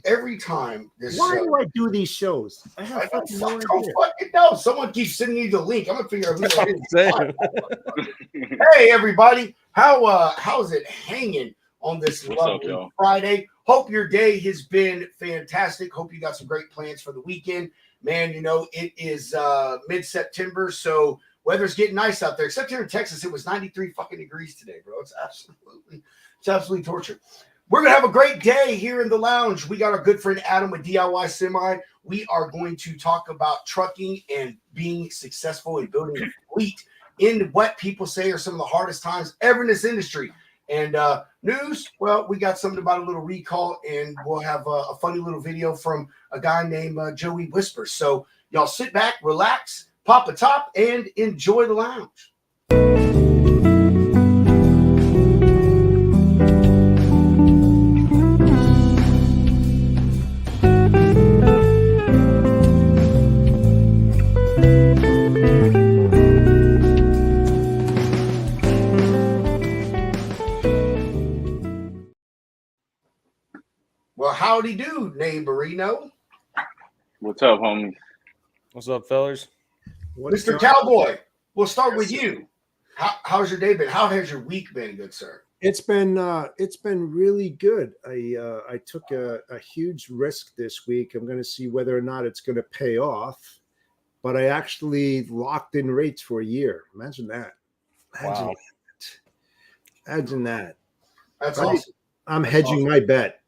every time this. Why do I do these shows? I have fucking no idea. Fucking know. Someone keeps sending you the link. I'm gonna figure out who that is. Hey, everybody, how's it hanging on this lovely Friday? Hope your day has been fantastic. Hope you got some great plans for the weekend, man. It is mid-September, so weather's getting nice out there. Except here in Texas, it was 93 fucking degrees today, bro. It's absolutely torture. We're going to have a great day here in the lounge. We got our good friend Adam with DIY Semi. We are going to talk about trucking and being successful in building a fleet in what people say are some of the hardest times ever in this industry. And news, well, we got something about a little recall, and we'll have a funny little video from a guy named Joey Whispers. So y'all sit back, relax, pop a top, and enjoy the lounge. Well, howdy do, neighborino. What's up, homie? What's up, fellas? Mr. Cowboy, we'll start with you. How's your day been? How has your week been, good sir? It's been really good. I took a huge risk this week. I'm going to see whether or not it's going to pay off. But I actually locked in rates for a year. Imagine that. Imagine that. That's awesome. I'm hedging my bet.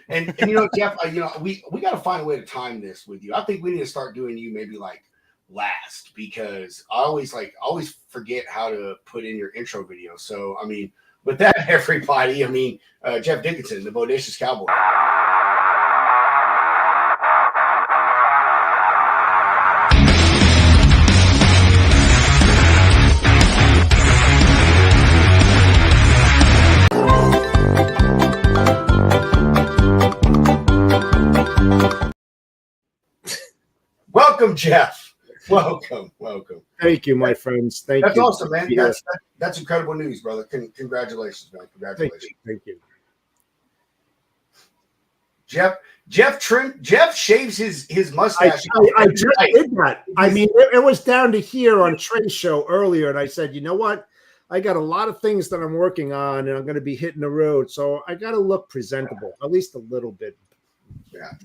And Jeff, we got to find a way to time this with you. I think we need to start doing you maybe like last, because I always forget how to put in your intro video. So with that, everybody, Jeff Dickinson, the Bodacious Cowboy. Welcome, Jeff. Welcome. Thank you, my friends. That's awesome, man. That's incredible news, brother. Congratulations, man. Congratulations. Thank you. Jeff shaves his mustache. I just did that. It was down to here on Trey's show earlier, and I said, you know what? I got a lot of things that I'm working on, and I'm going to be hitting the road, so I got to look presentable, at least a little bit.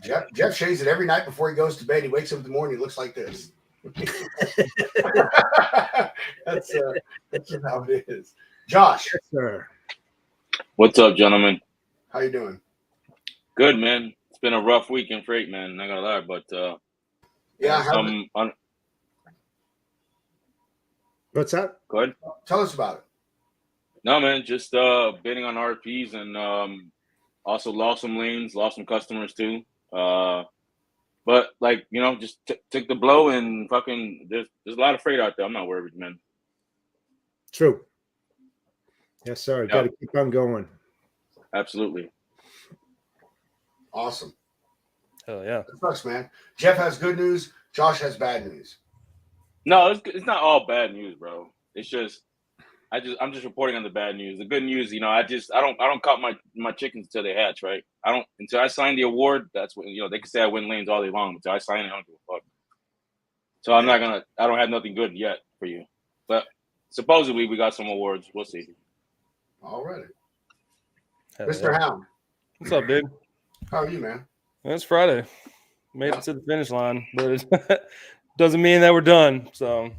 Yeah, Jeff shaves it every night before he goes to bed. He wakes up in the morning, he looks like this. That's just how it is. Josh. Yes, sir. What's up, gentlemen? How you doing? Good, man. It's been a rough week in freight, man. Not gonna lie, but What's that? Go ahead. Tell us about it. No, man, just bidding on RFPs and also lost some lanes, lost some customers too. But just took the blow, and fucking there's a lot of freight out there. I'm not worried, man. True. Yes, sir. Got to keep on going. Absolutely. Awesome. Hell yeah. That sucks, man. Jeff has good news. Josh has bad news. No, it's not all bad news, bro. It's just I'm just reporting on the bad news. The good news, I don't count my chickens until they hatch, right? Until I sign the award. That's when they can say I win lanes all day long. Until I sign it, I don't give a fuck. So I don't have nothing good yet for you. But supposedly we got some awards. We'll see. All right. Mr. Hound. What's up, dude? How are you, man? It's Friday. Made it to the finish line, but it doesn't mean that we're done. So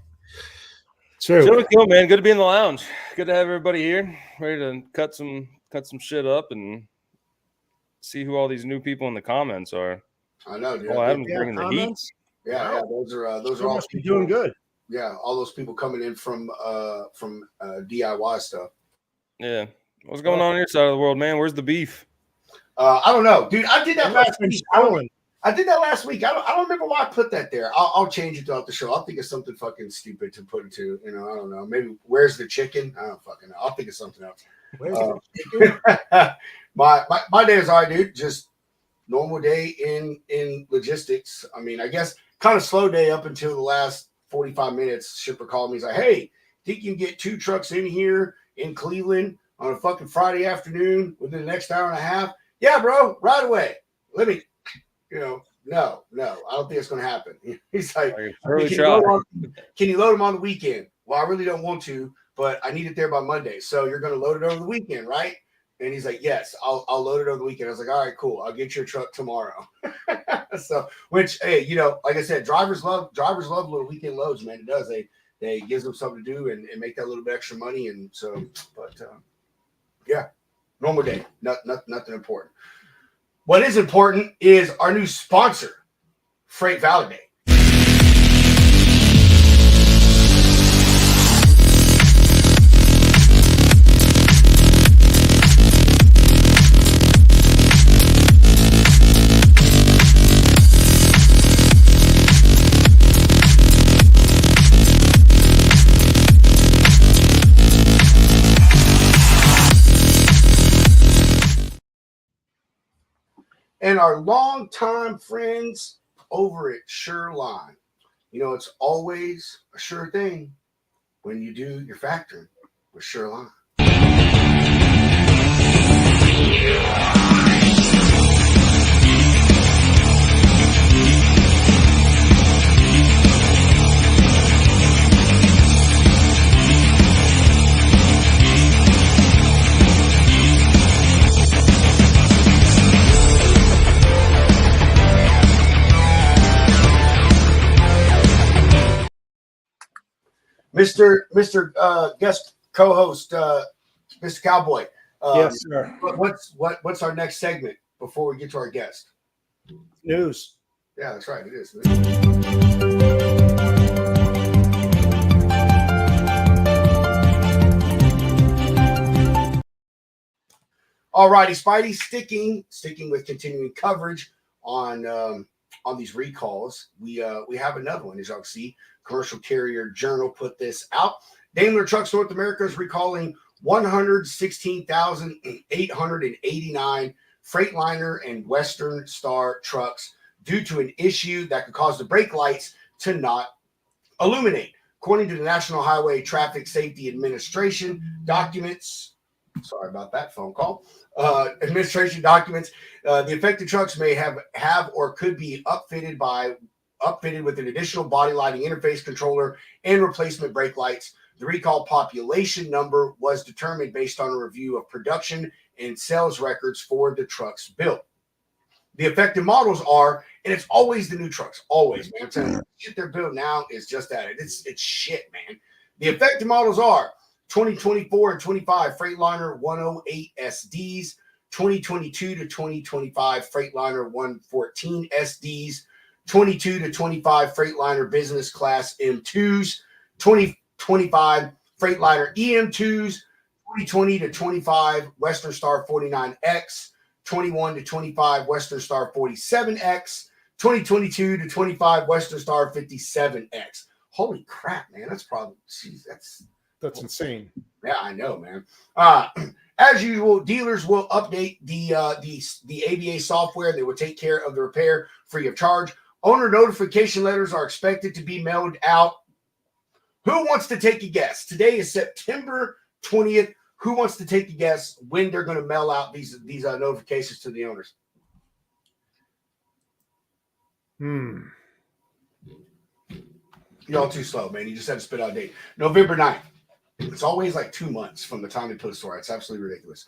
true. So cool, man. Good to be in the lounge. Good to have everybody here, ready to cut some shit up and see who all these new people in the comments are. I know, dude. Adam's bringing the heat. Yeah, those are all must be doing good. Yeah, all those people coming in from DIY stuff. Yeah. What's going on your side of the world, man? Where's the beef? I don't know, dude. I did that last week. I don't remember why I put that there. I'll change it throughout the show. I'll think of something fucking stupid to put it to. I don't know. Maybe where's the chicken? I don't fucking know. I'll think of something else. Where's the chicken? my day is all right, dude. Just normal day in logistics. I guess kind of slow day up until the last 45 minutes. Shipper called me. He's like, hey, think you can get 2 trucks in here in Cleveland on a fucking Friday afternoon within the next hour and a half? Yeah, bro, right away. Let me, no, I don't think it's going to happen. He's like, can you load them on the weekend? Well, I really don't want to, but I need it there by Monday. So you're going to load it over the weekend, right? And he's like, yes, I'll load it over the weekend. I was like, all right, cool. I'll get your truck tomorrow. So, which, hey, like I said, drivers love little weekend loads, man. It does. They gives them something to do and make that little bit extra money. And so, but yeah, normal day, nothing important. What is important is our new sponsor, Freight Validate. And our longtime friends over at Sureline. It's always a sure thing when you do your factoring with Sureline. Mr. Guest co-host, Mr. Cowboy. Yes, sir. What's our next segment before we get to our guest? News. Yeah, that's right. It is. All righty, Spidey. Sticking with continuing coverage on these recalls. We have another one, as y'all can see. Commercial Carrier Journal put this out. Daimler Trucks North America is recalling 116,889 Freightliner and Western Star trucks due to an issue that could cause the brake lights to not illuminate. According to the National Highway Traffic Safety Administration documents, sorry about that phone call, administration documents, the affected trucks may have or could be upfitted with an additional body lighting interface controller and replacement brake lights. The recall population number was determined based on a review of production and sales records for the trucks built. The affected models are, and it's always the new trucks, always, man. I'm telling you, shit they're built now is just that. It's shit, man. The affected models are 2024 and 25 Freightliner 108 SDs, 2022 to 2025 Freightliner 114 SDs, 22 to 25 Freightliner Business Class M2s, 2025 Freightliner EM2s, 2020 to 25 Western Star 49X, 21 to 25 Western Star 47X, 2022 to 25 Western Star 57X. Holy crap, man. That's probably, geez, that's insane. Yeah, I know, man. As usual, dealers will update the ABA software. They will take care of the repair free of charge. Owner notification letters are expected to be mailed out. Who wants to take a guess? Today is September 20th. Who wants to take a guess when they're going to mail out these notifications to the owners? Y'all too slow, man. You just had to spit out a date. November 9th. It's always like 2 months from the time they put a store. It's absolutely ridiculous.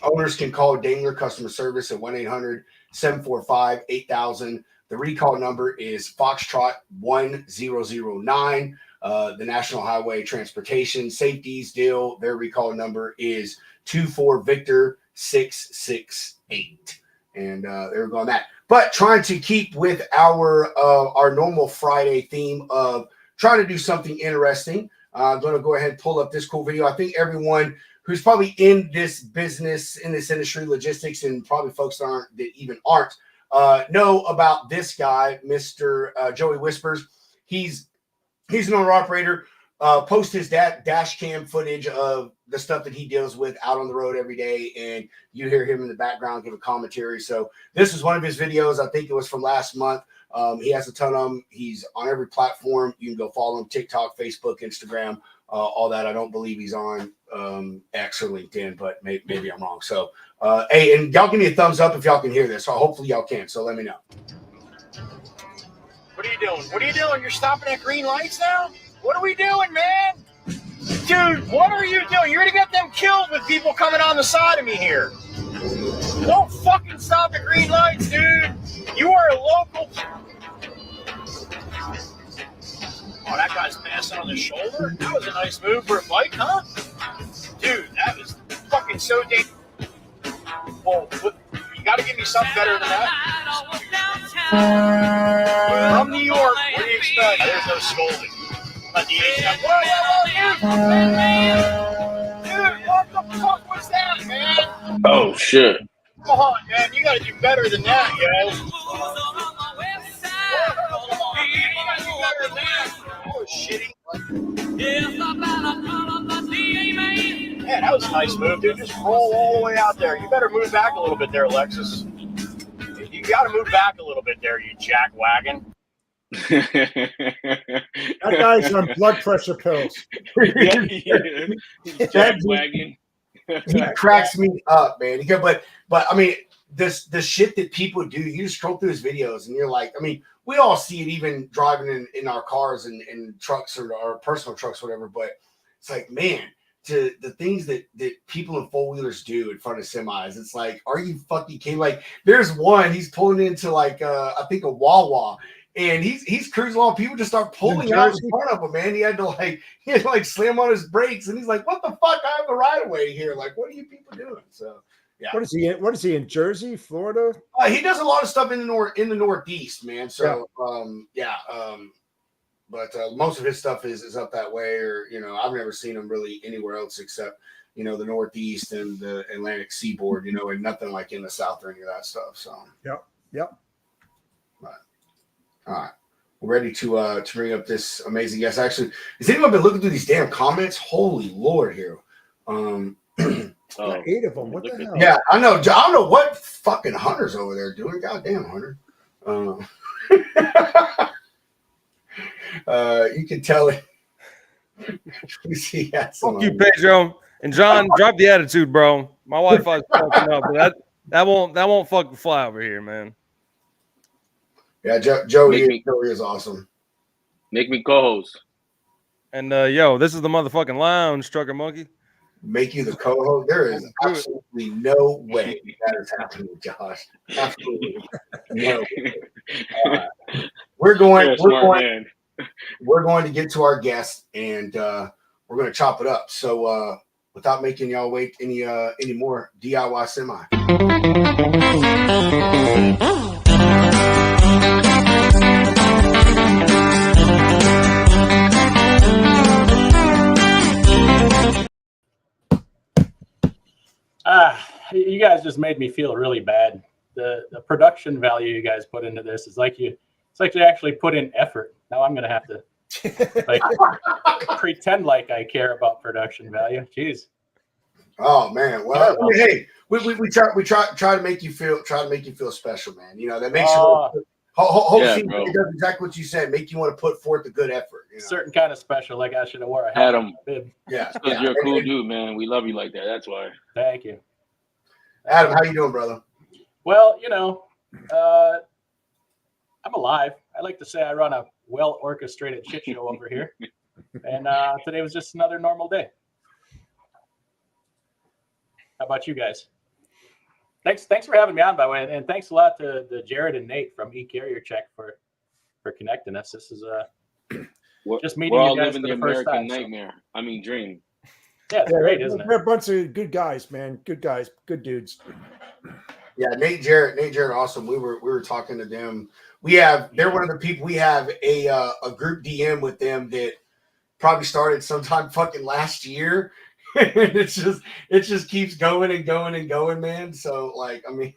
Owners can call Daimler customer service at 1-800-745-8000. The recall number is Foxtrot 1009. The National Highway Transportation Safety's deal, their recall number is 24 Victor 668. And they're going that. But trying to keep with our normal Friday theme of trying to do something interesting, I'm going to go ahead and pull up this cool video. I think everyone who's probably in this business, in this industry, logistics, and probably folks that even aren't, know about this guy, Mr. Joey Whispers. He's an owner operator. Post his dash cam footage of the stuff that he deals with out on the road every day, and you hear him in the background give a commentary. So this is one of his videos. I think it was from last month. He has a ton of them. He's on every platform. You can go follow him: TikTok, Facebook, Instagram, all that. I don't believe he's on X or LinkedIn, but maybe I'm wrong. So, hey, and y'all give me a thumbs up if y'all can hear this. So hopefully y'all can. So let me know. What are you doing? What are you doing? You're stopping at green lights now? What are we doing, man? Dude, what are you doing? You're gonna get them killed with people coming on the side of me here. Don't fucking stop at green lights, dude. You are a local. Oh, that guy's passing on the shoulder? That was a nice move for a bike, huh? Dude, that was fucking so dangerous. Whoa, you gotta give me something better than that. From New York, what do you expect? There's no scolding. But the dude, what the fuck was that, man? Oh shit! Come on, man, you gotta do better than that, yo. Oh, shitty. Man, that was a nice move, dude. Just roll all the way out there. You better move back a little bit there, Alexis. You got to move back a little bit there, you jackwagon. That guy's on blood pressure pills. Yeah. Jackwagon. He cracks me up, man. But I mean, the shit that people do, you just scroll through his videos and you're like, I mean, we all see it even driving in our cars and trucks or our personal trucks, whatever. But it's like, man, to the things that people in four-wheelers do in front of semis, it's like, are you fucking kidding? Like, there's one, he's pulling into like I think a Wawa, and he's cruising along. People just start pulling out in front of him, man. He had to slam on his brakes, and he's like, what the fuck? I have the right of way here. Like, what are you people doing? So yeah. What is he in Jersey, Florida? He does a lot of stuff in the Northeast, man. So but most of his stuff is up that way, or I've never seen him really anywhere else except the Northeast and the Atlantic Seaboard, and nothing like in the South or any of that stuff. So yep. But, all right, we're ready to bring up this amazing guest. Actually, has anyone been looking through these damn comments? Holy Lord, here. 8 of them. What the hell? Yeah, I know. I don't know what fucking Hunter's over there doing. Goddamn, Hunter. You can tell it. Fuck you, Pedro. And John, drop the attitude, bro. My Wi-Fi's fucking up, but that won't fucking fly over here, man. Yeah, Joey is awesome. Make me co-host. And this is the motherfucking lounge, Trucker Monkey. Make you the co-host? There is absolutely no way that is happening, Josh. Absolutely no way. We're going to get to our guest, and we're going to chop it up. So without making y'all wait any more, DIY Semi. You guys just made me feel really bad. The production value you guys put into this is like you actually put in effort. Now I'm gonna have to pretend like I care about production value. Jeez. Oh man. Well, I mean, hey, we try to make you feel special, man. That makes you hopefully it does exactly what you said. Make you want to put forth a good effort. Certain kind of special, like I should have wore a hat. Adam. Yeah, because you're a cool dude, man. We love you like that. That's why. Thank you. Adam, how you doing, brother? Well, I'm alive. I like to say I run a well-orchestrated shit show over here. And today was just another normal day. How about you guys? Thanks for having me on, by the way. And thanks a lot to Jared and Nate from eCarrier Check for connecting us. This is just meeting you guys for the first time. Nightmare. So. I mean, dream. Yeah, it's great, isn't it? We're a bunch of good guys, man. Good guys, good dudes. Yeah, Nate Jarrett, awesome. We were talking to them. They're one of the people. We have a group DM with them that probably started sometime fucking last year. And it just keeps going and going and going, man. So like, I mean,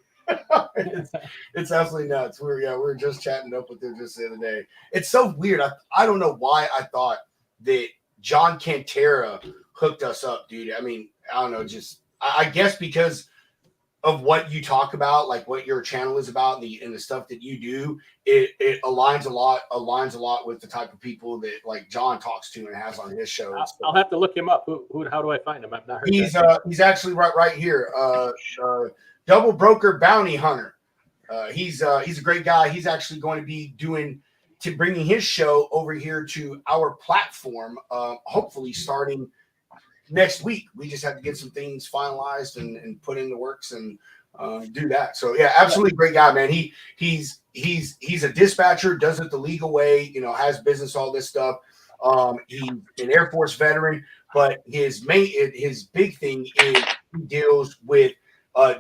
it's absolutely nuts. We're just chatting up with them just the other day. It's so weird. I don't know why I thought that John Cantera hooked us up, dude. I mean, I don't know, just I guess because of what you talk about, like what your channel is about, and the stuff that you do, it aligns a lot with the type of people that like John talks to and has on his show. I'll have to look him up. How do I find him? I've not heard. He's actually right here. Double Broker Bounty Hunter. He's a great guy. He's actually going to be bringing his show over here to our platform, hopefully starting next week. We just have to get some things finalized and put in the works and do that. So yeah, absolutely great guy, man. He's a dispatcher, does it the legal way, has business, all this stuff. He's an Air Force veteran, but his big thing is he deals with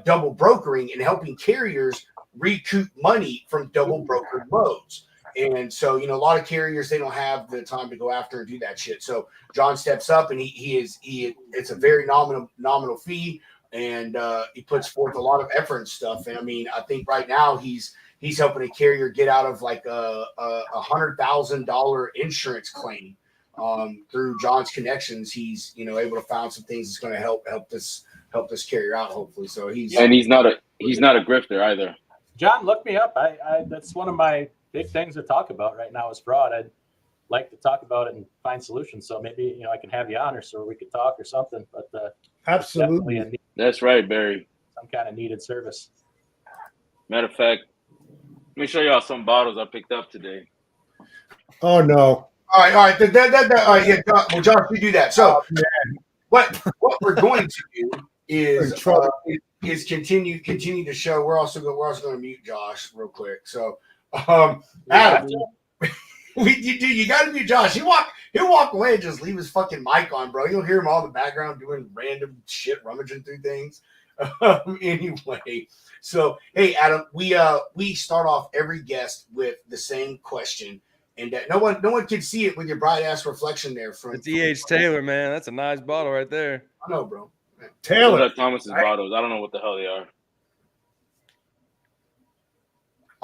double brokering and helping carriers recoup money from double brokered loads. And so, a lot of carriers, they don't have the time to go after and do that shit. So John steps up, and it's a very nominal fee, and he puts forth a lot of effort and stuff. And I mean, I think right now he's helping a carrier get out of like a $100,000 insurance claim through John's connections. He's able to find some things that's going to help this carrier out, hopefully. So he's not a grifter either. John, look me up. I that's one of my big things to talk about right now is fraud. I'd like to talk about it and find solutions. So maybe I can have you on, or so we could talk or something. But absolutely, that's right, Barry. Some kind of needed service. Matter of fact, let me show y'all some bottles I picked up today. Oh no! All right. All right, yeah. Well, Josh, you do that. So what we're going to do is continue to show. We're also going to mute Josh real quick. So. Adam, you got to mute Josh. He'll walk away and just leave his fucking mic on, bro. You'll hear him all in the background doing random shit, rummaging through things. Anyway, so hey, Adam, we start off every guest with the same question, and no one can see it with your bright ass reflection there. It's E.H. Taylor, man. That's a nice bottle right there. I know, bro. Taylor. Those are Thomas's bottles. I don't know what the hell they are.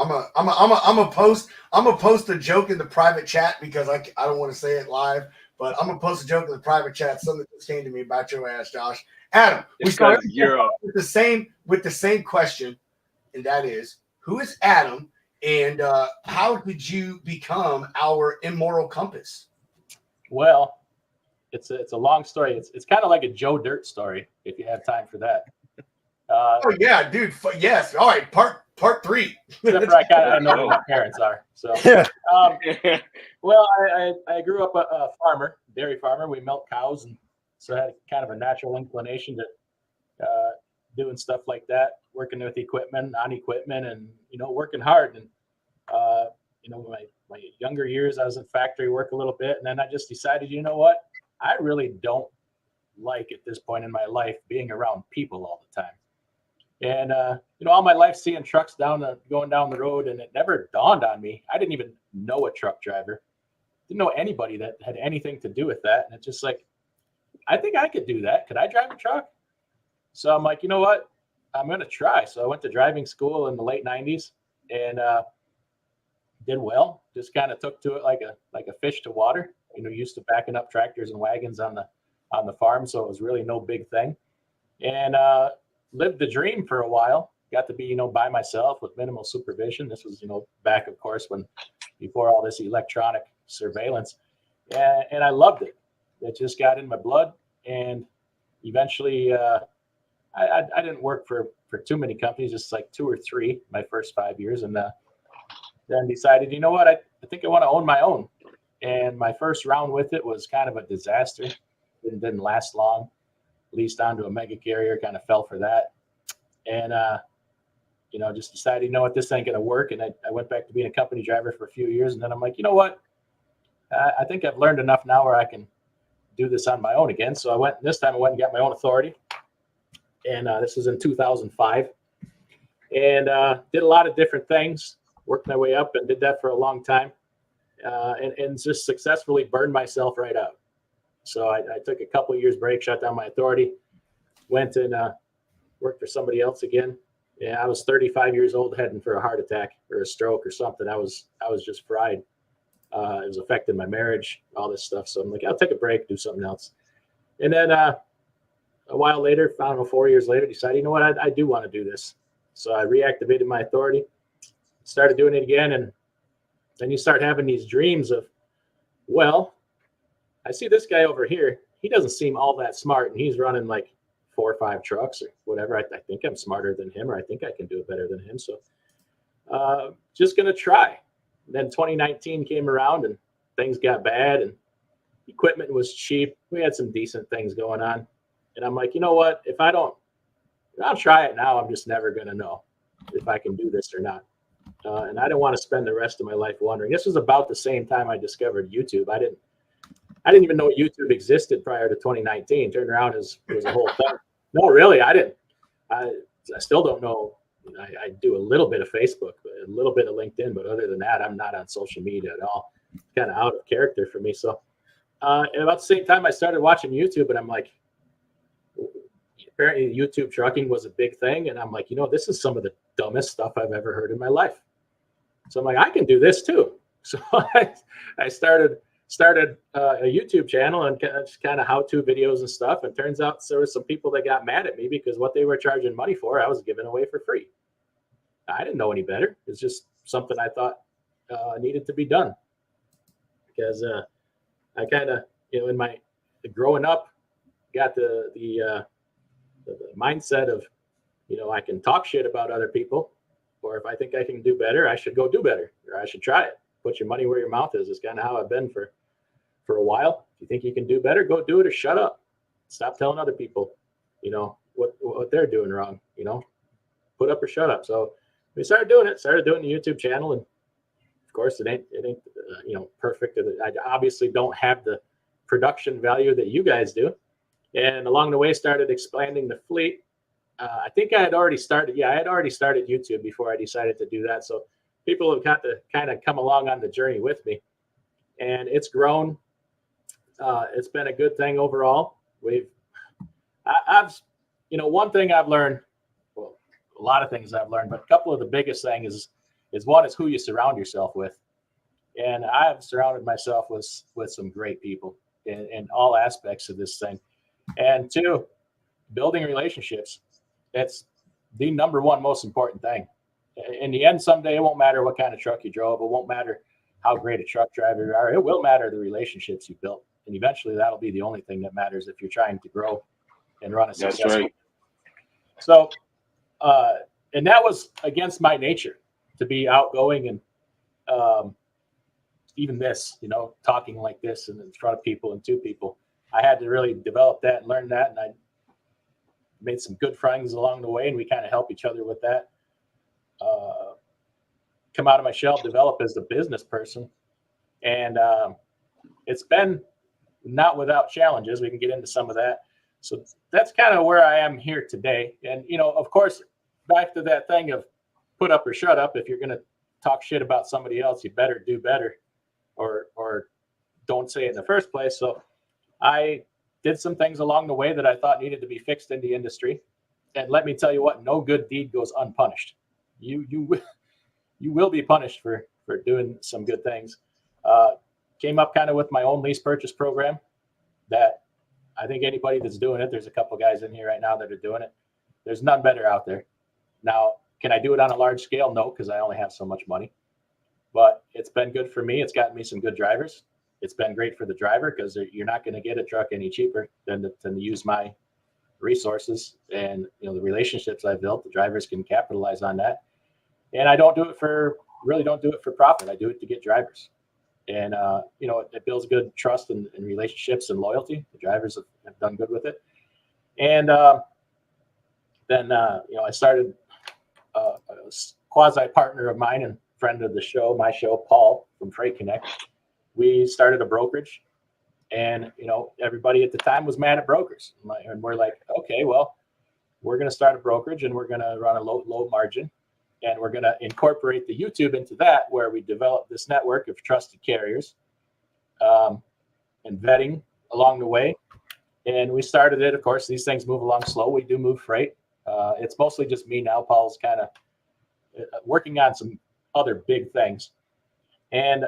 I'm gonna post a joke in the private chat because I don't want to say it live, but I'm gonna post a joke in the private chat. Something that just came to me about your ass, Josh. Adam, we start with the same question, and that is, who is Adam, and how did you become our immoral compass? Well, it's a long story. It's kind of like a Joe Dirt story if you have time for that. Oh yeah, dude. Yes. All right. Part 3. Except for I know who my parents are. So, well, I grew up a farmer, dairy farmer. We milk cows, and so I had kind of a natural inclination to doing stuff like that, working with equipment, on equipment, and working hard. And my younger years, I was in factory work a little bit, and then I just decided, you know what, I really don't like at this point in my life being around people all the time. And all my life seeing trucks going down the road, and it never dawned on me. I didn't even know a truck driver, didn't know anybody that had anything to do with that. And it's just like, I think I could do that. Could I drive a truck? So I'm like, you know what? I'm going to try. So I went to driving school in the late 90s and did well. Just kind of took to it like a fish to water. Used to backing up tractors and wagons on the farm, so it was really no big thing. And lived the dream for a while. Got to be, by myself with minimal supervision. This was, back, of course, before all this electronic surveillance. And I loved it. It just got in my blood. And eventually, I didn't work for too many companies, just like 2 or 3 my first 5 years. And then decided, you know what, I think I want to own my own. And my first round with it was kind of a disaster. It didn't last long. Leased onto a mega carrier, kind of fell for that. And, just decided, you know what, this ain't going to work. And I went back to being a company driver for a few years. And then I'm like, you know what, I think I've learned enough now where I can do this on my own again. So this time I went and got my own authority. And this was in 2005. And did a lot of different things, worked my way up and did that for a long time. And just successfully burned myself right out. So I took a couple of years break, shut down my authority, went and worked for somebody else again. Yeah, I was 35 years old, heading for a heart attack or a stroke or something. I was just fried. It was affecting my marriage, all this stuff. So I'm like, I'll take a break, do something else. And then a while later, I don't know, 4 years later, decided, you know what, I do want to do this. So I reactivated my authority, started doing it again. And then you start having these dreams of, well, I see this guy over here. He doesn't seem all that smart, and he's running like 4 or 5 trucks or whatever. I think I'm smarter than him, or I think I can do it better than him. So just going to try. And then 2019 came around and things got bad and equipment was cheap. We had some decent things going on. And I'm like, you know what? If I'll try it now, I'm just never going to know if I can do this or not. And I didn't want to spend the rest of my life wondering. This was about the same time I discovered YouTube. I didn't even know YouTube existed prior to 2019. Turned around, it was a whole thing. No, really, I didn't. I still don't know. I do a little bit of Facebook, a little bit of LinkedIn, but other than that, I'm not on social media at all. It's kind of out of character for me. So at about the same time, I started watching YouTube, and I'm like, apparently YouTube trucking was a big thing. And I'm like, this is some of the dumbest stuff I've ever heard in my life. So I'm like, I can do this too. So I started a YouTube channel and just kind of how-to videos and stuff. And turns out there were some people that got mad at me because what they were charging money for, I was giving away for free. I didn't know any better. It's just something I thought needed to be done, because I kind of, in my growing up, got the mindset of, I can talk shit about other people, or if I think I can do better, I should go do better, or I should try it. Put your money where your mouth is kind of how I've been for a while. If you think you can do better, go do it, or shut up. Stop telling other people, what they're doing wrong. Put up or shut up. So we started doing the YouTube channel, and of course it ain't perfect. I obviously don't have the production value that you guys do. And along the way, started expanding the fleet. I think I had already started. Yeah, I had already started YouTube before I decided to do that. So people have got to kind of come along on the journey with me, and it's grown. It's been a good thing overall. I've one thing I've learned, well, a lot of things I've learned, but a couple of the biggest things is one is who you surround yourself with. And I've surrounded myself with some great people in all aspects of this thing. And 2, building relationships. That's the number one most important thing. In the end, someday it won't matter what kind of truck you drove. It won't matter how great a truck driver you are. It will matter the relationships you built. And eventually that'll be the only thing that matters if you're trying to grow and run a successful. That's right. So, and that was against my nature to be outgoing and even this, talking like this and in front of people and to people. I had to really develop that and learn that. And I made some good friends along the way, and we kind of help each other with that. Come out of my shell, develop as a business person. And it's been not without challenges. We can get into some of that. So that's kind of where I am here today. And, of course, back to that thing of put up or shut up. If you're going to talk shit about somebody else, you better do better, or don't say it in the first place. So I did some things along the way that I thought needed to be fixed in the industry. And let me tell you what, no good deed goes unpunished. You will be punished for doing some good things. Came up kind of with my own lease purchase program that I think anybody that's doing it, there's a couple guys in here right now that are doing it. There's none better out there. Now, can I do it on a large scale? No, because I only have so much money. But it's been good for me. It's gotten me some good drivers. It's been great for the driver because you're not going to get a truck any cheaper than to use my resources and the relationships I've built. The drivers can capitalize on that. And I don't do it for profit. I do it to get drivers. And, it builds good trust and relationships and loyalty. The drivers have done good with it. And then I started a quasi partner of mine and friend of the show, my show, Paul from Freight Connect. We started a brokerage, and everybody at the time was mad at brokers. And we're like, okay, well, we're going to start a brokerage, and we're going to run a low margin, and we're going to incorporate the YouTube into that, where we develop this network of trusted carriers and vetting along the way. And we started it. Of course, these things move along slow. We do move freight. It's mostly just me now. Paul's kind of working on some other big things. And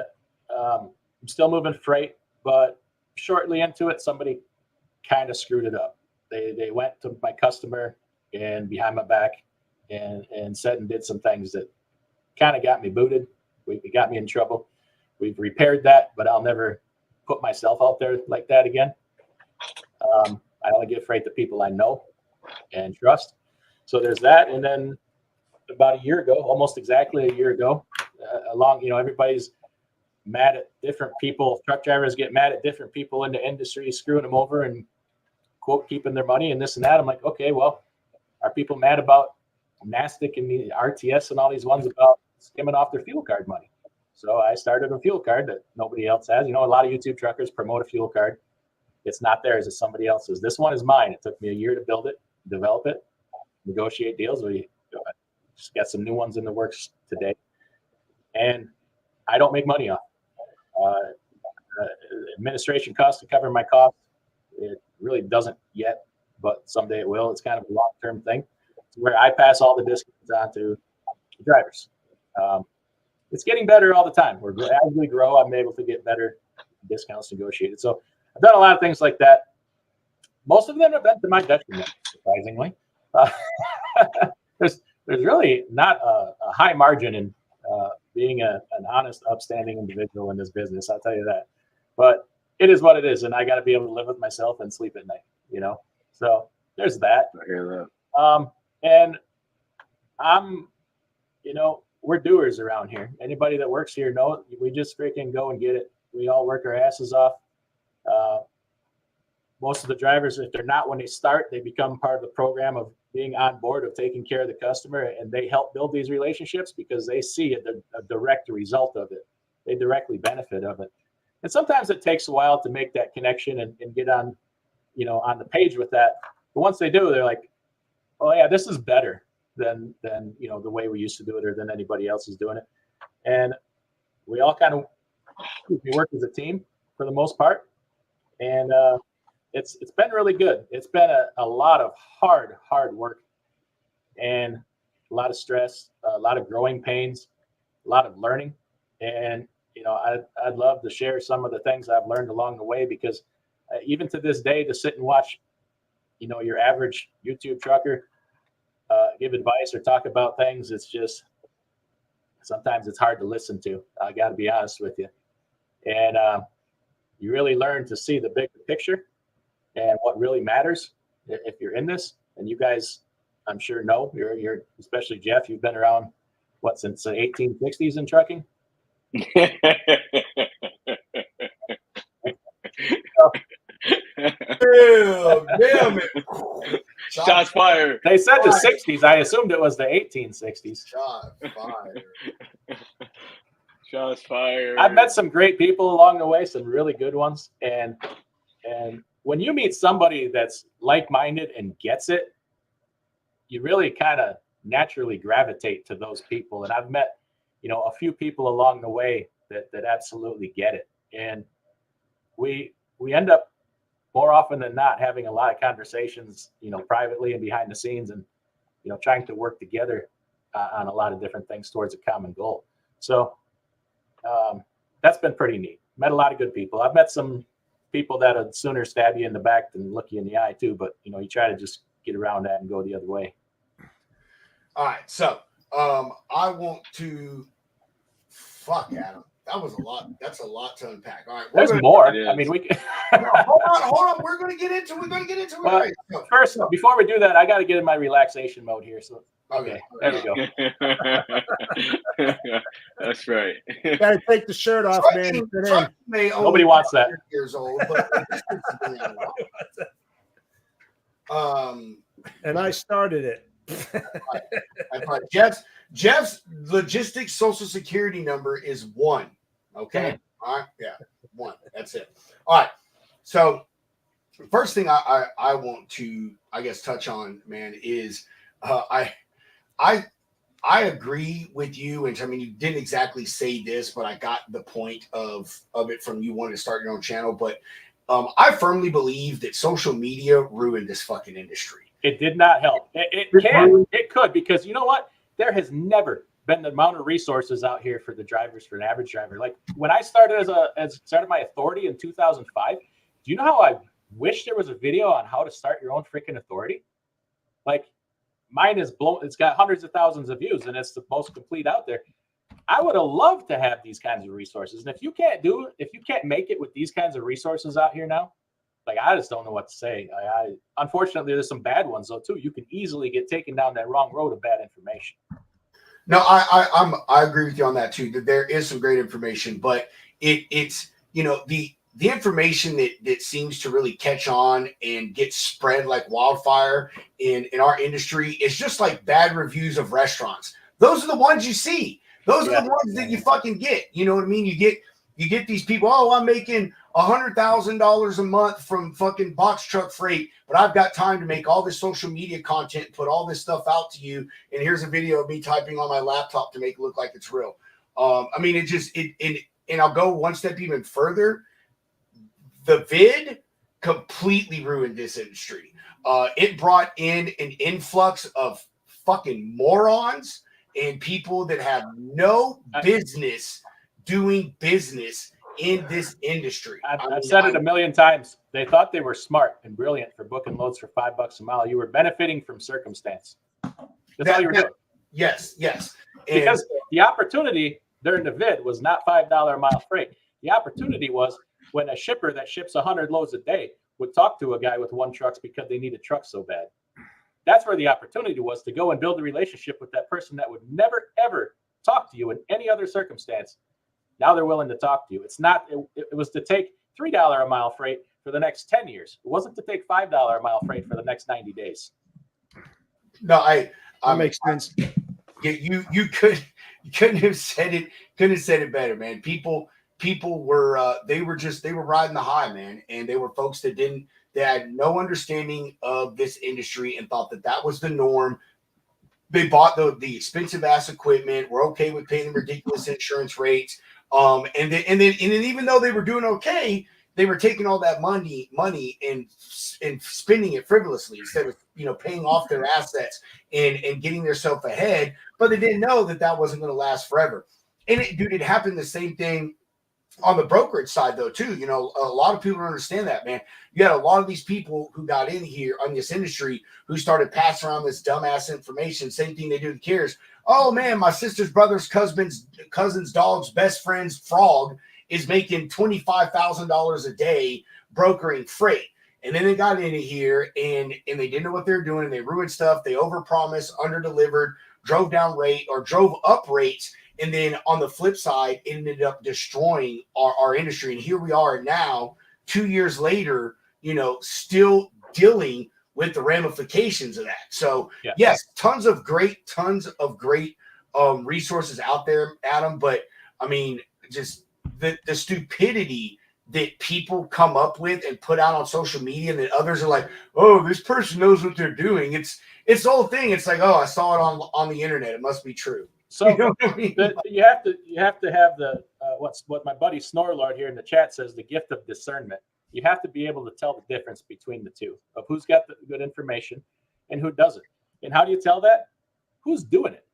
I'm still moving freight, but shortly into it, somebody kind of screwed it up. they went to my customer and behind my back and said and did some things that kind of got me booted. It got me in trouble. We've repaired that, but I'll never put myself out there like that again. I only give freight to people I know and trust. So there's that. And then about a year ago, almost exactly a year ago, everybody's mad at different people. Truck drivers get mad at different people in the industry, screwing them over and quote keeping their money and this and that. I'm like, okay, well, are people mad about NASTIC and the RTS and all these ones about skimming off their fuel card money? So I started a fuel card that nobody else has. You know, a lot of YouTube truckers promote a fuel card. It's not theirs, it's somebody else's. This one is mine. It took me a year to build it, develop it, negotiate deals. We just got some new ones in the works today. And I don't make money off. Administration costs to cover my costs. It really doesn't yet, but someday it will. It's kind of a long-term thing where I pass all the discounts on to the drivers. It's getting better all the time. As we grow, I'm able to get better discounts negotiated. So I've done a lot of things like that. Most of them have been to my detriment, surprisingly. There's really not a high margin in being an honest, upstanding individual in this business. I'll tell you that. But it is what it is, and I got to be able to live with myself and sleep at night. You know, so there's that. I hear that. And I'm, we're doers around here. Anybody that works here knows we just freaking go and get it. We all work our asses off. Most of the drivers, if they're not when they start, they become part of the program of being on board, of taking care of the customer, and they help build these relationships because they see a direct result of it. They directly benefit of it. And sometimes it takes a while to make that connection and get on, on the page with that. But once they do, they're like, oh yeah, this is better than the way we used to do it or than anybody else is doing it. And we all kind of work as a team for the most part. And it's been really good. It's been a lot of hard work and a lot of stress, a lot of growing pains, a lot of learning. And, I'd love to share some of the things I've learned along the way, because even to this day, to sit and watch, your average YouTube trucker give advice or talk about things, it's just, sometimes it's hard to listen to. I got to be honest with you. And you really learn to see the bigger picture and what really matters if you're in this. And you guys, I'm sure know, you're especially Jeff, you've been around since the 1860s in trucking. Damn it. Shots fired. They said the 60s. I assumed it was the 1860s. Shots fired. Shots fired. I've met some great people along the way, some really good ones. And when you meet somebody that's like-minded and gets it, you really kind of naturally gravitate to those people. And I've met, a few people along the way that absolutely get it. And we end up more often than not having a lot of conversations, privately and behind the scenes, and, trying to work together on a lot of different things towards a common goal. So that's been pretty neat. Met a lot of good people. I've met some people that would sooner stab you in the back than look you in the eye too, but you try to just get around that and go the other way. All right, so I want to Adam. That was a lot. That's a lot to unpack. All right, there's more. I mean, we can... hold on. We're going to get into it. Well, right. First, before we do that, I got to get in my relaxation mode here. So okay, there we go. That's right. You got to take the shirt off, man. Nobody wants that. Years old, but and I started it. Right. Jeff's logistics social security number is 1. Okay. All right. Yeah. 1. That's it. All right. So first thing I want to, I guess, touch on, man, is I agree with you. And I mean, you didn't exactly say this, but I got the point of it from you wanting to start your own channel. But I firmly believe that social media ruined this fucking industry. It did not help. It could, because you know what? There has never been the amount of resources out here for the drivers, for an average driver. Like when I started started my authority in 2005, do you know how I wish there was a video on how to start your own freaking authority. Like mine is blown. It's got hundreds of thousands of views and it's the most complete out there. I would have loved to have these kinds of resources. And if you can't do it, if you can't make it with these kinds of resources out here now, like I just don't know what to say. Unfortunately, there's some bad ones though too. You can easily get taken down that wrong road of bad information. No, I agree with you on that too. That there is some great information, but it's the information that seems to really catch on and get spread like wildfire in our industry is just like bad reviews of restaurants. Those are the ones you see. Those are the ones that you fucking get. You know what I mean? You get these people. Oh, I'm making $100,000 a month from fucking box truck freight, but I've got time to make all this social media content, and put all this stuff out to you. And here's a video of me typing on my laptop to make it look like it's real. I mean, and I'll go one step even further. The vid completely ruined this industry. It brought in an influx of fucking morons and people that have no business doing business in this industry. I've said it a million times. They thought they were smart and brilliant for booking loads for $5 a mile. You were benefiting from circumstance. That's all you were doing. Yes. Because the opportunity during the vid was not $5 a mile freight. The opportunity was when a shipper that ships 100 loads a day would talk to a guy with one truck because they need a truck so bad. That's where the opportunity was, to go and build a relationship with that person that would never, ever talk to you in any other circumstance. Now they're willing to talk to you. It's not, it was to take $3 a mile freight for the next 10 years. It wasn't to take $5 a mile freight for the next 90 days. No, that makes sense. You couldn't have said it better, man. People were they were riding the high, man, and they were folks that had no understanding of this industry and thought that was the norm. They bought the expensive ass equipment, were okay with paying ridiculous insurance rates, and then even though they were doing okay, they were taking all that money and spending it frivolously instead of paying off their assets and getting themselves ahead. But they didn't know that wasn't going to last forever. And it happened the same thing on the brokerage side though too. A lot of people don't understand that, man. You had a lot of these people who got in here on this industry who started passing around this dumbass information. Same thing they do to carriers. Oh man, my sister's brother's cousin's dog's best friend's frog is making $25,000 a day brokering freight. And then they got into here and they didn't know what they were doing, and they ruined stuff. They overpromised, underdelivered, drove up rates. And then on the flip side, it ended up destroying our industry. And here we are now, 2 years later, still dealing with the ramifications of that. So yes, tons of great resources out there, Adam. But I mean, just the stupidity that people come up with and put out on social media, and that others are like, oh, this person knows what they're doing. It's the whole thing. It's like, oh, I saw it on the internet. It must be true. So you have to have the what my buddy Snorlord here in the chat says, the gift of discernment. You have to be able to tell the difference between the two, of who's got the good information and who doesn't. And how do you tell that? Who's doing it?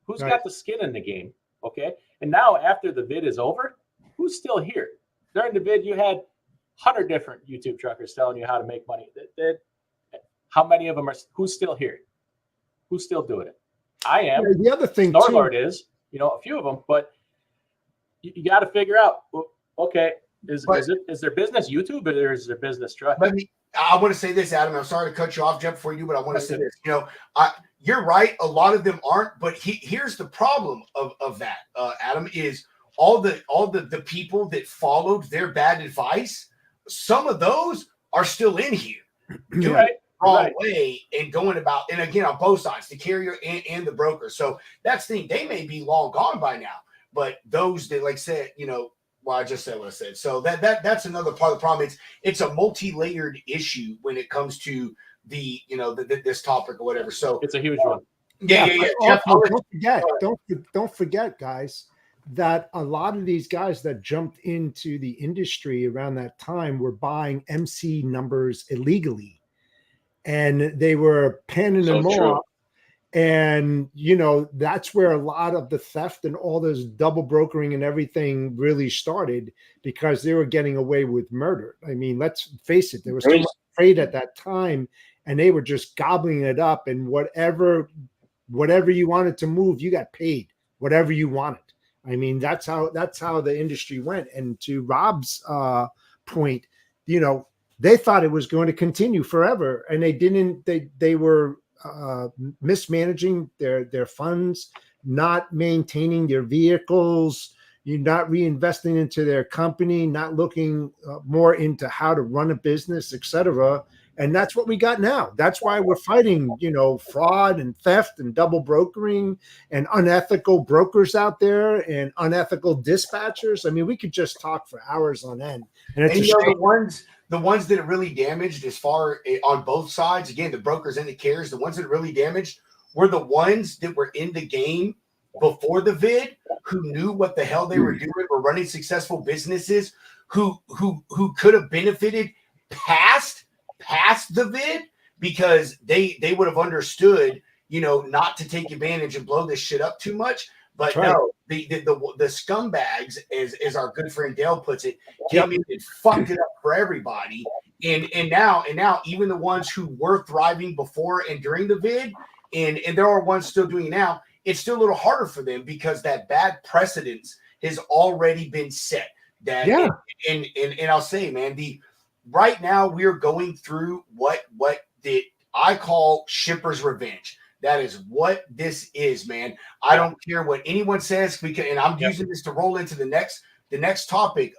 Who's got the skin in the game? Okay. And now after the vid is over, who's still here? During the vid, you had 100 different YouTube truckers telling you how to make money. How many of them who's still here? Who's still doing it? I am. Yeah, the other thing, Snorlord is, a few of them, but you got to figure out, okay, is their business YouTube or is their business truck? I want to say this, Adam. I'm sorry to cut you off, jump before you do, but I want to say this. You're right. A lot of them aren't, but here's the problem of that, Adam, is all the people that followed their bad advice. Some of those are still in here. Right. Wrong way and going about, and again on both sides, the carrier and the broker. So that's the thing. They may be long gone by now, but those that like said, I just said what I said. So that's another part of the problem. It's a multi-layered issue when it comes to the this topic or whatever. So it's a huge one. Yeah. Jeff, don't forget, guys, that a lot of these guys that jumped into the industry around that time were buying MC numbers illegally. And they were panning them off And, you know, that's where a lot of the theft and all this double brokering and everything really started, because they were getting away with murder. I mean, let's face it, there was too much trade at that time, and they were just gobbling it up. And whatever you wanted to move, you got paid whatever you wanted. I mean, that's how the industry went. And to Rob's point, you know, they thought it was going to continue forever, and they didn't. They were mismanaging their funds, not maintaining their vehicles, you're not reinvesting into their company, not looking more into how to run a business, etc. And that's what we got now. That's why we're fighting, you know, fraud and theft and double brokering and unethical brokers out there and unethical dispatchers. I mean, we could just talk for hours on end. And it's you know, the ones that it really damaged, as far on both sides, again, the brokers and the carriers, the ones that it really damaged were the ones that were in the game before the vid, who knew what the hell they were doing, were running successful businesses, who could have benefited past the vid, because they would have understood, you know, not to take advantage and blow this shit up too much. But no, the scumbags, as our good friend Dale puts it, came in and fucked it up for everybody. And now even the ones who were thriving before and during the vid, and there are ones still doing it now, it's still a little harder for them, because that bad precedence has already been set. That and I'll say, man, right now we're going through what I call shipper's revenge. That is what this is, man. I don't care what anyone says, because, and I'm using this to roll into the next topic,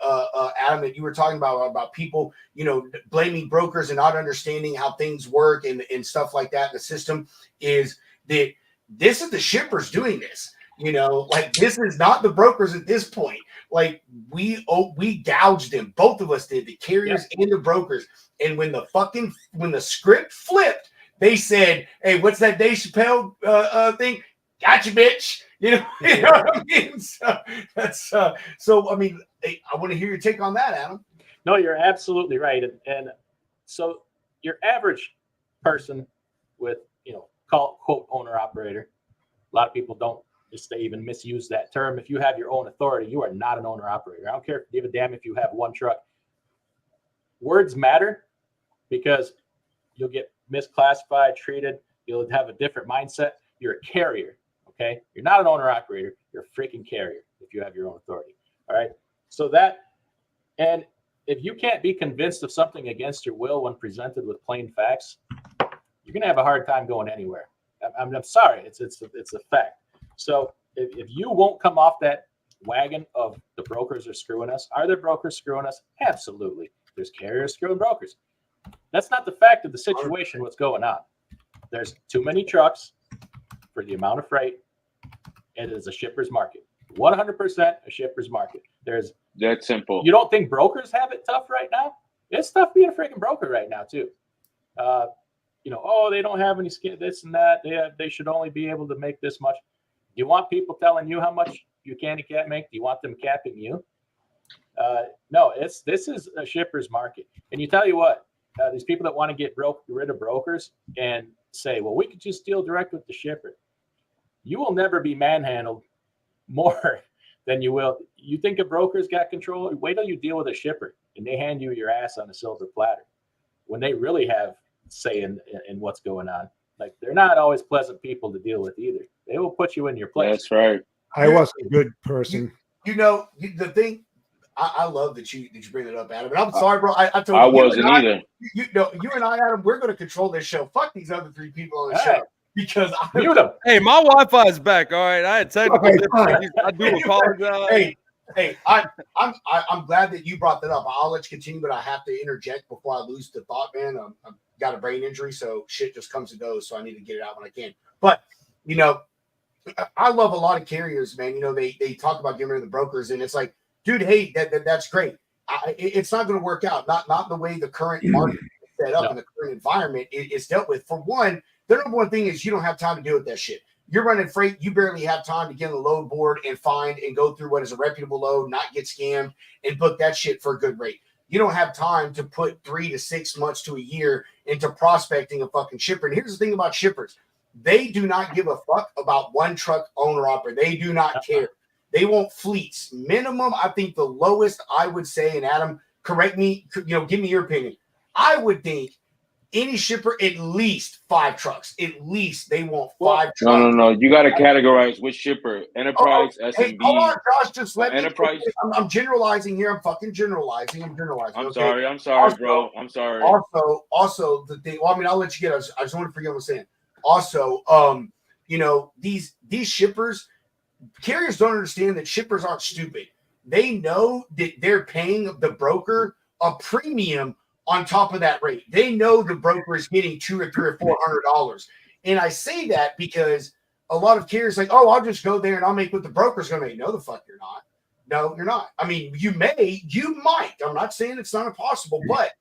Adam, that you were talking about people, you know, blaming brokers and not understanding how things work and stuff like that. The system is that this is the shippers doing this. You know, like, this is not the brokers at this point. Like, we gouged them. Both of us did, the carriers and the brokers. And when the script flipped, they said, "Hey, what's that Dave Chappelle thing? Gotcha, bitch." You know what I mean? So that's so. I mean, I want to hear your take on that, Adam. No, you're absolutely right. And so your average person with, you know, quote owner operator. A lot of people don't just even misuse that term. If you have your own authority, you are not an owner operator. I don't care, give a damn if you have one truck. Words matter, because you'll get misclassified, treated. You'll have a different mindset. You're a carrier, okay? You're not an owner-operator. You're a freaking carrier if you have your own authority, all right? So that, and if you can't be convinced of something against your will when presented with plain facts, you're going to have a hard time going anywhere. I'm sorry. It's a fact. So if you won't come off that wagon of the brokers are screwing us, are there brokers screwing us? Absolutely. There's carriers screwing brokers. That's not the fact of the situation, what's going on. There's too many trucks for the amount of freight. It is a shipper's market. 100% a shipper's market. There's that simple. You don't think brokers have it tough right now? It's tough being a freaking broker right now too. You know, oh, they don't have any skin, this and that. They should only be able to make this much. Do you want people telling you how much you can and can't make? Do you want them capping you? No, this is a shipper's market. And you tell you what, these people that want to get rid of brokers and say, well, we could just deal direct with the shipper. You will never be manhandled more than you will. You think a broker's got control? Wait till you deal with a shipper and they hand you your ass on a silver platter when they really have say in what's going on. Like, they're not always pleasant people to deal with either. They will put you in your place. That's right. I was a good person. You know, the thing, I love that you bring it up, Adam. And I'm sorry, bro. I told I you, wasn't either. You and I, Adam, we're going to control this show. Fuck these other three people on the show. Because mute them. Hey, my Wi-Fi is back. All right, I had technical difficulties. I do apologize. Hey, I'm glad that you brought that up. I'll let you continue, but I have to interject before I lose the thought, man. I've got a brain injury, so shit just comes and goes. So I need to get it out when I can. But you know, I love a lot of carriers, man. You know, they talk about getting rid of the brokers, and it's like, dude, hey, that's great. It's not going to work out. Not the way the current market is set up and the current environment is dealt with. For one, the number one thing is you don't have time to deal with that shit. You're running freight. You barely have time to get on the load board and find and go through what is a reputable load, not get scammed, and book that shit for a good rate. You don't have time to put 3 to 6 months to a year into prospecting a fucking shipper. And here's the thing about shippers. They do not give a fuck about one truck owner operator. They do not care. They want fleets. Minimum, I think the lowest I would say, and Adam, correct me, give me your opinion. I would think any shipper, at least 5 trucks. At least they want 5 trucks. No. You got to categorize which shipper. Enterprise, SMB. Hey, hold on, Josh. Just let Enterprise. me. I'm generalizing here. I'm fucking generalizing. I'm sorry, also, bro. I'm sorry. Also, the thing. Well, I mean, I'll let you get. I just want to forget what I was saying. Also, these shippers, carriers don't understand that shippers aren't stupid. They know that they're paying the broker a premium on top of that rate. They know the broker is getting $200 or $300 or $400. And I say that because a lot of carriers like, oh, I'll just go there and I'll make what the broker's going to make. No, the fuck you're not. No, you're not. I mean, you might. I'm not saying it's not impossible, but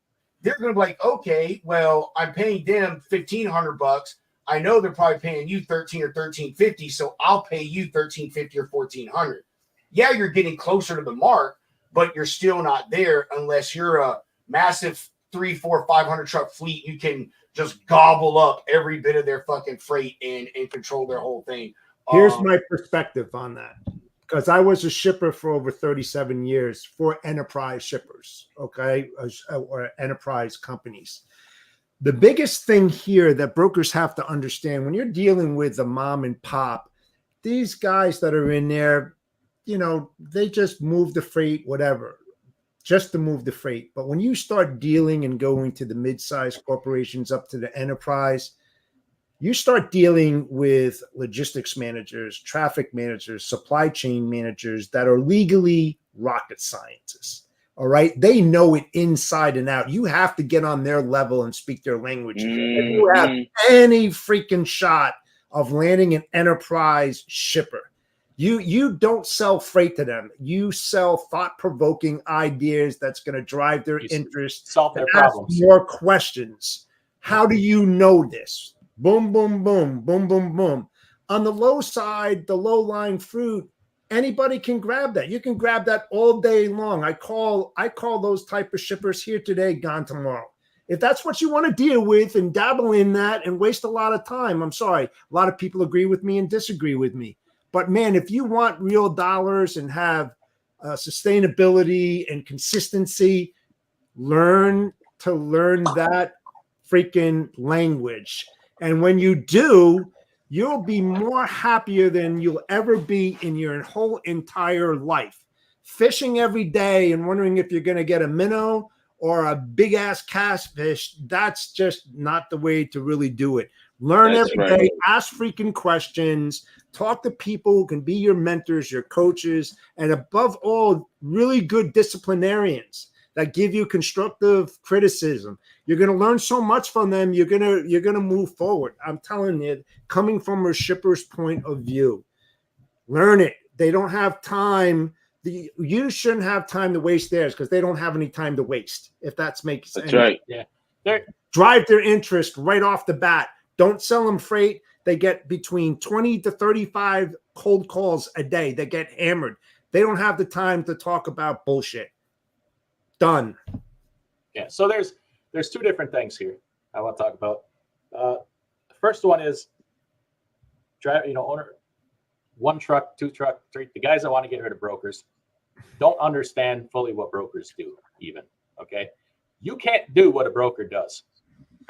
they're going to be like, okay, well, I'm paying them $1,500. I know they're probably paying you $1,300 or $1,350, so I'll pay you $1,350 or $1,400. Yeah, you're getting closer to the mark, but you're still not there unless you're a massive 300, 400, 500 truck fleet. You can just gobble up every bit of their fucking freight and control their whole thing. Here's my perspective on that, because I was a shipper for over 37 years for enterprise shippers, okay, or enterprise companies. The biggest thing here that brokers have to understand when you're dealing with the mom and pop, these guys that are in there, they just move the freight, whatever, just to move the freight. But when you start dealing and going to the mid-sized corporations up to the enterprise, you start dealing with logistics managers, traffic managers, supply chain managers that are legally rocket scientists. All right. They know it inside and out. You have to get on their level and speak their language. If you have any freaking shot of landing an enterprise shipper, you don't sell freight to them. You sell thought-provoking ideas that's going to drive their interest, solve their problems. More questions. How do you know this? Boom, boom, boom, boom, boom, boom. On the low side, the low-lying fruit, anybody can grab that. You can grab that all day long. I call those type of shippers here today, gone tomorrow. If that's what you want to deal with and dabble in that and waste a lot of time, I'm sorry. A lot of people agree with me and disagree with me. But man, if you want real dollars and have sustainability and consistency, learn that freaking language. And when you do, you'll be more happier than you'll ever be in your whole entire life. Fishing every day and wondering if you're going to get a minnow or a big ass catfish, that's just not the way to really do it. Learn every day, ask freaking questions, talk to people who can be your mentors, your coaches, and above all, really good disciplinarians that give you constructive criticism. You're going to learn so much from them. You're going to move forward. I'm telling you, coming from a shipper's point of view, learn it. They don't have time. You shouldn't have time to waste theirs because they don't have any time to waste, if that makes sense. That's right. Yeah. Drive their interest right off the bat. Don't sell them freight. They get between 20 to 35 cold calls a day. They get hammered. They don't have the time to talk about bullshit. Done. Yeah. So there's 2 different things here I want to talk about. The first one is owner, 1 truck, 2 truck, 3. The guys that want to get rid of brokers don't understand fully what brokers do. Even okay, you can't do what a broker does.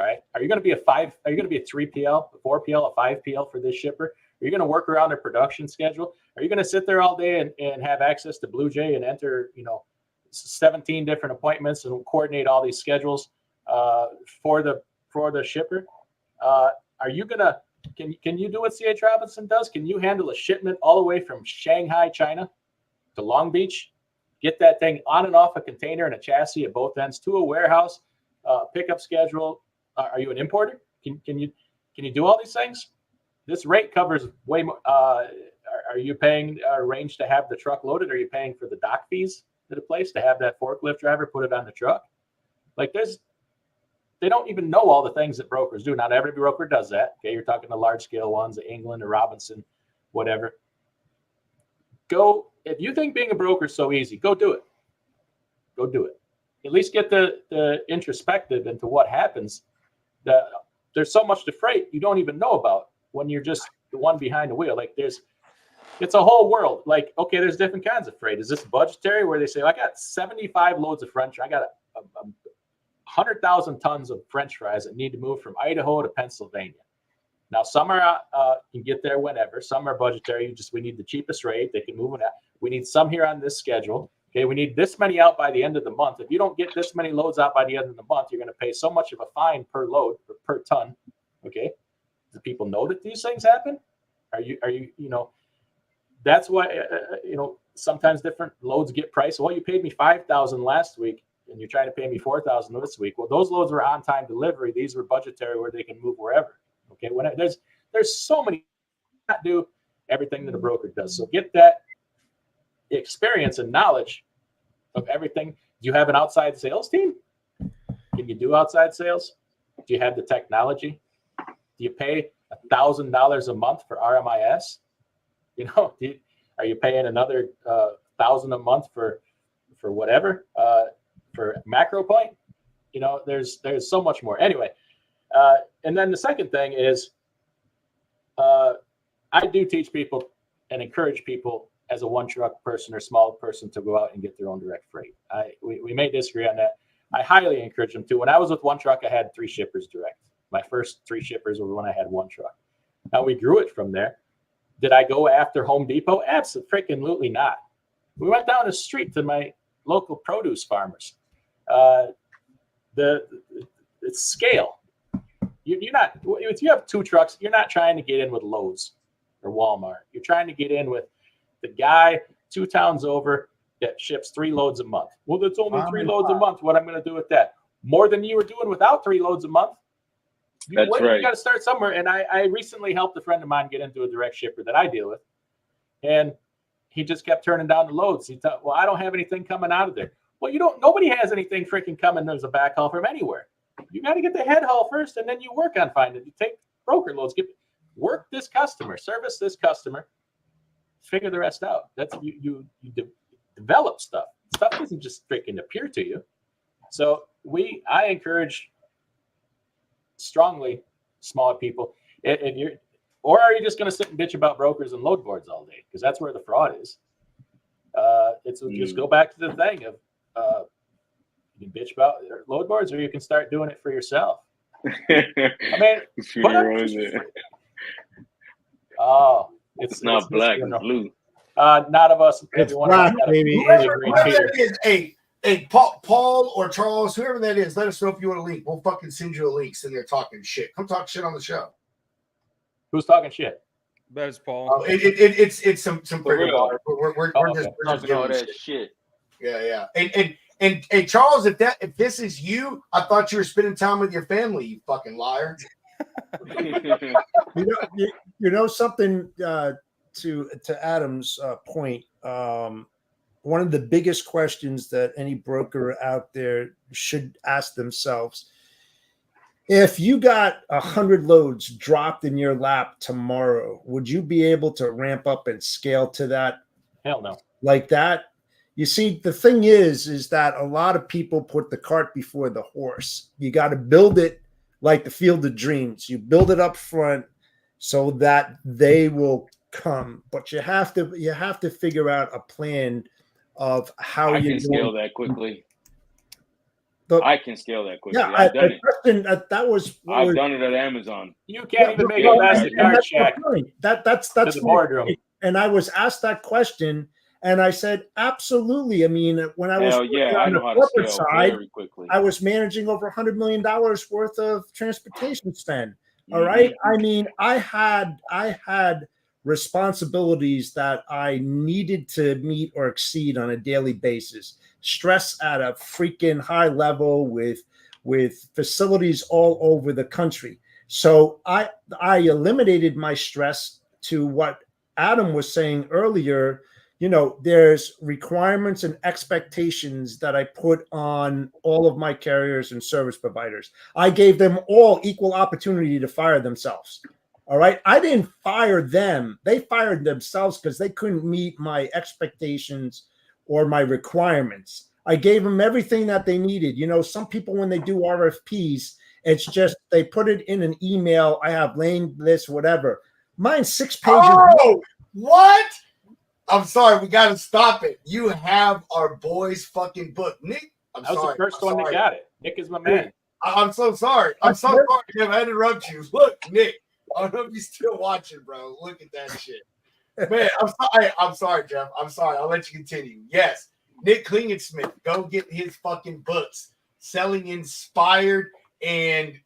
All right. Are you going to be a 5? Are you going to be a 3PL, a 4PL, a 5PL for this shipper? Are you going to work around their production schedule? Are you going to sit there all day and have access to Blue Jay and enter 17 different appointments and coordinate all these schedules for the shipper? Are you gonna can you do what C.H. Robinson does? Can you handle a shipment all the way from Shanghai, China to Long Beach, get that thing on and off a container and a chassis at both ends to a warehouse, pickup schedule? Are you an importer? Can you do all these things? This rate covers way more. Are you paying a range to have the truck loaded? Are you paying for the dock fees to the place to have that forklift driver put it on the truck? Like they don't even know all the things that brokers do. Not every broker does that. Okay, you're talking the large scale ones, the England or Robinson, whatever. If you think being a broker is so easy, go do it. Go do it. At least get the introspective into what happens. There's so much to freight you don't even know about. when you're just the one behind the wheel. Like it's a whole world. Like, okay, there's different kinds of freight. Is this budgetary where they say, I got 75 loads of French, I got 100,000 tons of French fries that need to move from Idaho to Pennsylvania. Now, some are can get there whenever. Some are budgetary. We need the cheapest rate. They can move it out. We need some here on this schedule. Okay, we need this many out by the end of the month. If you don't get this many loads out by the end of the month, you're going to pay so much of a fine per load or per ton. Okay, do people know that these things happen? Are you that's why sometimes different loads get priced. Well, you paid me 5,000 last week, and you're trying to pay me 4,000 this week. Well, those loads were on time delivery. These were budgetary where they can move wherever. Okay, when there's so many not do everything that a broker does. So get that experience and knowledge of everything. Do you have an outside sales team? Can you do outside sales? Do you have the technology? Do you pay $1,000 a month for RMIS? Are you paying another $1,000 a month for whatever for macro point? There's so much more. Anyway, and then the second thing is I do teach people and encourage people as a one truck person or small person to go out and get their own direct freight. We may disagree on that. I highly encourage them to. When I was with one truck, I had 3 shippers direct. My first 3 shippers were when I had one truck. Now we grew it from there. Did I go after Home Depot? Absolutely not. We went down the street to my local produce farmers. The scale. You're not, if you have 2 trucks, you're not trying to get in with Lowe's or Walmart. You're trying to get in with the guy 2 towns over that ships 3 loads a month. Well, that's only 3 loads a month. What I'm going to do with that? More than you were doing without 3 loads a month. That's right. You got to start somewhere. And I recently helped a friend of mine get into a direct shipper that I deal with. And he just kept turning down the loads. He thought, well, I don't have anything coming out of there. Well, nobody has anything freaking coming. There's a backhaul from anywhere. You got to get the head haul first, and then you work on finding. You take broker loads, work this customer, service this customer, figure the rest out. That's you develop stuff. Stuff doesn't just freaking appear to you. So I encourage strongly smaller people. Or are you just going to sit and bitch about brokers and load boards all day? Because that's where the fraud is. Just go back to the thing of you can bitch about load boards, or you can start doing it for yourself. It's not black, it's blue. Not of us. It's black, baby. Whoever that is, hey, Paul or Charles, whoever that is, let us know if you want a link. We'll fucking send you a link. Sitting there talking shit. Come talk shit on the show. Who's talking shit? That is Paul. It's some pretty hard. We're just all that shit. Yeah. And Charles, if this is you, I thought you were spending time with your family, you fucking liar. you know something to Adam's point. One of the biggest questions that any broker out there should ask themselves: if you got 100 loads dropped in your lap tomorrow, would you be able to ramp up and scale to that? Hell no. Like that? You see, the thing is that a lot of people put the cart before the horse. You got to build it like the Field of Dreams. You build it up front so that they will come. But you have to figure out a plan of how I can scale that quickly. I can scale that quickly. Yeah, I've done it. I've done it at Amazon. You can't even make a MasterCard check. That's the boardroom. And I was asked that question. And I said, absolutely. I mean, when I was on the corporate side, I was managing over $100 million worth of transportation spend. All right. I mean, I had responsibilities that I needed to meet or exceed on a daily basis. Stress at a freaking high level with facilities all over the country. So I eliminated my stress to what Adam was saying earlier. There's requirements and expectations that I put on all of my carriers and service providers. I gave them all equal opportunity to fire themselves. All right. I didn't fire them. They fired themselves because they couldn't meet my expectations or my requirements. I gave them everything that they needed. Some people, when they do RFPs It's just they put it in an email. I have lane this, whatever. Mine's 6 pages. Oh, what? I'm sorry. We got to stop it. You have our boy's fucking book. Nick, I was the first one that got it. Nick is my man. I'm so sorry. I'm so sorry, Jim. I interrupt you. Look, Nick, I don't know if you're still watching, bro. Look at that shit. Man, I'm sorry, Jeff. I'm sorry. I'll let you continue. Yes, Nick Klingensmith. Go get his fucking books. Selling Inspired and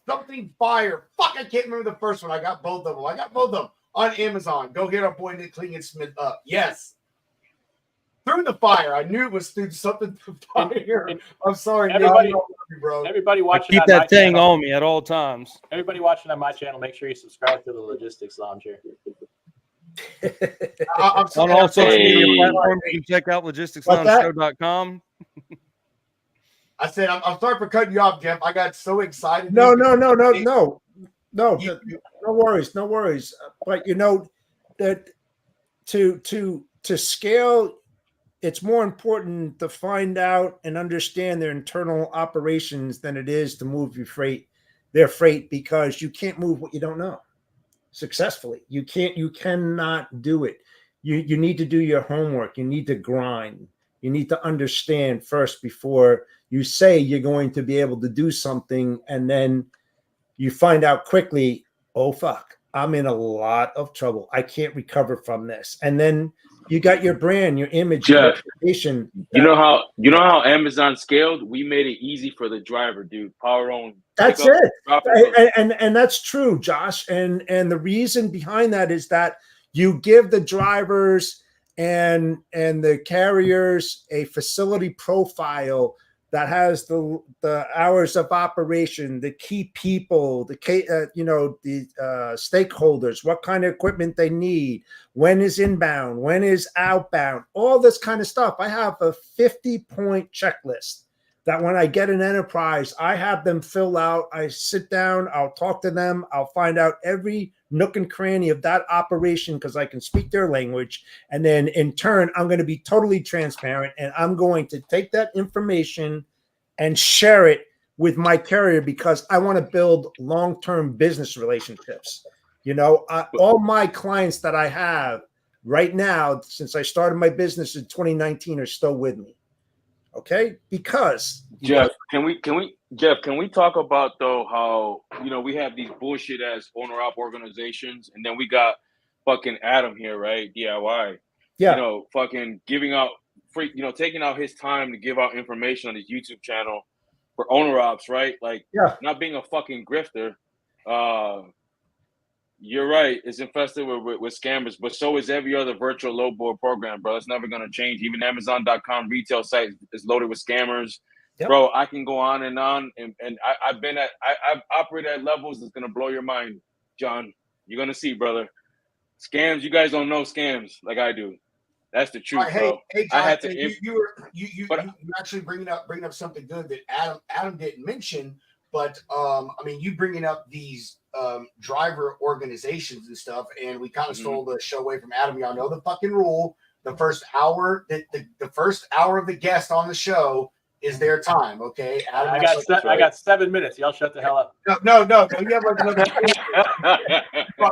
something fire. Fuck, I can't remember the first one. I got both of them. On Amazon. Go hit our boy Nick Klingensmith up. Yes. Through the fire. I knew it was through something through fire. I'm sorry, everybody, Nick, you, bro. Everybody watching. Keep that thing on me at all times. Everybody watching on my channel, make sure you subscribe to the Logistics Lounge here. I'm sorry, on all social media platforms, you can check out logisticsloungeshow.com. I said, I'm sorry for cutting you off, Jeff. I got so excited. No worries. But you know that to scale, it's more important to find out and understand their internal operations than it is to move their freight, because you can't move what you don't know successfully. You cannot do it. You need to do your homework. You need to grind. You need to understand first before you say you're going to be able to do something, and then you find out quickly, oh fuck, I'm in a lot of trouble. I can't recover from this. And then you got your brand, your image, Jeff, your reputation. You know how Amazon scaled? We made it easy for the driver, dude. Power on. That's it. And that's true, Josh. And the reason behind that is that you give the drivers and the carriers a facility profile that has the hours of operation, the key people, the stakeholders, what kind of equipment they need, when is inbound, when is outbound, all this kind of stuff. I have a 50-point checklist that when I get an enterprise, I have them fill out. I sit down, I'll talk to them, I'll find out every nook and cranny of that operation because I can speak their language. And then in turn, I'm going to be totally transparent, and I'm going to take that information and share it with my carrier because I want to build long-term business relationships. You know, all my clients that I have right now, since I started my business in 2019, are still with me. Okay, because Jeff, can we talk about though how we have these bullshit ass owner-op organizations, and then we got fucking Adam here, right? DIY. Yeah. Fucking giving out free, taking out his time to give out information on his YouTube channel for owner-ops, right? Like, not being a fucking grifter. You're right. It's infested with scammers, but so is every other virtual load board program, bro. It's never going to change. Even Amazon.com retail site is loaded with scammers. Yep. Bro, I can go on, and I've operated at levels that's going to blow your mind, John. You're going to see, brother. Scams, you guys don't know scams like I do. That's the truth, bro. Hey, John, I had to. You actually bringing up something good that Adam didn't mention, but you bringing up these driver organizations and stuff, and we kind of stole the show away from Adam. Y'all know the fucking rule: the first hour, the first hour of the guest on the show is their time. Okay, Adam, I got 7 minutes. Y'all shut the hell up. No. You have like another.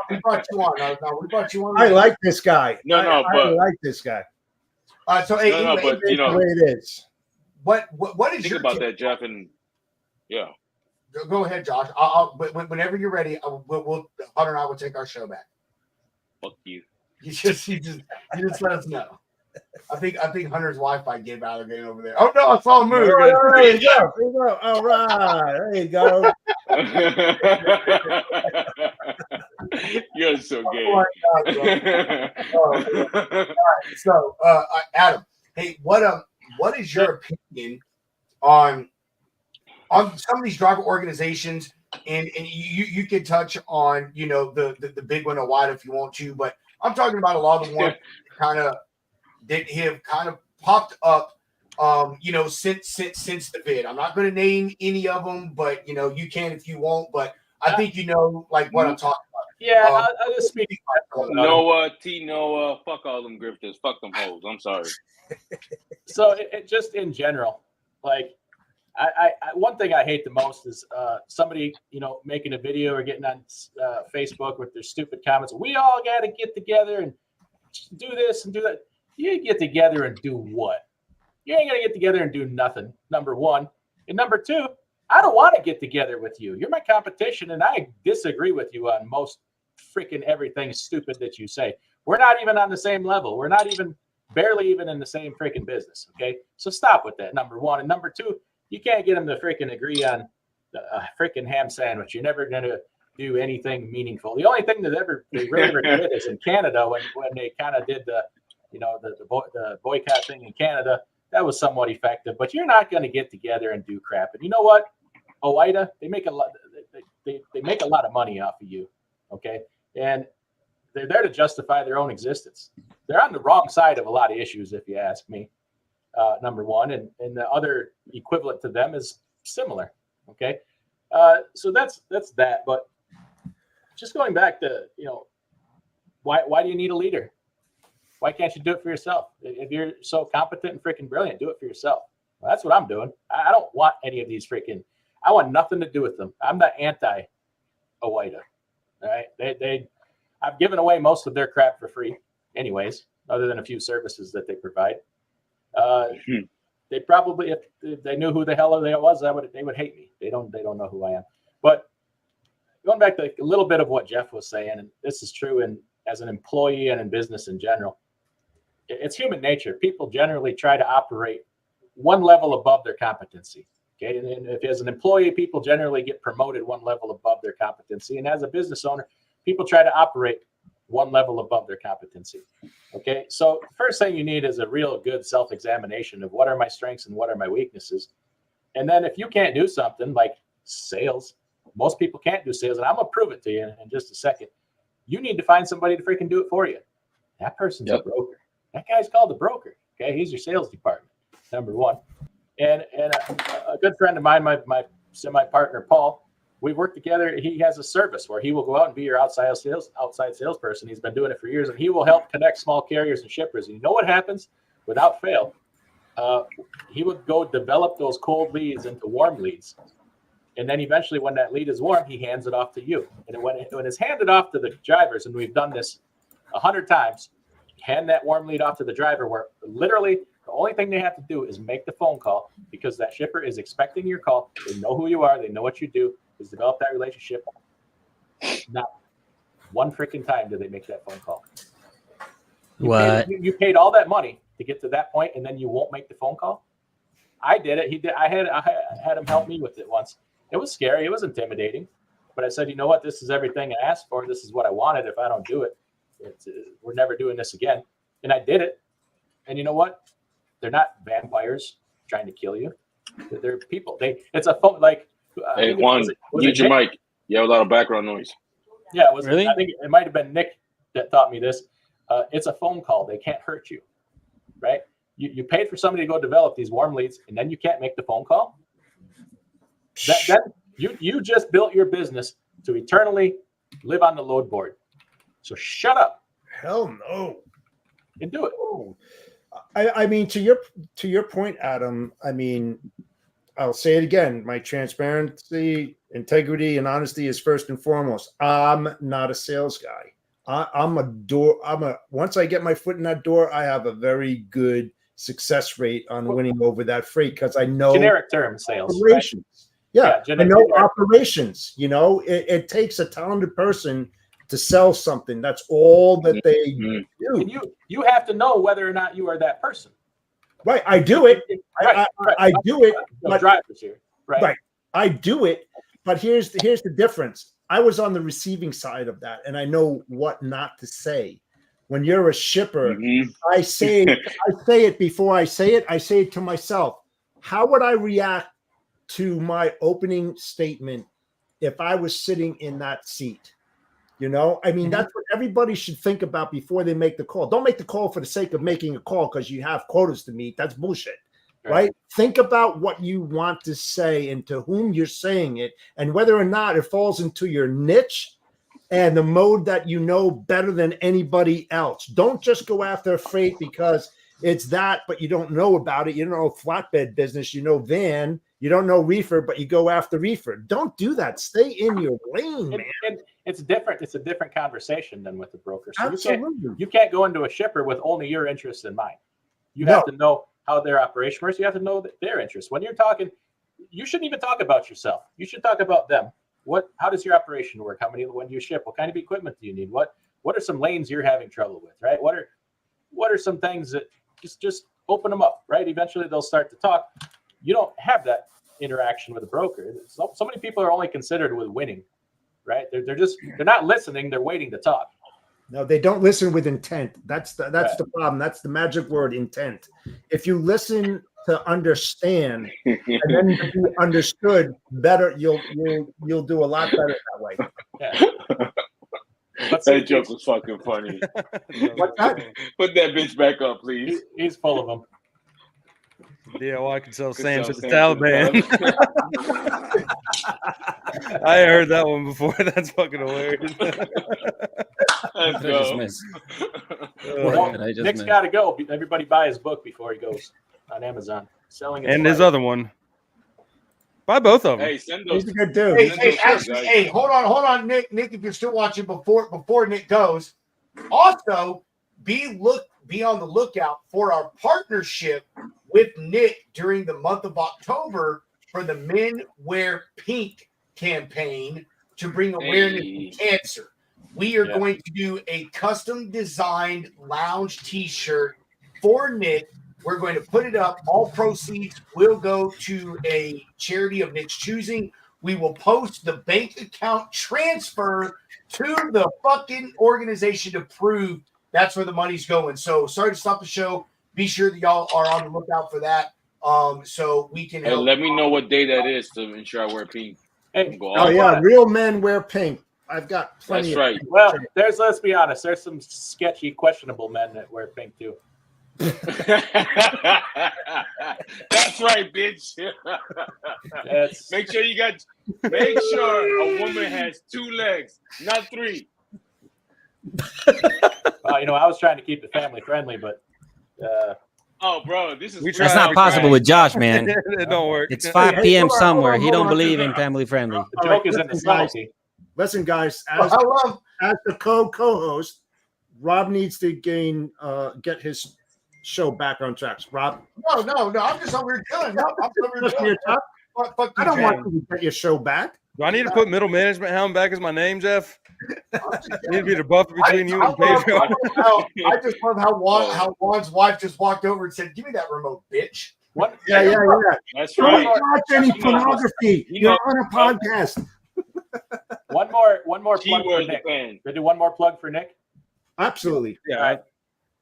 we brought you on. No, we brought you on. I like this guy. I like this guy. So anyway, but the way it is. What is think your about that, Jeff? And yeah. Go ahead, Josh. I'll whenever you're ready, we'll Hunter and I will take our show back. Fuck you. You just let us know. I think Hunter's Wi-Fi gave out again over there. Oh no, I saw a move. There you go. All right, there you go. You're so gay. Oh my God, all right, so Adam, hey, what is your opinion on some of these driver organizations, and you can touch on the big one, Awada, if you want to, but I'm talking about a lot of the ones that have kind of popped up since the vid. I'm not going to name any of them, but you can if you want, but I think like what I'm talking about. Yeah, I'll just speak. Noah, fuck all them grifters, fuck them hoes. I'm sorry. So it just in general, like, One thing I hate the most is somebody, making a video or getting on Facebook with their stupid comments. We all got to get together and do this and do that. You get together and do what? You ain't going to get together and do nothing, number one. And number two, I don't want to get together with you. You're my competition, and I disagree with you on most freaking everything stupid that you say. We're not even on the same level. We're not even barely even in the same freaking business, okay? So stop with that, number one. And number two, you can't get them to freaking agree on a freaking ham sandwich. You're never going to do anything meaningful. The only thing that they really ever did is in Canada when they kind of did the boycott thing in Canada. That was somewhat effective, but you're not going to get together and do crap. And you know what? OOIDA, they make a lot. They make a lot of money off of you, okay? And they're there to justify their own existence. They're on the wrong side of a lot of issues, if you ask me. Number one, and the other equivalent to them is similar. Okay, so that's that. But just going back to why do you need a leader? Why can't you do it for yourself? If you're so competent and freaking brilliant, do it for yourself. Well, that's what I'm doing. I don't want any of these freaking. I want nothing to do with them. I'm the anti OOIDA. All right, I've given away most of their crap for free, anyways, other than a few services that they provide. They probably, if they knew who the hell they was, they would hate me. They don't know who I am. But going back to a little bit of what Jeff was saying, and this is true as an employee and in business in general, it's human nature. People generally try to operate one level above their competency. Okay, and if as an employee, people generally get promoted one level above their competency, and as a business owner, people try to operate one level above their competency. Okay, so the first thing you need is a real good self-examination of what are my strengths and what are my weaknesses. And then if you can't do something like sales, most people can't do sales, and I'm gonna prove it to you in just a second. You need to find somebody to freaking do it for you. That person's a broker. That guy's called a broker. Okay, he's your sales department, number one. And a good friend of mine, my semi-partner Paul, we work together. He has a service where he will go out and be your outside salesperson. He's been doing it for years, and he will help connect small carriers and shippers. And you know what happens? Without fail, he would go develop those cold leads into warm leads. And then eventually when that lead is warm, he hands it off to you. And when it's handed off to the drivers, and we've done this 100 times, hand that warm lead off to the driver where literally the only thing they have to do is make the phone call because that shipper is expecting your call. They know who you are. They know what you do. Is develop that relationship. Not one freaking time do they make that phone call. You paid all that money to get to that point, and then you won't make the phone call? I did it. He did. I had him help me with it once. It was scary. It was intimidating. But I said, you know what? This is everything I asked for. This is what I wanted. If I don't do it, we're never doing this again. And I did it. And you know what? They're not vampires trying to kill you. They're people. It's a phone like. Hey Juan, mute your mic. You have a lot of background noise. Yeah, really? I think it might have been Nick that taught me this. It's a phone call. They can't hurt you, right? You paid for somebody to go develop these warm leads, and then you can't make the phone call. Then you just built your business to eternally live on the load board. So shut up. Hell no. And do it. I mean, to your point, Adam. I mean. I'll say it again. My transparency, integrity, and honesty is first and foremost. I'm not a sales guy. Once I get my foot in that door, I have a very good success rate on winning over that freight because I know generic term sales. Operations. Right? Yeah, I know operations. It takes a talented person to sell something. That's all that they do. And you have to know whether or not you are that person. Right, I do it. I do it. No drivers here. Right, I do it. But here's the difference. I was on the receiving side of that, and I know what not to say. When you're a shipper, I say it before I say it. I say it to myself. How would I react to my opening statement if I was sitting in that seat? I mean, that's what everybody should think about before they make the call. Don't make the call for the sake of making a call because you have quotas to meet. That's bullshit, right? Think about what you want to say and to whom you're saying it and whether or not it falls into your niche and the mode that you know better than anybody else. Don't just go after a freight because it's that, but you don't know about it. You don't know flatbed business, van, You don't know reefer, but you go after reefer. Don't do that. Stay in your lane, man. It's different. It's a different conversation than with the broker. So Absolutely. you can't go into a shipper with only your interests in mind. You have to know how their operation works. You have to know their interests. When you're talking, you shouldn't even talk about yourself. You should talk about them. How does your operation work? When do you ship? What kind of equipment do you need? What are some lanes you're having trouble with, right? What are some things that just open them up, right? Eventually they'll start to talk. You don't have that interaction with a broker. So many people are only considered with winning, right? They're not listening. They're waiting to talk. No, they don't listen with intent. That's the problem. That's the magic word, intent. If you listen to understand and then to be understood better, you'll do a lot better that way. Yeah. That joke was fucking funny. What's that? Put that bitch back up, please. He's full of them. DIY can sell sand to the Taliban. I heard that one before. That's fucking hilarious. Let's go. Nick's got to go. Everybody buy his book before he goes on Amazon. Selling and his other one. Buy both of them. Hey, send those. He's a good dude. Hey, hold on, Nick, if you're still watching before Nick goes. Also, be on the lookout for our partnership with Nick during the month of October for the Men Wear Pink campaign to bring awareness to cancer. We are going to do a custom designed lounge t-shirt for Nick. We're going to put it up. All proceeds will go to a charity of Nick's choosing. We will post the bank account transfer to the fucking organization to prove that's where the money's going. So sorry to stop the show. Be sure that y'all are on the lookout for that. So we can help. Let me know what day that is to ensure I wear pink. Real men wear pink. I've got plenty. That's right. Well, let's be honest. There's some sketchy, questionable men that wear pink too. That's right, bitch. Make sure a woman has 2 legs, not 3. I was trying to keep it family friendly, but oh, bro, that's not possible with Josh, man. It don't work. It's 5 p.m. somewhere. He don't believe in family friendly. The joke is in the subtlety. Listen, guys, as the co-host, Rob needs to get his show back on track. Rob? No. I'm just over here chilling. No, I'm over here chilling. I don't want you to get your show back. Do I need to put Middle Management Hound back as my name, Jeff? Need to be the buffer between you and Pedro. I just love how Juan's wife just walked over and said, "Give me that remote, bitch." What? Yeah. That's right. Don't watch any pornography. You're on a podcast. One more plug for Nick. Can I do one more plug for Nick? Absolutely. Yeah. All right.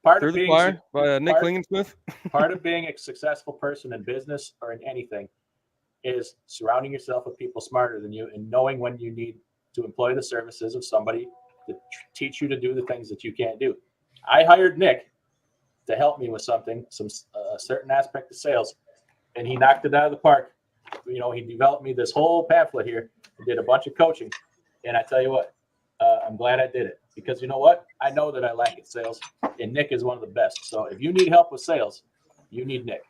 Part of being by Nick Klingensmith. Part of being a successful person in business or in anything is surrounding yourself with people smarter than you and knowing when you need to employ the services of somebody to teach you to do the things that you can't do. I hired Nick to help me with some certain aspect of sales, and he knocked it out of the park. He developed me this whole pamphlet here, did a bunch of coaching, and I tell you what, I'm glad I did it because you know what? I know that I lack at sales, and Nick is one of the best. So if you need help with sales, you need Nick.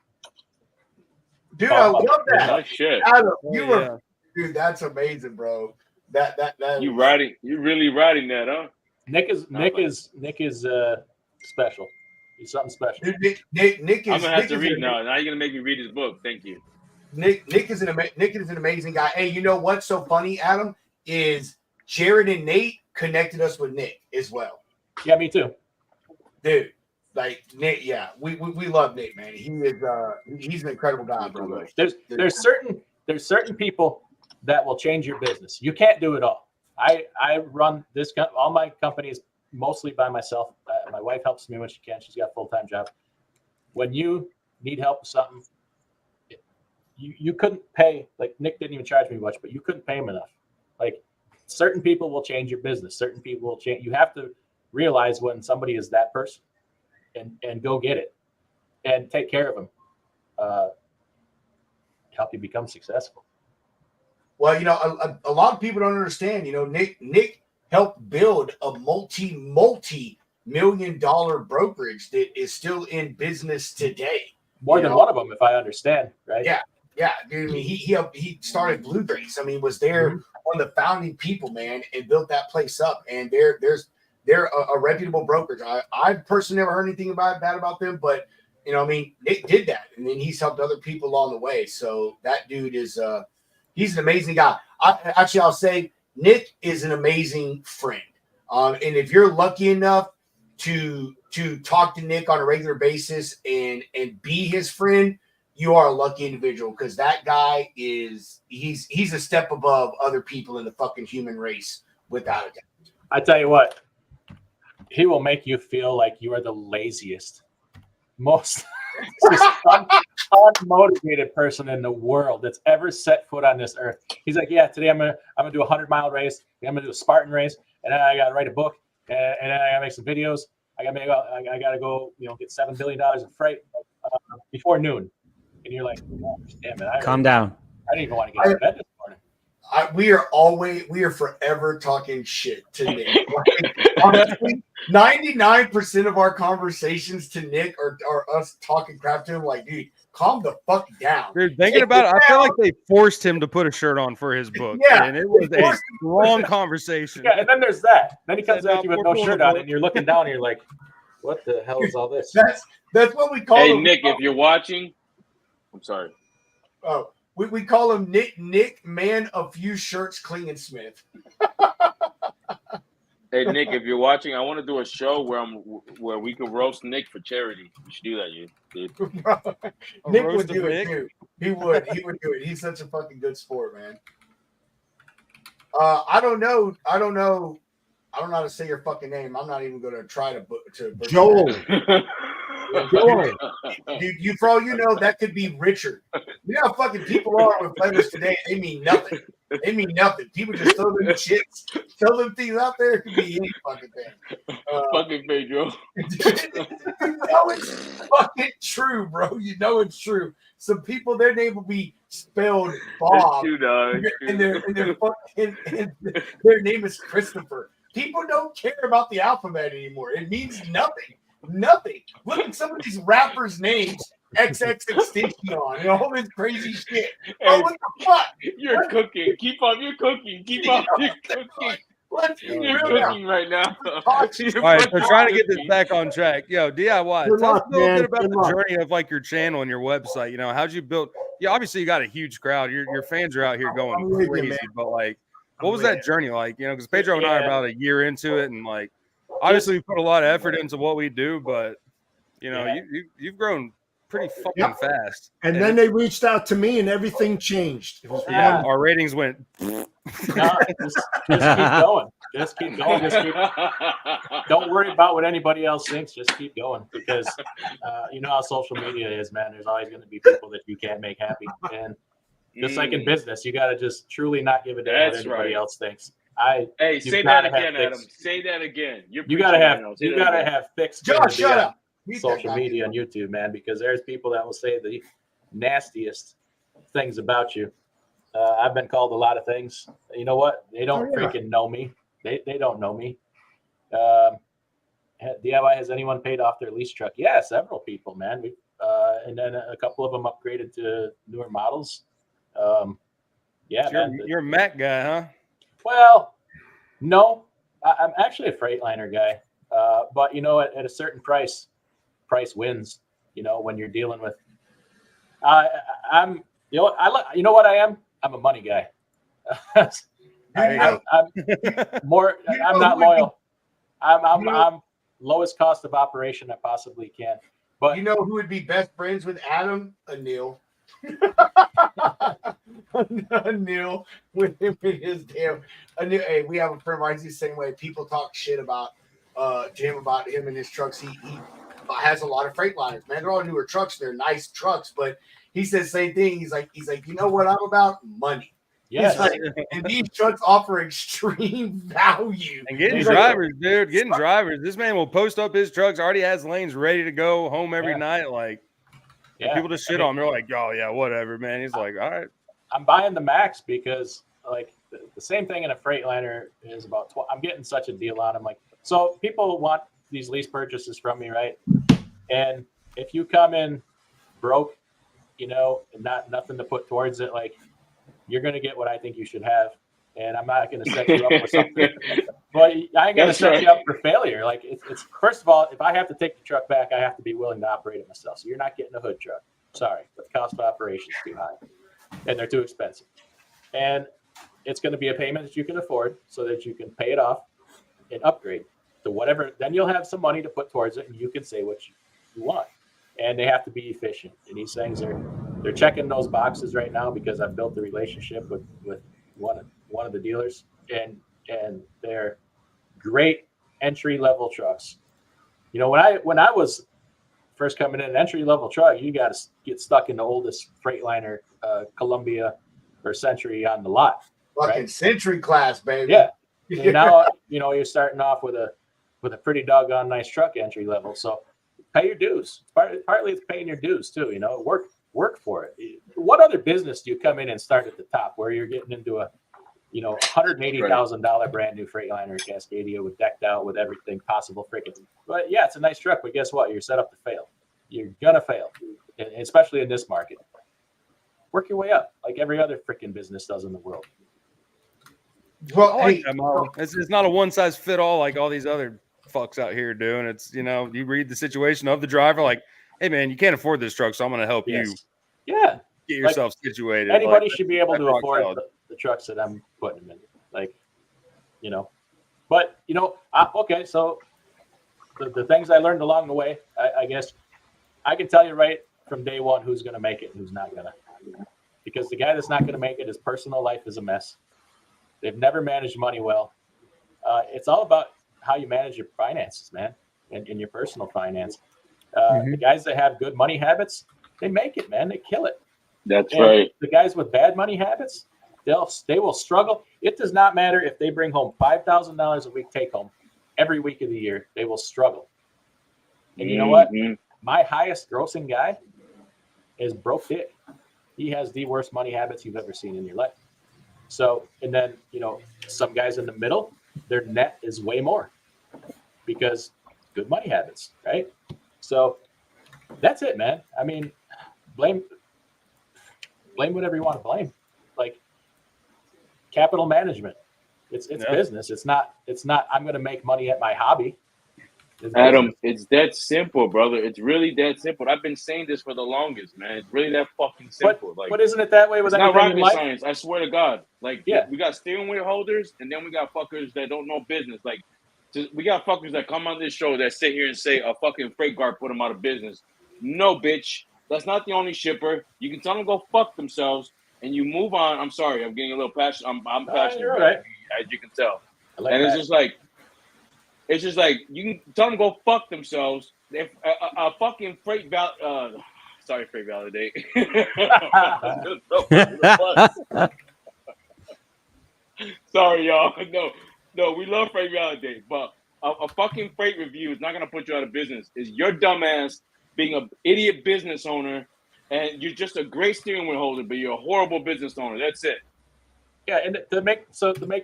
Dude, I love that. Nice shit. Adam, dude, that's amazing, bro. That you really writing that, huh? Nick is special. He's something special. Dude, Nick is. I'm gonna have to read now. Now you're gonna make me read his book. Thank you. Nick is an amazing guy. Hey, you know what's so funny, Adam, is Jared and Nate connected us with Nick as well. Yeah, me too. Dude, like Nick, yeah, we love Nick, man. He's an incredible guy, bro. There's certain people that will change your business. You can't do it all. I run all my companies mostly by myself. My wife helps me when she can. She's got a full-time job. When you need help with something, you couldn't pay, like Nick didn't even charge me much, but you couldn't pay him enough. Like certain people will change your business. Certain people will change. You have to realize when somebody is that person and go get it and take care of them. Help you become successful. Well, a lot of people don't understand. Nick helped build a multi-million-dollar brokerage that is still in business today. More than one of them, if I understand, right? Yeah. Yeah, dude. I mean, he started Blue Grace. I mean, was there one of the founding people, man, and built that place up. And they're a reputable brokerage. I personally never heard anything bad about them, but you know, I mean, Nick did that, and then he's helped other people along the way. So that dude is he's an amazing guy. I'll say Nick is an amazing friend. And if you're lucky enough to talk to Nick on a regular basis and be his friend, you are a lucky individual, because that guy he's a step above other people in the fucking human race, without a doubt. I tell you what, he will make you feel like you are the laziest, most unmotivated person in the world that's ever set foot on this earth. He's like, yeah, today I'm gonna do a 100-mile race. I'm gonna do a Spartan race, and then I gotta write a book, and then I gotta make some videos. I gotta go, get $7 billion in freight before noon. And you're like, oh, damn it! Calm down. I didn't even want to get out of bed this morning. We are forever talking shit to Nick. Honestly, 99% of our conversations to Nick are us talking crap to him. Like, dude, calm the fuck down. Dude, thinking about it, I feel like they forced him to put a shirt on for his book. Yeah, and it was a long conversation. Yeah, and then there's that. Then he comes at you with no shirt on, and you're looking down, and you're like, what the hell is all this? That's what we call him. Hey, Nick, if you're watching, I'm sorry. Oh, we call him Nick, man of few shirts, Klingensmith. Hey, Nick, if you're watching, I want to do a show where we could roast Nick for charity. You should do that, dude. Nick would do it too. He would do it. He's such a fucking good sport, man. I don't know how to say your fucking name. I'm not even going to try to Joel. Joel. You, for all you know, that could be Richard. You know how fucking people are with letters today. They mean nothing. They mean nothing. People just throw them shits, throw them things out there. It could be any fucking thing. Fucking Pedro. You know it's fucking true, bro. You know it's true. Some people, their name will be spelled Bob, and their name is Christopher. People don't care about the alphabet anymore. It means nothing. Nothing. Look at some of these rappers' names. XXXTentacion and all this crazy shit. Oh, what the fuck? You're cooking. Keep up. You're cooking. Keep up. You're cooking. You're cooking right now. All right, so trying to get this back on track. Yo, DIY. Tell us a little bit about the journey of like your channel and your website. You know, how'd you build? Yeah, obviously you got a huge crowd. Your fans are out here going crazy. But like, what was that journey like? You know, because Pedro and I are about a year into it, and like, obviously we put a lot of effort into what we do, but you know, you've grown pretty fucking fast. And then they reached out to me, and everything changed. It was our ratings went. No, just keep going. Just keep going. Don't worry about what anybody else thinks. Just keep going, because you know how social media is, man. There's always going to be people that you can't make happy, and just like in business, you got to just truly not give a damn what anybody else thinks. Hey, say that again, Adam. Say that again. You gotta have fixed. Josh, shut up. Social media and YouTube, man, because there's people that will say the nastiest things about you. I've been called a lot of things. You know what? They don't freaking know me. They don't know me. DIY, has anyone paid off their lease truck? Yeah, several people, man. And then a couple of them upgraded to newer models. You're a Mac guy, huh? Well, no, I'm actually a Freightliner guy. But you know, at a certain price wins. You know, when you're dealing with, I'm what I am. I'm a money guy. I'm not loyal. I'm lowest cost of operation I possibly can. But you know who would be best friends with Adam? Anil. Anil with his damn Anil. Hey, we have a friend right the same way. People talk shit about him and his trucks. He has a lot of Freightliners, man. They're all newer trucks. They're nice trucks, but he says the same thing. He's like, you know what I'm about? Money. Yes. Like, and these trucks offer extreme value. And getting drivers, dude. Getting drivers. This man will post up his trucks. Already has lanes ready to go home every night. Like, people just shit on him. They're like, oh yeah, whatever, man. He's like, all right. I'm buying the Max because like the same thing in a Freightliner is about. I'm getting such a deal on them. Like, so people want these lease purchases from me, right? And if you come in broke you know, and nothing to put towards it. Like, you're going to get what I think you should have. And I'm not going to set you up for something, but I ain't going to set you up for failure. Like, it's first of all, if I have to take the truck back, I have to be willing to operate it myself. So you're not getting a hood truck. Sorry, but the cost of operation is too high and they're too expensive. And it's going to be a payment that you can afford so that you can pay it off and upgrade to whatever. Then you'll have some money to put towards it and you can say what you want. And they have to be efficient. And these things they're checking those boxes right now because I've built a relationship with one of the dealers, and they're great entry level trucks. You know, when I was first coming in, an entry level truck, you got to get stuck in the oldest Freightliner, Columbia or Century on the lot. Fucking right? Century class, baby. Yeah. And now, you know, you're starting off with a pretty doggone nice truck entry level. So pay your dues. Partly it's paying your dues too. You know, work for it. What other business do you come in and start at the top where you're getting into a, you know, $180,000 brand new Freightliner Cascadia with decked out with everything possible freaking. But yeah, it's a nice truck, but guess what? You're set up to fail. You're gonna fail, and especially in this market. Work your way up like every other freaking business does in the world. Well, hey, it's not a one size fit all like all these other fucks out here doing. It's, you know, you read the situation of the driver, like, hey man, you can't afford this truck, so I'm going to help you. Yeah, get yourself situated. Anybody should be able to afford the trucks that I'm putting them in, like, you know. But you know, okay, so the things I learned along the way, I guess I can tell you right from day one who's going to make it and who's not going to. Because the guy that's not going to make it, his personal life is a mess. They've never managed money well. It's all about how you manage your finances, man, and your personal finance. The guys that have good money habits, they make it, man. They kill it. That's right. The guys with bad money habits, they will struggle. It does not matter if they bring home $5,000 a week take home every week of the year. They will struggle. And you know what? My highest grossing guy is broke dick. He has the worst money habits you've ever seen in your life. So, and then, you know, some guys in the middle, their net is way more because good money habits, right? So that's it, man. I mean, blame whatever you want to blame. Like, capital management. It's business. It's not I'm going to make money at my hobby. Adam, it's that simple, brother. It's really that simple. I've been saying this for the longest, man. It's really that fucking simple. But isn't it that way with anything anything in life? Science. I swear to God. Like, yeah, we got steering wheel holders, and then we got fuckers that don't know business. Like, we got fuckers that come on this show that sit here and say a fucking freight guard put them out of business. No, bitch. That's not the only shipper. You can tell them to go fuck themselves, and you move on. I'm sorry. I'm getting a little passionate. I'm passionate, you're right. as you can tell. Like and that. It's just like you can tell them to go fuck themselves. If a fucking freight sorry, freight validate. Sorry, y'all. No, we love freight validate, but a fucking freight review is not gonna put you out of business. Is your dumbass being an idiot business owner, and you're just a great steering wheel holder, but you're a horrible business owner. That's it. Yeah, and to make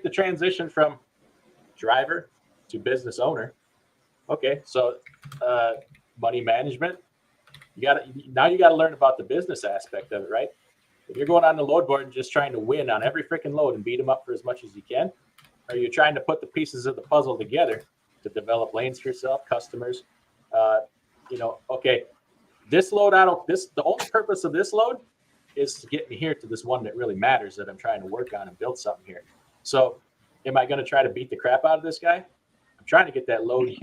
the transition from driver to business owner. Okay, so money management. You got to learn about the business aspect of it, right? If you're going on the load board and just trying to win on every freaking load and beat them up for as much as you can, or you're trying to put the pieces of the puzzle together to develop lanes for yourself, customers. You know, okay, this load the only purpose of this load is to get me here to this one that really matters that I'm trying to work on and build something here. So, am I going to try to beat the crap out of this guy? I'm trying to get that load.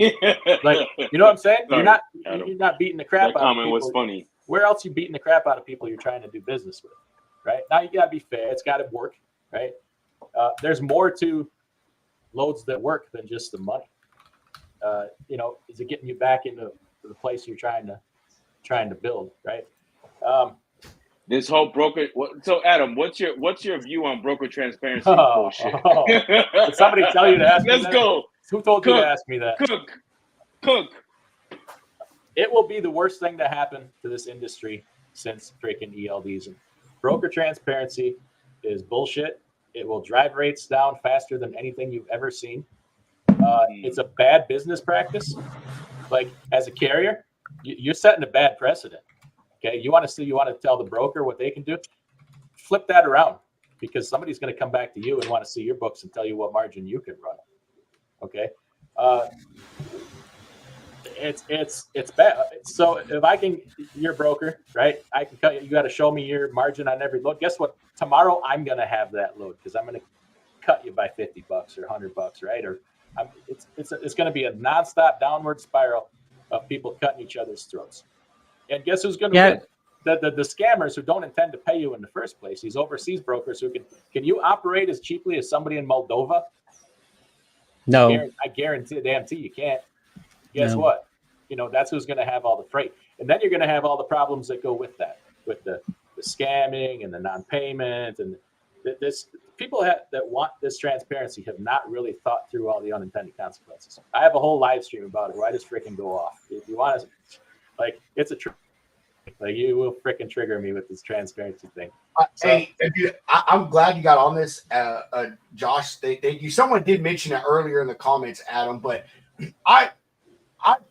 Like, you know what I'm saying? Sorry, you're not beating the crap out of people. That comment was funny. Where else you beating the crap out of people you're trying to do business with, right? Now you got to be fair. It's got to work, right? There's more to loads that work than just the money. You know, is it getting you back into the place you're trying to build, right? This whole broker. So, Adam, what's your view on broker transparency bullshit? Did somebody tell you to ask me that? Let's go. Who told you to ask me that? Cook. It will be the worst thing to happen to this industry since freaking ELDs. And broker transparency is bullshit. It will drive rates down faster than anything you've ever seen. It's a bad business practice. Like, as a carrier, you're setting a bad precedent. Okay, you want to tell the broker what they can do? Flip that around, because somebody's going to come back to you and want to see your books and tell you what margin you can run. Okay, it's bad. So if I can, your broker, right? I can cut you. You got to show me your margin on every load. Guess what? Tomorrow I'm going to have that load because I'm going to cut you by $50 or $100, right? Or it's going to be a nonstop downward spiral of people cutting each other's throats. And guess who's going to win? The scammers who don't intend to pay you in the first place. These overseas brokers who can you operate as cheaply as somebody in Moldova? No. I guarantee you can't. Guess what? That's who's going to have all the freight. And then you're going to have all the problems that go with that, with the scamming and the non-payment. And this people that want this transparency have not really thought through all the unintended consequences. I have a whole live stream about it where I just freaking go off. If you want to, it's a trick. You will freaking trigger me with this transparency thing. Hey, I'm glad you got on this, Josh. Thank you. Someone did mention it earlier in the comments, Adam, but I'm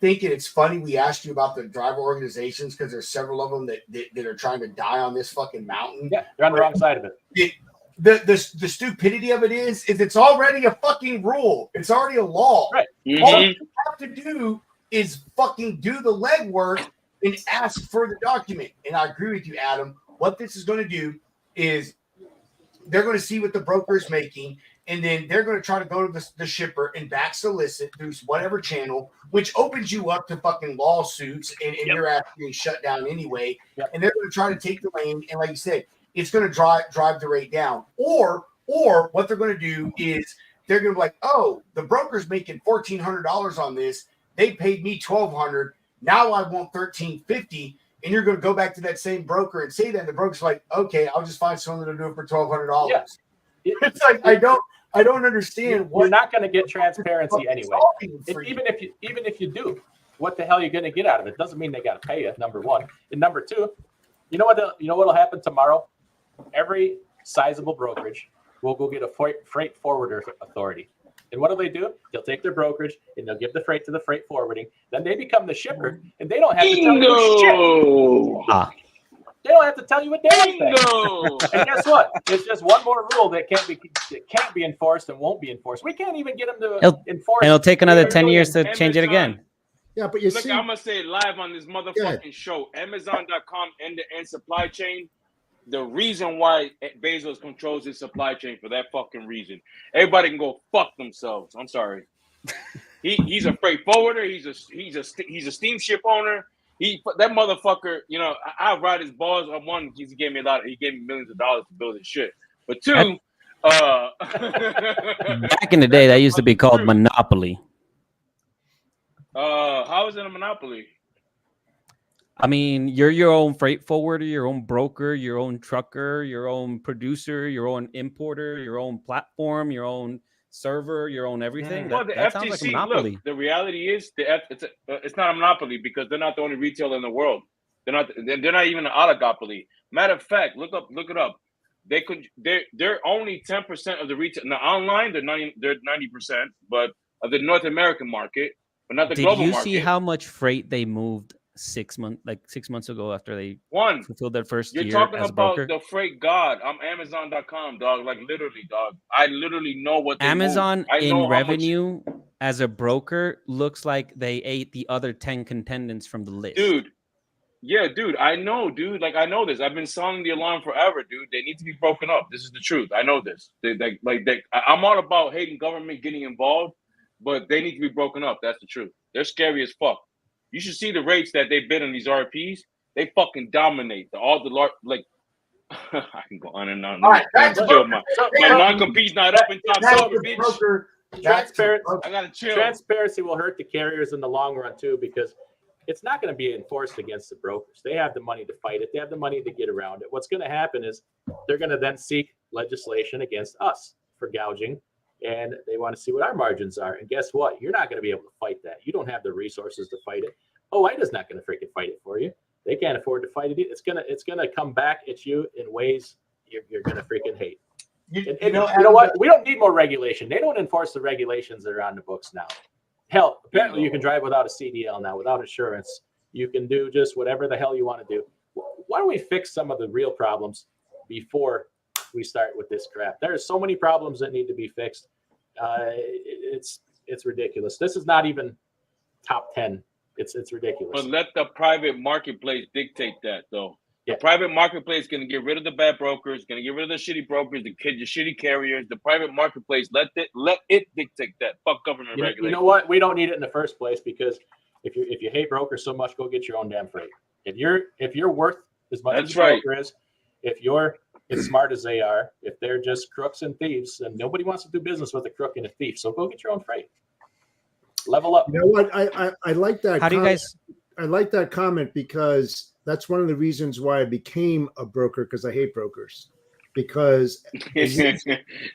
thinking it's funny we asked you about the driver organizations because there's several of them that are trying to die on this fucking mountain. Yeah, they're on the wrong side of it. The stupidity of it is it's already a fucking rule. It's already a law. Right. Mm-hmm. All you have to do is fucking do the legwork and ask for the document. And I agree with you, Adam. What this is going to do is they're going to see what the broker is making, and then they're going to try to go to the shipper and back solicit through whatever channel, which opens you up to fucking lawsuits, and you're actually shut down anyway. Yep. And they're going to try to take the lane, and like you said, it's going to drive the rate down. Or what they're going to do is they're going to be like, oh, the broker's making $1,400 on this. They paid me $1,200. Now I want $1,350, and you're going to go back to that same broker and say that. And the broker's like, okay, I'll just find someone to do it for $1,200. Yeah. It's like I don't understand. You're not going to get transparency anyway. Even if you do, what the hell are you going to get out of it? Doesn't mean they got to pay you. Number one, and number two, you know what'll happen tomorrow? Every sizable brokerage will go get a freight forwarder authority. And what do? They'll take their brokerage and they'll give the freight to the freight forwarding. Then they become the shipper, and they don't have to tell you shit. They don't have to tell you what they think. And guess what? There's just one more rule that can't be enforced and won't be enforced. We can't even get them to enforce. And it'll take another 10 years to change it again. Yeah, but I'm gonna say it live on this motherfucking show. Amazon.com end-to-end supply chain. The reason why Bezos controls his supply chain for that fucking reason. Everybody can go fuck themselves. I'm sorry. He's a freight forwarder. He's a steamship owner. That motherfucker. I ride his balls. One, he gave me millions of dollars to build his shit. But two, back in the day, that used to be called monopoly. How is it a monopoly? I mean, you're your own freight forwarder, your own broker, your own trucker, your own producer, your own importer, your own platform, your own server, your own everything. Well, the FTC, like a monopoly. Look, the reality is it's not a monopoly because they're not the only retailer in the world. They're not even an oligopoly. Matter of fact, look it up. They're only 10% of the retail. Now online, they're 90%, but of the North American market, but not the global market. Did you see how much freight they moved 6 months ago after they fulfilled their first year as a broker? You're talking about the freight god. I'm Amazon.com, dog. Like literally, dog. I literally know what they Amazon in revenue as a broker looks like they ate the other 10 contendants from the list. Dude. Yeah, dude. I know, dude. Like I know this. I've been sounding the alarm forever, dude. They need to be broken up. This is the truth. I know this. I'm all about hating government getting involved, but they need to be broken up. That's the truth. They're scary as fuck. You should see the rates that they bid on these RFPs. They fucking dominate. I can go on and on. All right, my non-compete's not up in top silver, bitch. I gotta chill. Transparency will hurt the carriers in the long run too, because it's not going to be enforced against the brokers. They have the money to fight it. They have the money to get around it. What's going to happen is they're going to then seek legislation against us for gouging. And they want to see what our margins are. And guess what? You're not going to be able to fight that. You don't have the resources to fight it. OIDA's not going to freaking fight it for you. They can't afford to fight it. It's gonna come back at you in ways you're going to freaking hate. You know what? We don't need more regulation. They don't enforce the regulations that are on the books now. Hell, apparently you can drive without a CDL now, without insurance. You can do just whatever the hell you want to do. why don't we fix some of the real problems before we start with this crap? There are so many problems that need to be fixed. It's ridiculous. This is not even top 10. It's ridiculous. But let the private marketplace dictate that, though. The private marketplace is going to get rid of the bad brokers, going to get rid of the shitty brokers, the shitty carriers. The private marketplace, let it dictate that. Fuck government regulation. You know what? We don't need it in the first place, because if you hate brokers so much, go get your own damn freight. If you're worth as much as a broker is, if you're as smart as they are, if they're just crooks and thieves, and nobody wants to do business with a crook and a thief, so go get your own freight. Level up. You know what? I like that. How do you guys? I like that comment, because that's one of the reasons why I became a broker, because I hate brokers. Because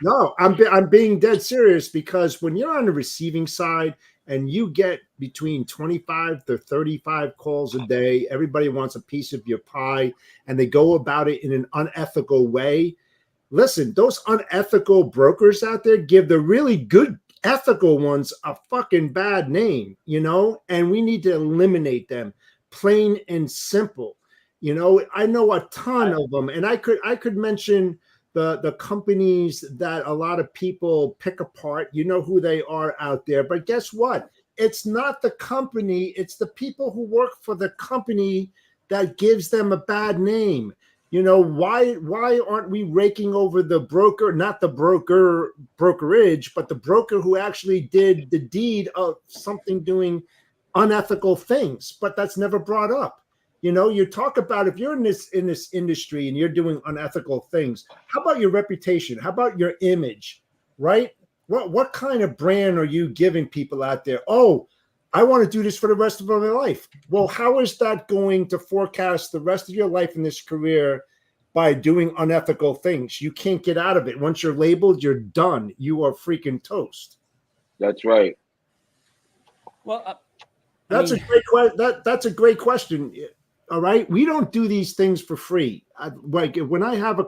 no, I'm being dead serious, because when you're on the receiving side and you get between 25 to 35 calls a day, everybody wants a piece of your pie, and they go about it in an unethical way. Listen, those unethical brokers out there give the really good ethical ones a fucking bad name, and we need to eliminate them. Plain and simple. I know a ton of them, and I could mention the companies that a lot of people pick apart. You know who they are out there, but guess what? It's not the company, it's the people who work for the company that gives them a bad name. Why aren't we raking over the broker, not the brokerage, but the broker who actually did the deed of something doing unethical things? But that's never brought up. You talk about, if you're in this industry and you're doing unethical things, how about your reputation? How about your image, right? What kind of brand are you giving people out there? Oh, I want to do this for the rest of my life. Well, how is that going to forecast the rest of your life in this career by doing unethical things? You can't get out of it. Once you're labeled, you're done. You are freaking toast. That's right. Well, that's a great question. All right, we don't do these things for free. Like when I have a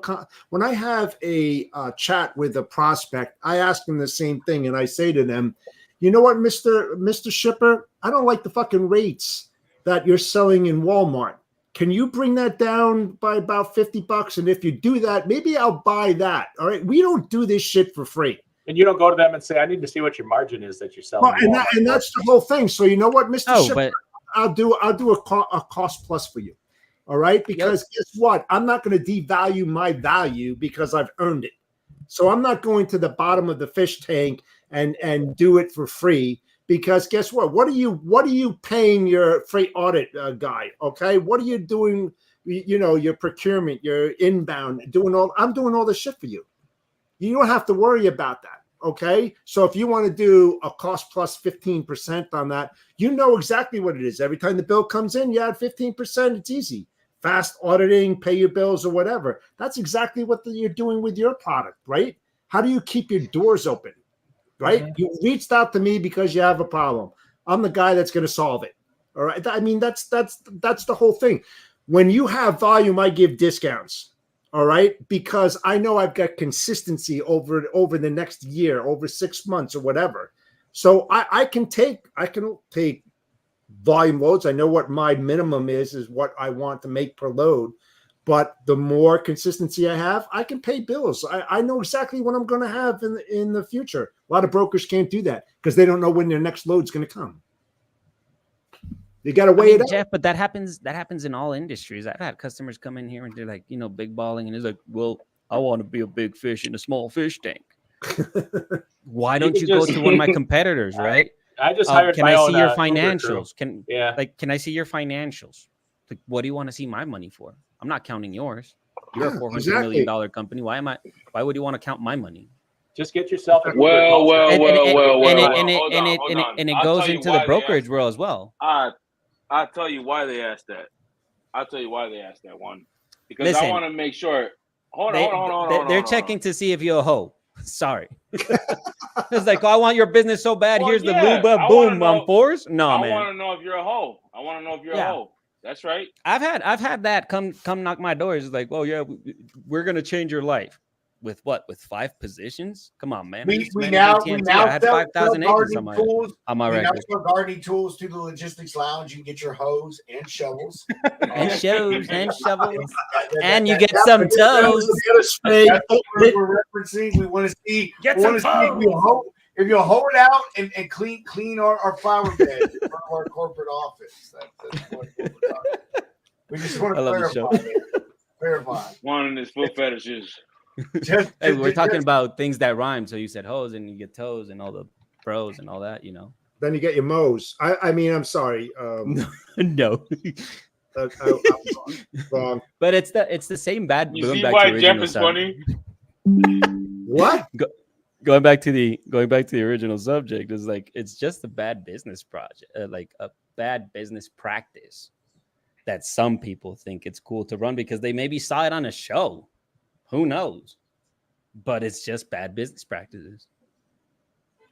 chat with a prospect, I ask them the same thing, and I say to them, you know what, Mr. Shipper, I don't like the fucking rates that you're selling in Walmart. Can you bring that down by about $50? And if you do that, maybe I'll buy that. All right, we don't do this shit for free. And you don't go to them and say, I need to see what your margin is that you're selling. Well, and that's the whole thing. So you know what, Mr. Shipper, I'll do a cost plus for you. All right, because guess what? I'm not going to devalue my value because I've earned it. So I'm not going to the bottom of the fish tank and do it for free, because guess what? What are you paying your freight audit guy? Okay, what are you doing? Your procurement, your inbound, I'm doing all the shit for you. You don't have to worry about that. Okay, so if you want to do a cost plus 15% on that, you know exactly what it is. Every time the bill comes in, you add 15%. It's easy. Fast auditing, pay your bills or whatever. That's exactly what you're doing with your product, right? How do you keep your doors open, right? Mm-hmm. You reached out to me because you have a problem. I'm the guy that's going to solve it. All right. I mean, that's the whole thing. When you have volume, I give discounts. All right, because I know I've got consistency over the next year, over 6 months or whatever. So I can take volume loads. I know what my minimum is what I want to make per load. But the more consistency I have, I can pay bills. I know exactly what I'm going to have in the future. A lot of brokers can't do that because they don't know when their next load's going to come. You got to weigh it out. Jeff, but that happens in all industries. I've had customers come in here and they're like, big balling, and it's like, well, I want to be a big fish in a small fish tank. Why don't you go to one of my competitors, right? I just hired can my I own, see your financials? Can I see your financials? Like, what do you want to see my money for? I'm not counting yours. You're a $400 million company. Why would you want to count my money? Just get yourself a and it goes into the brokerage world as well. I'll tell you why they asked that. One, because I want to make sure. Hold on. They're checking to see if you're a hoe. Sorry. It's like, I want your business so bad. Well, here's the Luba boom on fours. No, man. I want to know if you're a hoe. A hoe. That's right. I've had that come knock my doors. It's like, well, yeah, we're gonna change your life. with what? With 5 positions? Come on, man. We now I had 5,000 agents on my record. We now sell gardening tools to the logistics lounge. You can get your hose and shovels. and shovels. And you get some toes. That's what we're referencing. We want to see. Get some toes. If you'll hold it out and clean our flower bed in front of our corporate office. That's what we're talking. We just want to clarify. One is foot fetishes. Hey, we're talking about things that rhyme. So you said hose and you get toes and all the pros and all that, you know. Then you get your mows. I mean, I'm sorry. No. Wrong. But it's the same bad. You see why Jeff is funny? What? Going back to the original subject is like it's just a bad business project, like a bad business practice that some people think it's cool to run because they maybe saw it on a show. Who knows? But it's just bad business practices.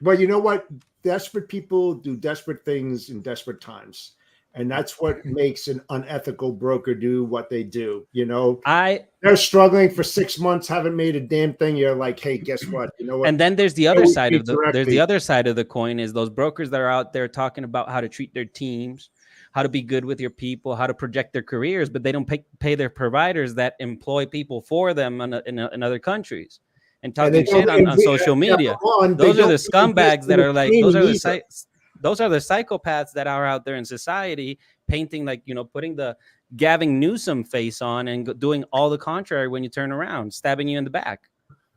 Well, you know what? Desperate people do desperate things in desperate times. And that's what makes an unethical broker do what they do. You know, they're struggling for 6 months, haven't made a damn thing. You're like, hey, guess what? You know what? And then there's the other side of the other side of the coin is those brokers that are out there talking about how to treat their teams, how to be good with your people, how to project their careers, but they don't pay their providers that employ people for them in other countries and talking shit on social media. Those are the scumbags that are like those are the psychopaths that are out there in society painting like, you know, putting the Gavin Newsom face on and doing all the contrary when you turn around, stabbing you in the back.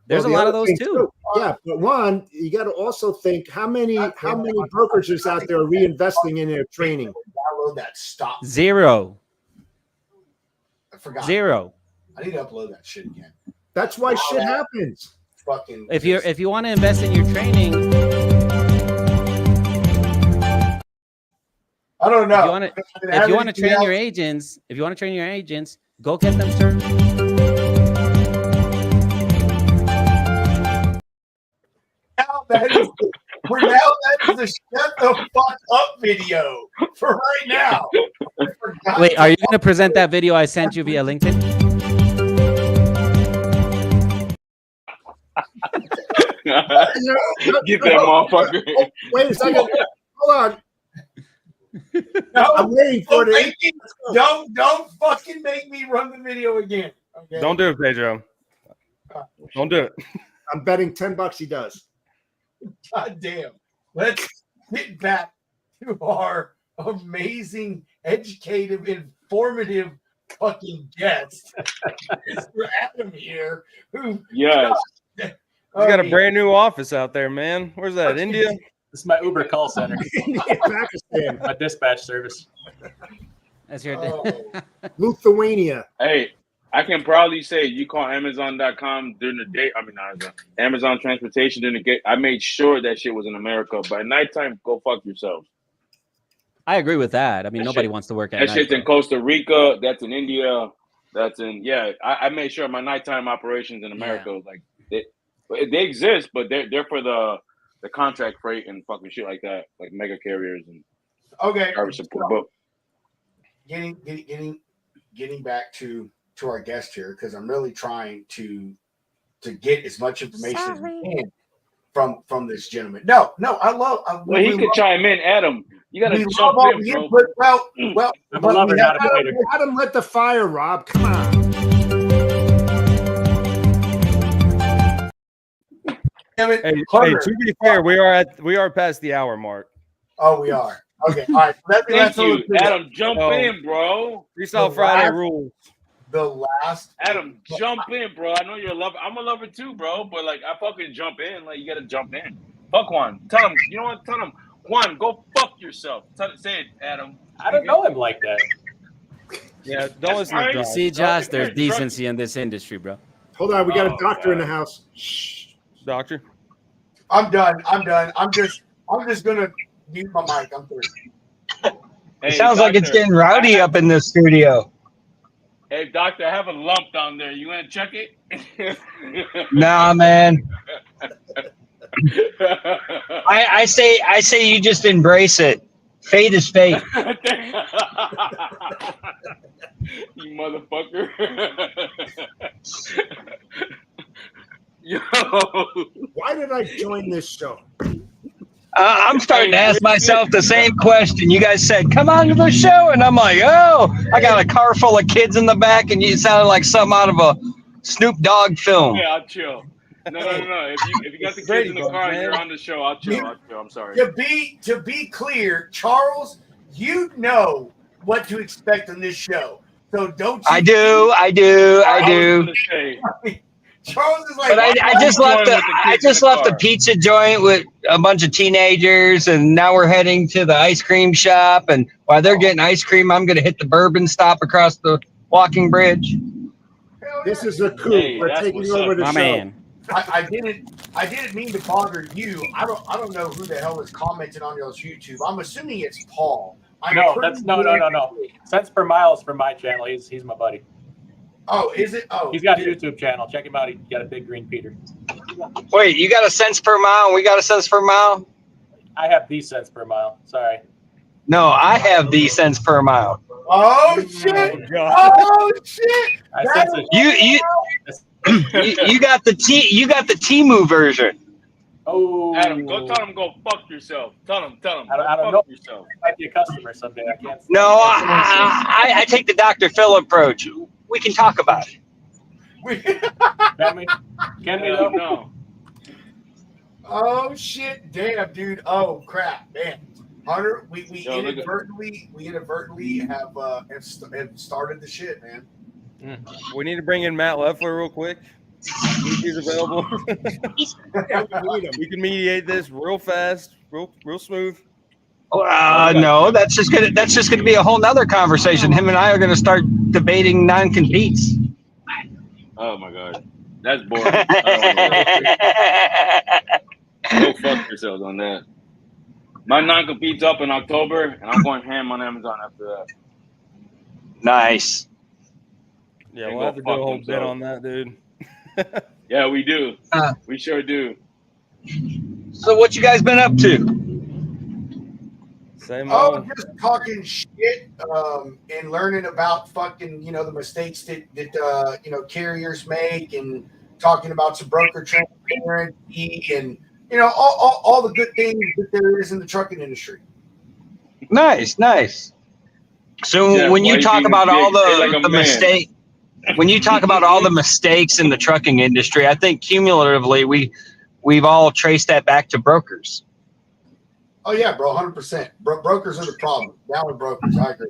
There's a lot of those too. Yeah, but one, you got to also think how many brokerages out there are reinvesting in their training. Download that. Stop. 0. I forgot. 0. I need to upload that shit again. That's why shit happens. Fucking. If you want to invest in your training. I don't know. If you want to train your agents, go get them started. That is the shut the fuck up video for right now. Wait, are you going to present that video I sent you via LinkedIn? Get that motherfucker. Wait a second. Hold on. No, I'm waiting for it. Don't fucking make me run the video again. Okay? Don't do it, Pedro. Don't do it. I'm betting $10 he does. God damn. Let's get back to our amazing, educative, informative fucking guest. Mr. Adam here. Yes. He's got a brand new office out there, man. Where's that? India? This is my Uber call center. My dispatch service. That's your Lithuania. Hey, I can proudly say you call Amazon.com during the day. I mean, not Amazon transportation during the day. I made sure that shit was in America. By nighttime, go fuck yourselves. I agree with that. I mean, nobody wants to work at night. That shit's in Costa Rica. That's in India. That's in, I made sure my nighttime operations in America, like, they exist, but they're for the contract freight and fucking shit like that, like mega carriers and garbage support. But getting back to our guest here, because I'm really trying to get as much information as we can from this gentleman. No, well, he could chime in, Adam. You gotta jump in, bro. Well, Adam lit the fire, Rob. Come on. Hey, to be fair, we are past the hour mark. Oh, we are. Okay, all right. Thank you, Adam. Jump in, bro. Freestyle Friday rules. The last Adam, jump in, bro. I know you're a lover. I'm a lover too, bro. But like, I fucking jump in. Like, you gotta jump in. Fuck Juan. Tell him. You know what? Tell him, Juan, go fuck yourself. Say it, Adam. I don't know him like that. Yeah, don't listen to Josh. See, Josh, there's decency in this industry, bro. Hold on, we got a doctor in the house. Shh. Doctor. I'm done. I'm just gonna mute my mic. I'm through. It sounds like it's getting rowdy up in the studio. Hey, doctor, I have a lump down there. You want to check it? Nah, man. I say you just embrace it. Fate is fate. You motherfucker. Why did I join this show? I'm starting to ask myself the same question. You guys said, come on to the show. And I'm like, oh, I got a car full of kids in the back, and you sounded like something out of a Snoop Dogg film. Yeah, I'll chill. No. If you got the kids in the car and you're on the show, I'll chill. I'm sorry. To be clear, Charles, you know what to expect on this show. So don't you? I do. Charles is like, but I just left the pizza joint with a bunch of teenagers, and now we're heading to the ice cream shop. And while they're getting ice cream, I'm going to hit the bourbon stop across the walking bridge. This is a coup. Hey, we're taking over the show. Man. I didn't mean to bother you. I don't know who the hell is commenting on y'all's YouTube. I'm assuming it's Paul. No. Cents per mile is from my channel. He's my buddy. Oh, is it? Oh, he's got a YouTube channel. Check him out. He's got a big green Peter. Wait, you got a cents per mile and we got a cents per mile? I have the cents per mile. Sorry. No, I have the cents per mile. Oh shit! Oh shit! You got the Temu version. Oh, Adam, go tell him go fuck yourself. Tell him. I don't know. Yourself. You might be a customer someday. I can't. No, I take the Dr. Phil approach. We can talk about it. Can we though? No. Oh shit! Damn, dude. Oh crap, man. Hunter, we inadvertently have started the shit, man. We need to bring in Matt Leffler real quick. He's available. We can mediate this real fast, real smooth. No, that's just gonna be a whole nother conversation. Him and I are gonna start debating non-competes. Oh my god, that's boring. Go fuck yourselves on that. My non-compete's up in October, and I'm going ham on Amazon after that. Nice. Yeah, we'll have to do a whole bit on that, dude. Yeah, we do. We sure do. So what you guys been up to? Same old. Just talking shit and learning about fucking, the mistakes that carriers make, and talking about some broker transparency and, all the good things that there is in the trucking industry. Nice. So when you talk about all the mistakes, when you talk about all the mistakes in the trucking industry, I think cumulatively we've all traced that back to brokers. Oh yeah, bro, 100%. Brokers are the problem. Down with brokers, I agree.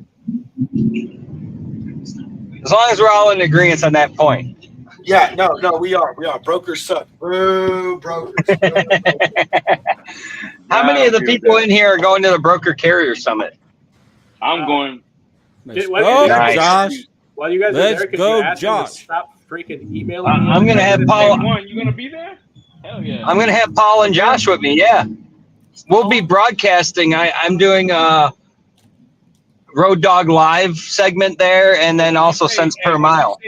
As long as we're all in agreement on that point. Yeah, no, we are. Brokers suck. Boo, brokers. How many of the people in here are going to the Broker Carrier Summit? I'm going. Nice. Josh. While you guys are there, could you ask him to stop freaking emailing? I'm going to have Paul. You going to be there? Hell yeah. I'm going to have Paul and Josh with me. Yeah. We'll be broadcasting. I'm doing a Road Dog Live segment there, and then also cents per mile.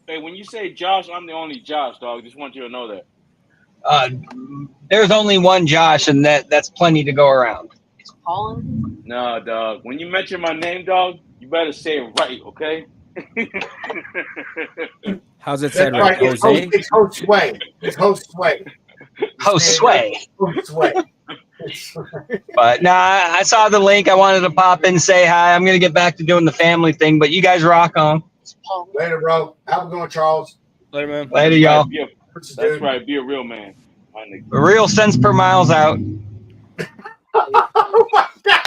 When you say Josh, I'm the only Josh, dog. Just want you to know that. There's only one Josh, and that's plenty to go around. Is Paul? No, dog. When you mention my name, dog, you better say it right, okay? How's it said right? Jose? It's Host Sway. It's Host Sway. Host Sway. Host Sway. But I saw the link. I wanted to pop in and say hi. I'm going to get back to doing the family thing, but you guys rock on. Later, bro. Have a good one, Charles. Later, man. Later, y'all. That's right. Be a real man. Real cents per mile's out. Oh my God.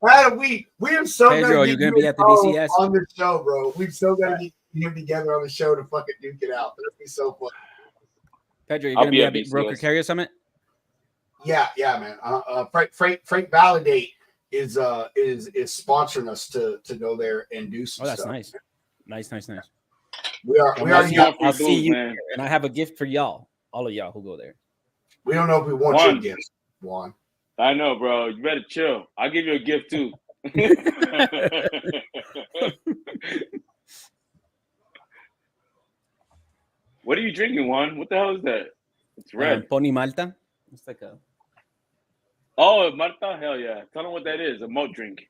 Adam, we are so Pedro, you're gonna be at the BCS on the show, bro. We've so got to get him together on the show to fucking duke it out. That'd be so fun. Pedro, you're gonna be at the Broker Carrier Summit. Yeah, man. Freight Validate is sponsoring us to go there and do some that's stuff. Nice. We are. I'll see you, man. And I have a gift for y'all, all of y'all who go there. We don't know if we want your gifts, Juan. I know, bro. You better chill. I'll give you a gift too. What are you drinking, Juan? What the hell is that? It's red. Pony Malta. It's like a. Oh, Malta. Hell yeah! Tell them what that is. A malt drink,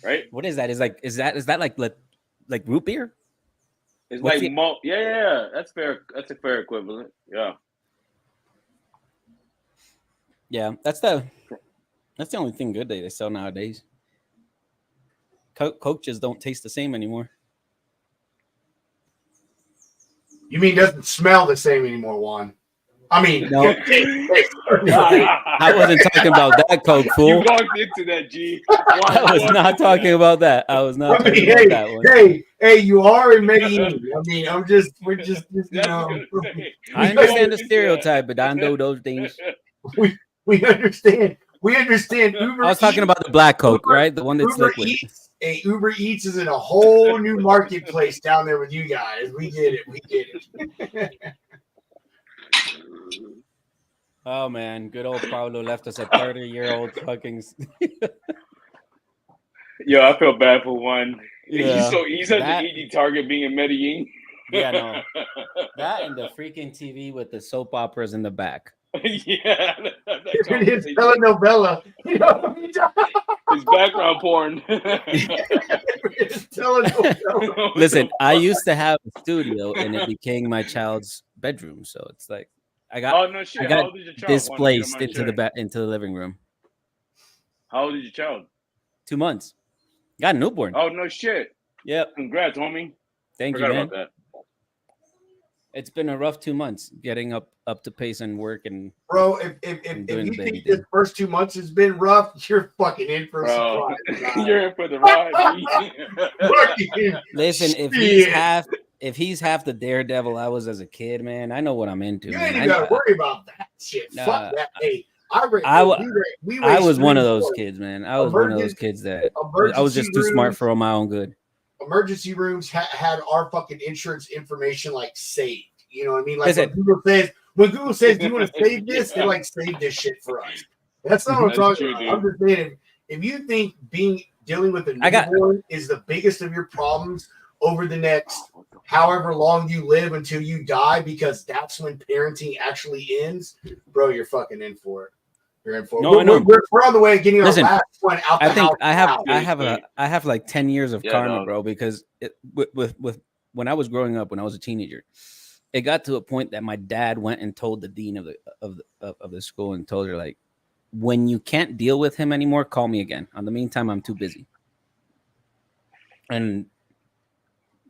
right? What is that? Is that like root beer? It's like yeah. That's fair. That's a fair equivalent. Yeah. Yeah, that's the only thing good they sell nowadays. Coke just don't taste the same anymore. You mean it doesn't smell the same anymore, Juan? I mean, no. I wasn't talking about that, Coke, fool. You walked into that, G. I was not talking about that. I was not talking about that one. Hey, you are in Medellin. I mean, we're just you know. I understand the stereotype, but I know those things. We understand. We understand. Uber I was talking about the black Coke, right? The one that's liquid. Uber Eats is in a whole new marketplace down there with you guys. We get it. We get it. Oh man, good old Paulo left us a 30-year-old fucking. Yo, I feel bad for one. Yeah. He's such an easy target being in Medellin. Yeah, no. That and the freaking TV with the soap operas in the back. Yeah, it's telenovela. You know what I mean? It's background porn. Listen, I used to have a studio, and it became my child's bedroom. So it's like I got displaced into the living room. How old is your child? 2 months. Got a newborn. Oh no shit. Yep. Congrats, homie. Thank you, man. It's been a rough 2 months getting up to pace and work and. Bro, if you think this first 2 months has been rough, you're fucking in for a surprise. You're in for the ride. Listen, if he's half the daredevil I was as a kid, man, I know what I'm into. You ain't even gotta worry about that shit. Fuck that. Hey, I was one of those kids, man. I was one of those kids that I was just too smart for my own good. Emergency rooms had our fucking insurance information like saved. You know what I mean? Like when Google says, "Do you want to save this?" They like save this shit for us. That's not what I'm talking about. I'm just saying, if you think dealing with a newborn is the biggest of your problems over the next however long you live until you die, because that's when parenting actually ends, bro, you're fucking in for it. You're in for it. No, we're on the way of getting our last one out. I think I have like 10 years of karma, bro, because with when I was growing up, when I was a teenager, it got to a point that my dad went and told the dean of the school and told her, like, when you can't deal with him anymore, call me again. In the meantime, I'm too busy. And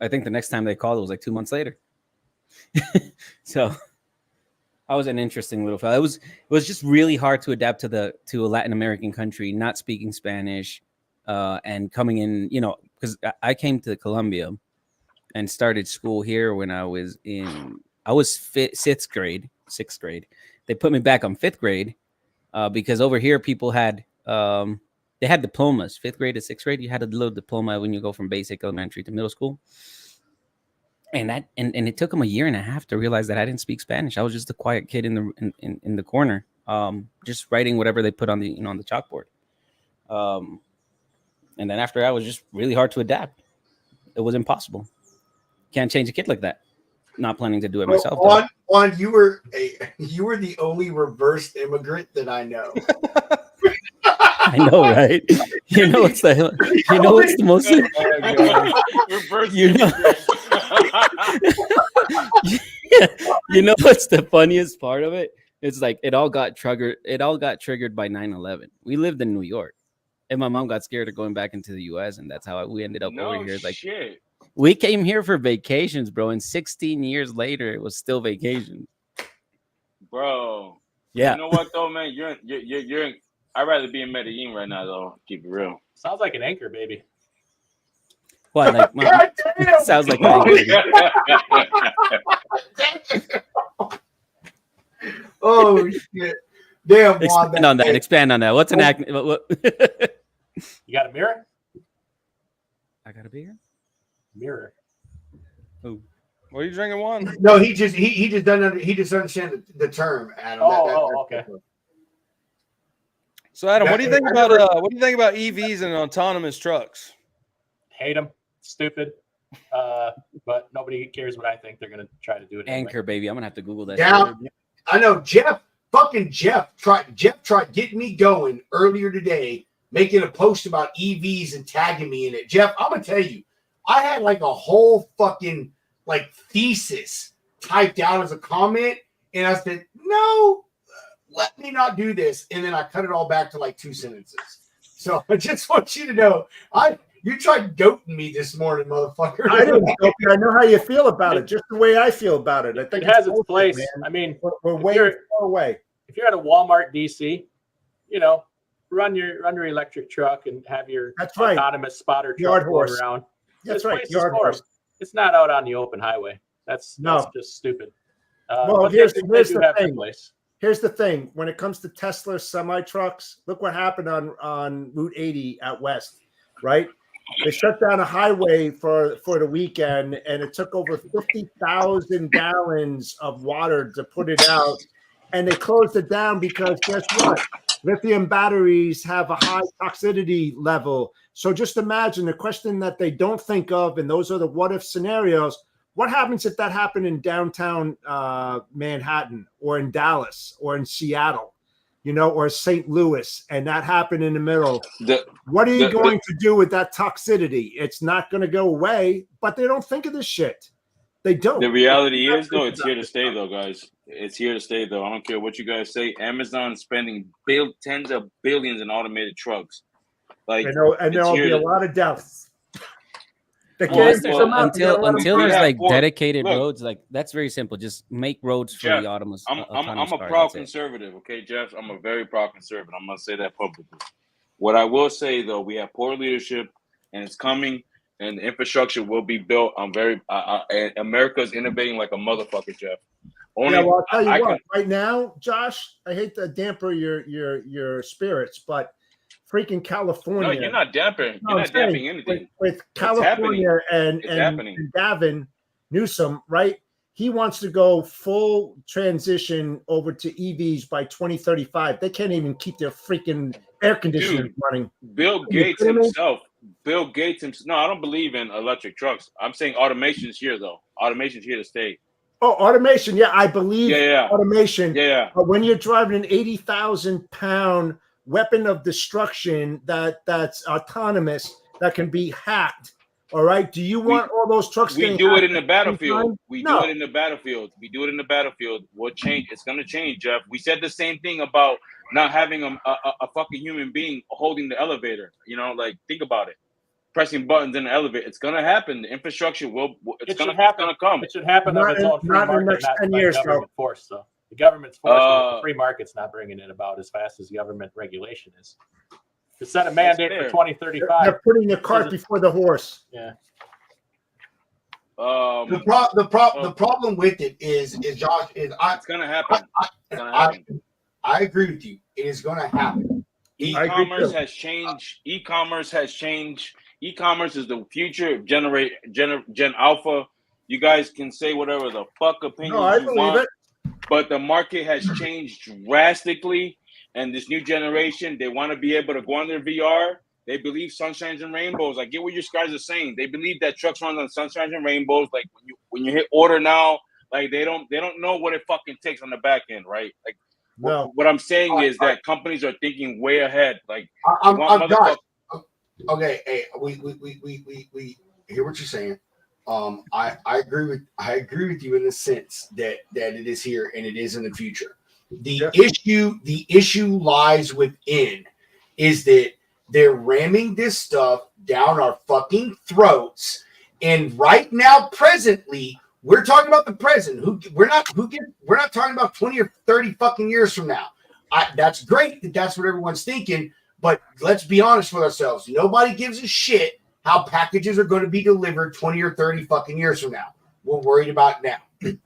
I think the next time they called, it was like 2 months later. So I was an interesting little fella. It was just really hard to adapt to a Latin American country, not speaking Spanish, and coming in, because I came to Colombia and started school here when I was sixth grade. They put me back on fifth grade because over here people had they had diplomas. Fifth grade to sixth grade, you had a little diploma when you go from basic elementary to middle school. And it took them a year and a half to realize that I didn't speak Spanish. I was just a quiet kid in the corner, just writing whatever they put on the on the chalkboard. And then after that, it was just really hard to adapt. It was impossible. Can't change a kid like that. Not planning to do it myself. Juan, you were the only reversed immigrant that I know. I know, right? You know what's the most you know what's the funniest part of it? It's like it all got triggered by 9/11. We lived in New York, and my mom got scared of going back into the US, and that's how we ended up over here. Like, shit. We came here for vacations, bro, and 16 years later it was still vacation. Bro. Yeah. You know what though, man? You're I'd rather be in Medellin right now, though. Keep it real. Sounds like an anchor, baby. What? Like, sounds like an anchor. Oh shit! Damn. Expand on that. What's an act? What? You got a mirror? I got a beer. Mirror. Ooh. What are you drinking, Juan? No, he just doesn't understand the term, Adam. Okay. So, Adam, what do you think about EVs and autonomous trucks? Hate them. Stupid. But nobody cares what I think. They're gonna try to do it. Anchor, baby. I'm gonna have to Google that. Yeah, I know. Jeff tried getting me going earlier today, making a post about EVs and tagging me in it. Jeff, I'm gonna tell you, I had like a whole fucking like thesis typed out as a comment, and I said, no, let me not do this. And then I cut it all back to like 2 sentences. So I just want you to know, you tried goating me this morning, motherfucker. I didn't goat you. I know how you feel about it, just the way I feel about it. I think it has its place. Man. I mean, we're way far away. If you're at a Walmart DC, you know, run your electric truck and have your autonomous spotter truck going around. That's right. Yard horse. It's not out on the open highway. That's just stupid. Well, here's the thing. Here's the thing. When it comes to Tesla semi-trucks, look what happened on Route 80 out west, right? They shut down a highway for the weekend, and it took over 50,000 gallons of water to put it out. And they closed it down because guess what? Lithium batteries have a high toxicity level. So just imagine the question that they don't think of, and those are the what-if scenarios. What happens if that happened in downtown Manhattan or in Dallas or in Seattle, you know, or St. Louis, and that happened in the middle? What are you going to do with that toxicity? It's not going to go away, but they don't think of this shit. They don't. The reality is, though, it's here to stay, though, guys. It's here to stay, though. I don't care what you guys say. Amazon's spending tens of billions in automated trucks. Like, and there'll be a lot of deaths. Until there's like dedicated roads, like that's very simple. Just make roads for Jeff, the autonomous. I'm a proud conservative, okay, Jeff. I'm a very proud conservative. I'm gonna say that publicly. What I will say though, we have poor leadership, and it's coming, and the infrastructure will be built. I'm very. America's innovating like a motherfucker, Jeff. I'll tell you what. Right now, Josh, I hate to damper your spirits, but freaking California. No, you're not damping. You're not damping anything. With California and Gavin Newsom, right? He wants to go full transition over to EVs by 2035. They can't even keep their freaking air conditioners running. Bill Gates himself. No, I don't believe in electric trucks. I'm saying automation's here, though. Automation's here to stay. Oh, automation. Yeah, I believe automation. Yeah. But when you're driving an 80,000-pound weapon of destruction that's autonomous, that can be hacked. All right. Do you want all those trucks? We do it in the battlefield. We do it in the battlefield. We'll change. It's going to change, Jeff. We said the same thing about not having a fucking human being holding the elevator. You know, like think about it. Pressing buttons in the elevator. It's going to happen. The infrastructure it's going to come. It should happen on its own free market, not by government force, though. The government's force, the free market's not bringing it about as fast as government regulation is. To set a mandate for 2035, they're putting the cart before the horse. Yeah. The problem with it is Josh is it's going to happen. I agree with you. It is going to happen. E-commerce has changed. E-commerce is the future. Gen Alpha. You guys can say whatever the fuck opinions you want. But the market has changed drastically, and this new generation, they want to be able to go on their VR. They believe sunshines and rainbows. I get what you guys are saying. They believe that trucks run on sunshines and rainbows. Like when you hit order now, like they don't know what it fucking takes on the back end, right? Like what I'm saying is that companies are thinking way ahead. Like okay, hey, we hear what you're saying. I agree with you in the sense that it is here and it is in the future. The issue lies within is that they're ramming this stuff down our fucking throats. And right now, presently, we're talking about the present. We're not talking about 20 or 30 fucking years from now. That's great. That's what everyone's thinking. But let's be honest with ourselves. Nobody gives a shit how packages are going to be delivered 20 or 30 fucking years from now. We're worried about now.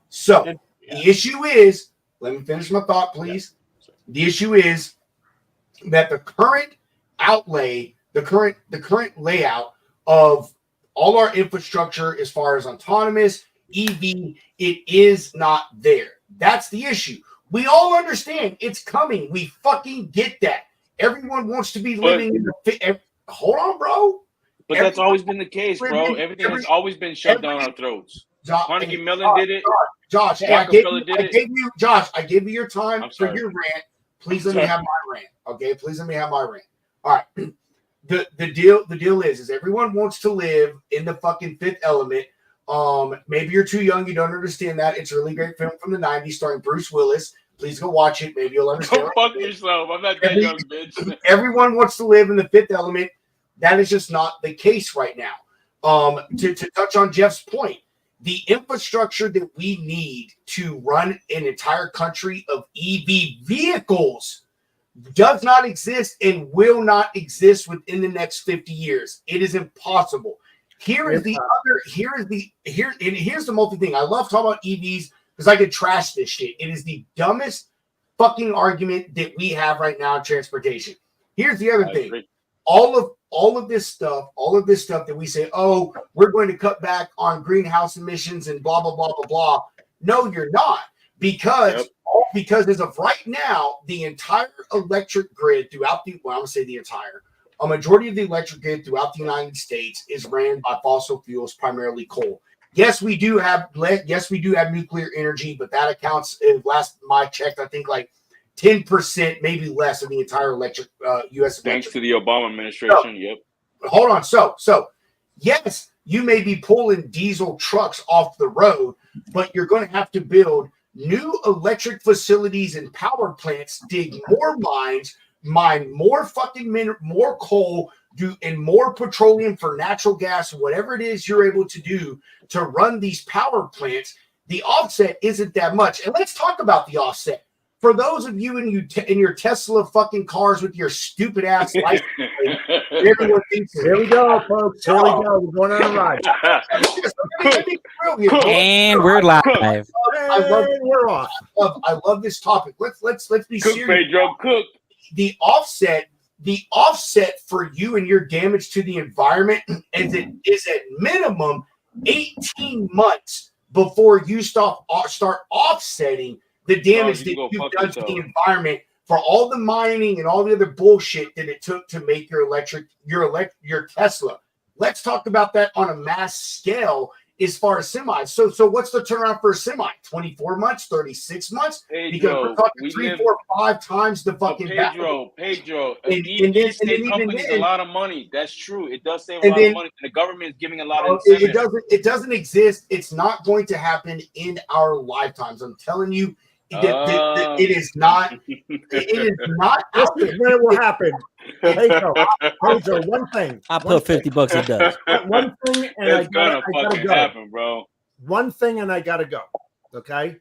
So the issue is, let me finish my thought, please. Yeah. The issue is that the current outlay, the current layout of all our infrastructure as far as autonomous, EV, it is not there. That's the issue. We all understand it's coming. We fucking get that. Everyone wants to be living in the hold on, bro. But that's always been the case, bro. Everything has always been shoved down our throats. Carnegie Mellon did it. Josh, I gave you your time for your rant. Please let me have my rant. Okay, please let me have my rant. All right. The deal is everyone wants to live in the fucking fifth element Maybe you're too young, you don't understand that. It's a really great film from the 90s starring Bruce Willis. Please go watch it. Maybe you'll understand. Go fuck yourself. I'm not that young, bitch. Everyone wants to live in the Fifth Element. That is just not the case right now. To touch on Jeff's point, the infrastructure that we need to run an entire country of EV vehicles does not exist and will not exist within the next 50 years. It is impossible. Here's the multi thing. I love talking about EVs because I could trash this shit. It is the dumbest fucking argument that we have right now in transportation. Here's the other thing. Agree. All of this stuff that we say, oh, we're going to cut back on greenhouse emissions and blah, blah, blah, blah, blah. No, you're not. Because as of right now, the entire electric grid throughout I'm going to say the entire, a majority of the electric grid throughout the United States is ran by fossil fuels, primarily coal. Yes, we do have nuclear energy, but that accounts, last my checked, I think like 10%, maybe less of the entire electric U.S. Thanks to the Obama administration. Hold on. So yes, you may be pulling diesel trucks off the road, but you're going to have to build new electric facilities and power plants, dig more mines, mine more more coal, and more petroleum for natural gas, whatever it is you're able to do to run these power plants. The offset isn't that much. And let's talk about the offset. For those of you in your Tesla fucking cars with your stupid ass license plate, everyone thinks, here we go, folks. Here we go. We're going on a ride. And we're live. We're off. I love this topic. Let's be serious. Pedro, cook. The offset for you and your damage to the environment is at minimum 18 months before you start offsetting the damage that you've done to the environment for all the mining and all the other bullshit that it took to make your Tesla. Let's talk about that on a mass scale as far as semis. So what's the turnaround for a semi? 24 months, 36 months? Because we're talking 3, 4, 5 times the fucking Pedro, EV save companies a lot of money. That's true. It does save a lot of money. And the government is giving a lot of incentives. It doesn't exist. It's not going to happen in our lifetimes. I'm telling you, it is not. It is not. This is when it will happen. Pedro, one thing. I put $50 it does. One thing, and I gotta go. Happen, bro. One thing, and I gotta go. Okay.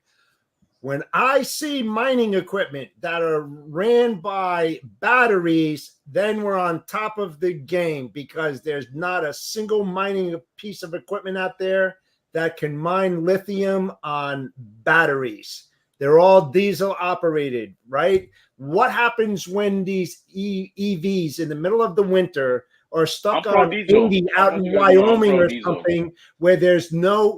When I see mining equipment that are ran by batteries, then we're on top of the game because there's not a single mining piece of equipment out there that can mine lithium on batteries. They're all diesel operated, right? What happens when these EVs in the middle of the winter are stuck on 80 out in Wyoming or something where there's no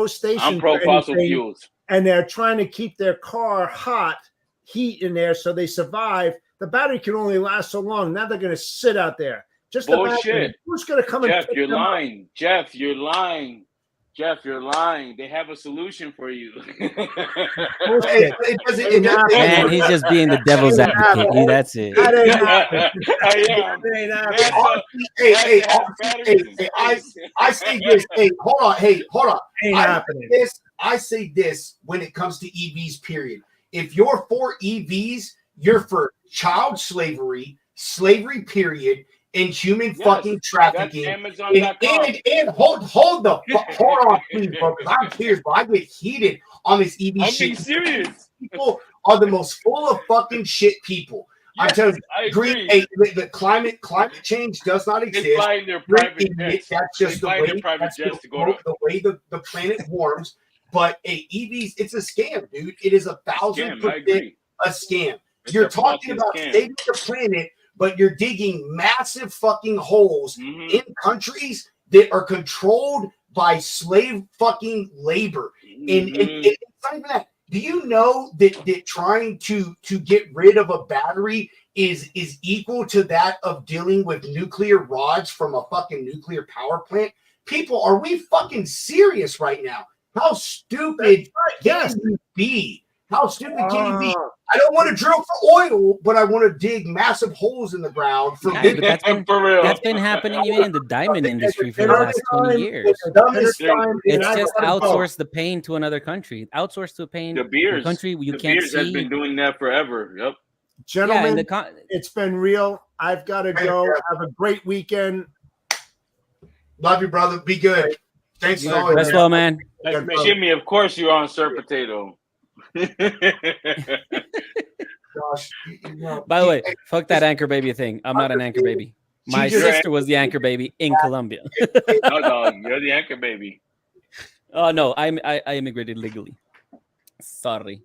station? I'm pro fossil fuels. And they're trying to keep their car hot, heat in there so they survive. The battery can only last so long. Now they're going to sit out there. Just bullshit. Who's going to come Jeff, you're lying. Jeff, you're lying. Jeff, you're lying. They have a solution for you. Man, he's just being the devil's advocate. That's it. That ain't happening. I say this. Hey, hold on. Ain't happening. I say this when it comes to EVs, period. If you're for EVs, you're for child slavery, period, and human fucking trafficking. And hold on, please, bro, because I'm serious, bro. I get heated on this EV I'm shit. being serious. People are the most full of fucking shit people. Yes, I'm telling you, the climate change does not exist. They fly in their private jets. That's just the way the planet warms. But EVs, it's a scam, dude. It is 1,000% a scam. You're talking about saving the planet, but you're digging massive fucking holes in countries that are controlled by slave fucking labor. And it's not even that. Do you know that trying to get rid of a battery is equal to that of dealing with nuclear rods from a fucking nuclear power plant? People, are we fucking serious right now? How stupid can you be? How stupid can you be? I don't want to drill for oil, but I want to dig massive holes in the ground for but that's been happening even in the diamond industry for the last 20 years. It's just outsource the pain to another country. Outsource to a pain to a country you can't see. has been doing that forever. Yep. Gentlemen, it's been real. I've got to go. Have a great weekend. Love you, brother. Be good. Thanks for always. Rest well, man. Jimmy, of course you're on Sir Potato. Gosh, by the way, fuck that anchor baby thing. I'm not an anchor baby. My sister was the anchor baby in Colombia. No, you're the anchor baby. Oh no, I immigrated legally. Sorry.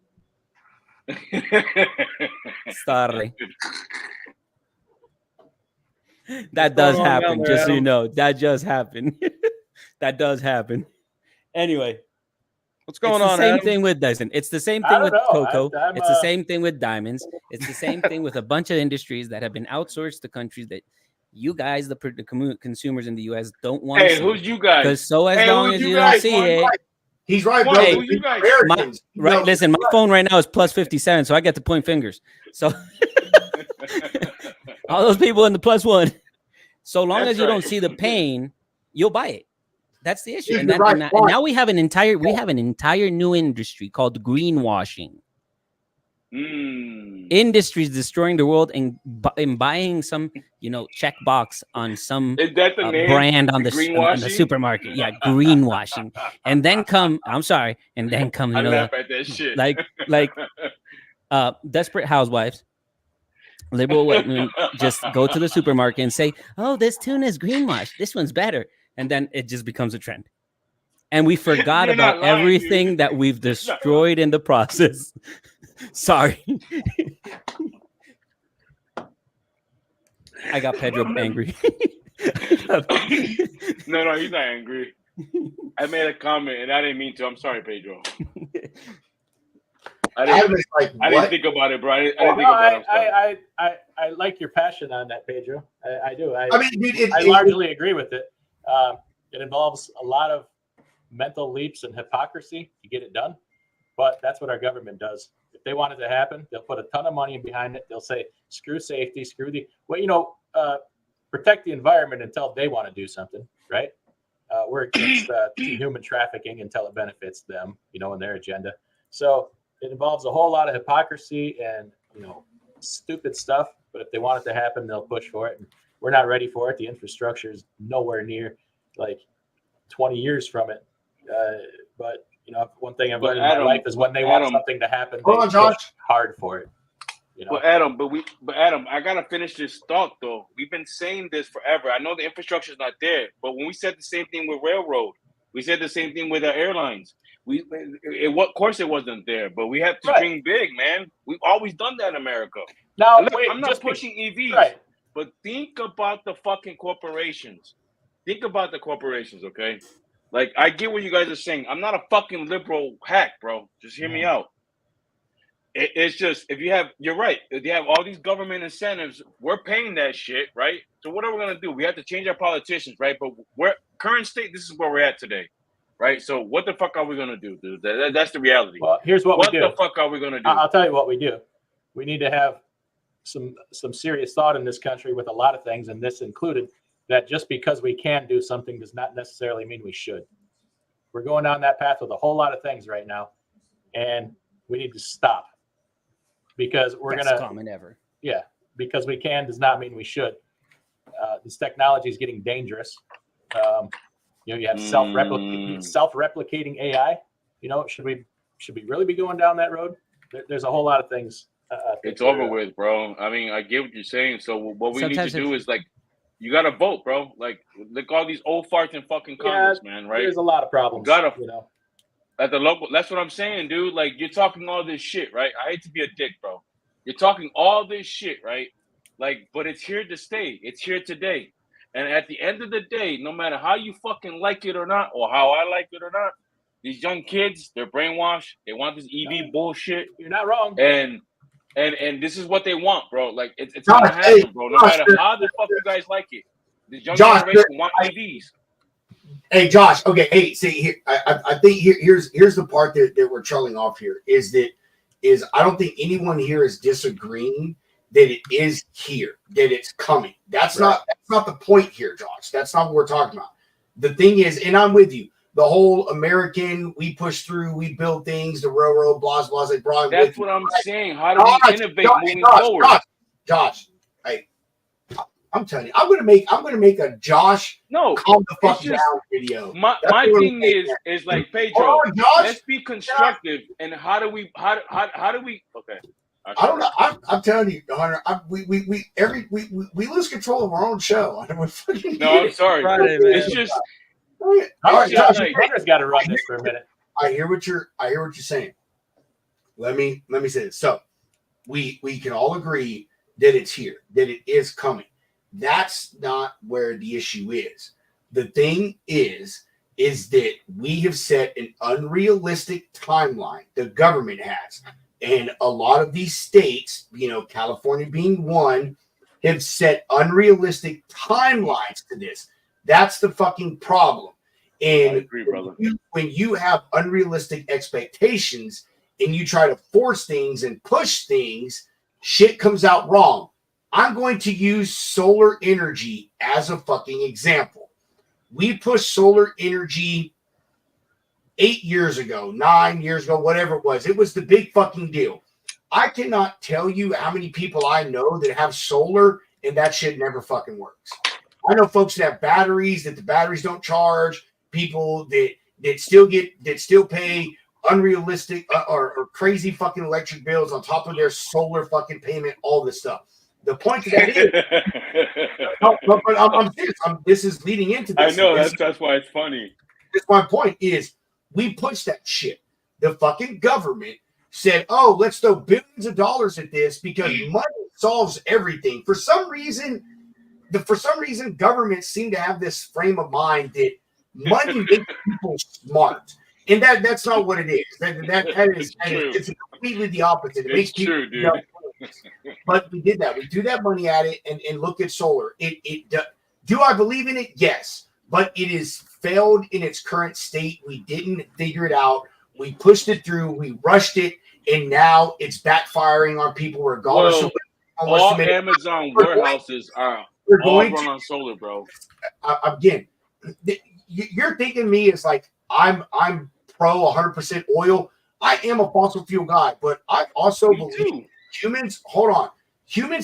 That does happen, just so you know. That just happened. That does happen. Anyway. What's going on? Same thing with Dyson. It's the same thing with cocoa. It's the same thing with diamonds. It's the same thing with a bunch of industries that have been outsourced to countries that you guys, the consumers in the U.S., don't want to see. Hey, who's you guys? Because as long as you don't see it. He's right, bro. Hey, listen, my phone right now is plus 57, so I get to point fingers. So all those people in the plus one. So long as you don't see the pain, you'll buy it. That's the issue. And now we have an entire new industry called greenwashing. Industries destroying the world and buying some, checkbox on some brand on the supermarket. Yeah, greenwashing. And then come like Desperate Housewives. Liberal women just go to the supermarket and say, "Oh, this tuna is greenwashed. This one's better." And then it just becomes a trend. And we forgot about everything that we've destroyed in the process. Sorry. I got Pedro angry. No, he's not angry. I made a comment and I didn't mean to. I'm sorry, Pedro. I didn't think about it, bro. I like your passion on that, Pedro. I do. I largely agree with it. It involves a lot of mental leaps and hypocrisy to get it done, but that's what our government does. If they want it to happen, they'll put a ton of money behind it. They'll say, screw safety, protect the environment until they want to do something, right? We're against human trafficking until it benefits them, in their agenda. So it involves a whole lot of hypocrisy and, stupid stuff. But if they want it to happen, they'll push for it. And we're not ready for it. The infrastructure is nowhere near 20 years from it. But one thing I've learned in my life is when they want something to happen, they push hard for it. But Adam, I gotta finish this thought though. We've been saying this forever. I know the infrastructure is not there, but when we said the same thing with railroad, we said the same thing with our airlines. Of course it wasn't there, but we have to dream big, man. We've always done that in America. Now, I'm not pushing EVs, but think about the fucking corporations. Think about the corporations, okay? I get what you guys are saying. I'm not a fucking liberal hack, bro. Just hear me out. It's just, you're right. If you have all these government incentives, we're paying that shit, right? So what are we going to do? We have to change our politicians, right? But current state, this is where we're at today, right? So what the fuck are we going to do, dude? That's the reality. Well, here's what we do. What the fuck are we going to do? I'll tell you what we do. We need to have some serious thought in this country with a lot of things, and this included, that just because we can do something does not necessarily mean we should. We're going down that path with a whole lot of things right now, and we need to stop. Because common ever. Yeah, because we can does not mean we should. This technology is getting dangerous. You have self-replicating AI. Should we really be going down that road? There's a whole lot of things. It's over with, bro. I mean, I get what you're saying. So what we need to do is you got to vote, bro. Look all these old farts in fucking Congress, man. Right? There's a lot of problems. At the local, that's what I'm saying, dude. You're talking all this shit, right? I hate to be a dick, bro. You're talking all this shit, right? But it's here to stay. It's here today. And at the end of the day, no matter how you fucking like it or not, or how I like it or not, these young kids, they're brainwashed. They want this EV bullshit. You're not wrong. And this is what they want, bro. It's gonna happen, bro. No matter how the fuck you guys like it. The young generation want EVs. Hey, Josh. Okay. Hey, see here. I think here's the part that we're trailing off here is that is I don't think anyone here is disagreeing that it is here, that it's coming. That's not the point here, Josh. That's not what we're talking about. The thing is, and I'm with you, the whole American, we push through, we build things, the railroad, blah, blah, blah. That's what I'm saying. How do we innovate moving forward? Josh, hey, I'm telling you, I'm gonna make a Josh calm the fuck down video. My thing is like Pedro. Let's be constructive. And how do we? Okay. I don't know. I'm telling you, Hunter. We lose control of our own show. I'm sorry. Friday, it's just. All right, Josh, Hunter's got to run this for a minute. I hear what you're saying. Let me say this. So we can all agree that it's here, that it is coming. That's not where the issue is. The thing is that we have set an unrealistic timeline. The government has. And a lot of these states, California being one, have set unrealistic timelines to this. That's the fucking problem. And I agree, brother. When you have unrealistic expectations and you try to force things and push things, shit comes out wrong. I'm going to use solar energy as a fucking example. We pushed solar energy 8 years ago, 9 years ago, whatever it was. It was the big fucking deal. I cannot tell you how many people I know that have solar and that shit never fucking works. I know folks that have batteries, that the batteries don't charge, people that still pay unrealistic or crazy fucking electric bills on top of their solar fucking payment, all this stuff. The point of that is, but I'm serious. This is leading into this. I know that's why it's funny. That's my point is we pushed that shit. The fucking government said, "Oh, let's throw billions of dollars at this because money solves everything." For some reason, governments seem to have this frame of mind that money makes people smart, and that's not what it is. It's completely the opposite. It makes people. True, dude. But we did that. We threw that money at it and look at solar. Do I believe in it? Yes. But it is failed in its current state. We didn't figure it out. We pushed it through. We rushed it. And now it's backfiring on people regardless of all Amazon warehouses are all run on solar, bro. Again, you're thinking me as like I'm pro 100% oil. I am a fossil fuel guy, but I also believe humans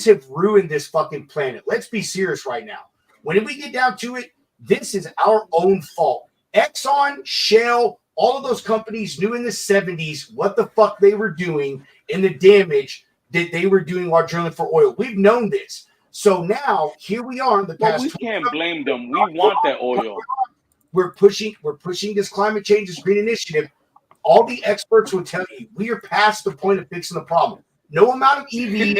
have ruined this fucking planet. Let's be serious right now. When we get down to it, this is our own fault. Exxon, Shell, all of those companies knew in the 70s what the fuck they were doing and the damage that they were doing while drilling for oil. We've known this. So now here we are in the past. We can't blame them. We want that oil. We're pushing this climate change, this green initiative. All the experts will tell you we are past the point of fixing the problem. No amount of EV,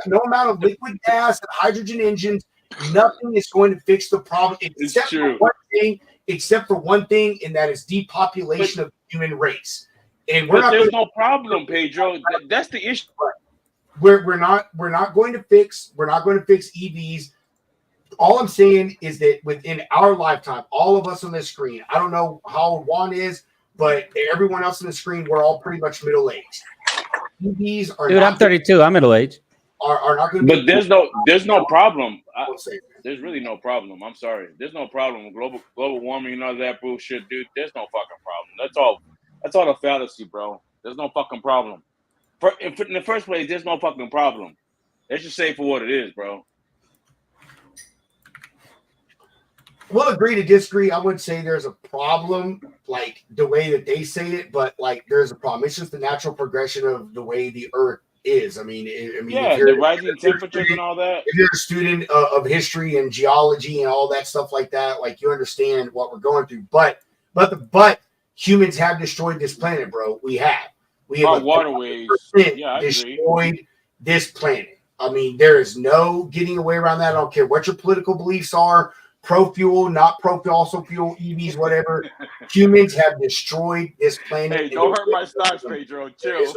no amount of liquid gas and hydrogen engines, nothing is going to fix the problem except for one thing, and that is depopulation of the human race. And there's no problem, Pedro. That's the issue. We're not going to fix EVs. All I'm saying is that within our lifetime, all of us on this screen, I don't know how old Juan is, but everyone else on the screen, we're all pretty much middle-aged. EVs are Dude, I'm 32. I'm middle-aged. Are not going to be. But there's no problem. There's really no problem. I'm sorry. There's no problem. Global warming and all that bullshit, dude. There's no fucking problem. That's all a fallacy, bro. There's no fucking problem. In the first place, there's no fucking problem. Let's just say it for what it is, bro. We'll agree to disagree. I would say there's a problem, like the way that they say it, but like there's a problem. It's just the natural progression of the way the Earth is. I mean, the rising temperatures and all that. If you're a student of history and geology and all that stuff like that, like you understand what we're going through. But humans have destroyed this planet, bro. We have our waterways destroyed this planet. I mean, there is no getting away around that. I don't care what your political beliefs are. Pro fuel, not pro fossil fuel, EVs, whatever. Humans have destroyed this planet. Hey, don't hurt my stocks, Pedro. Chill.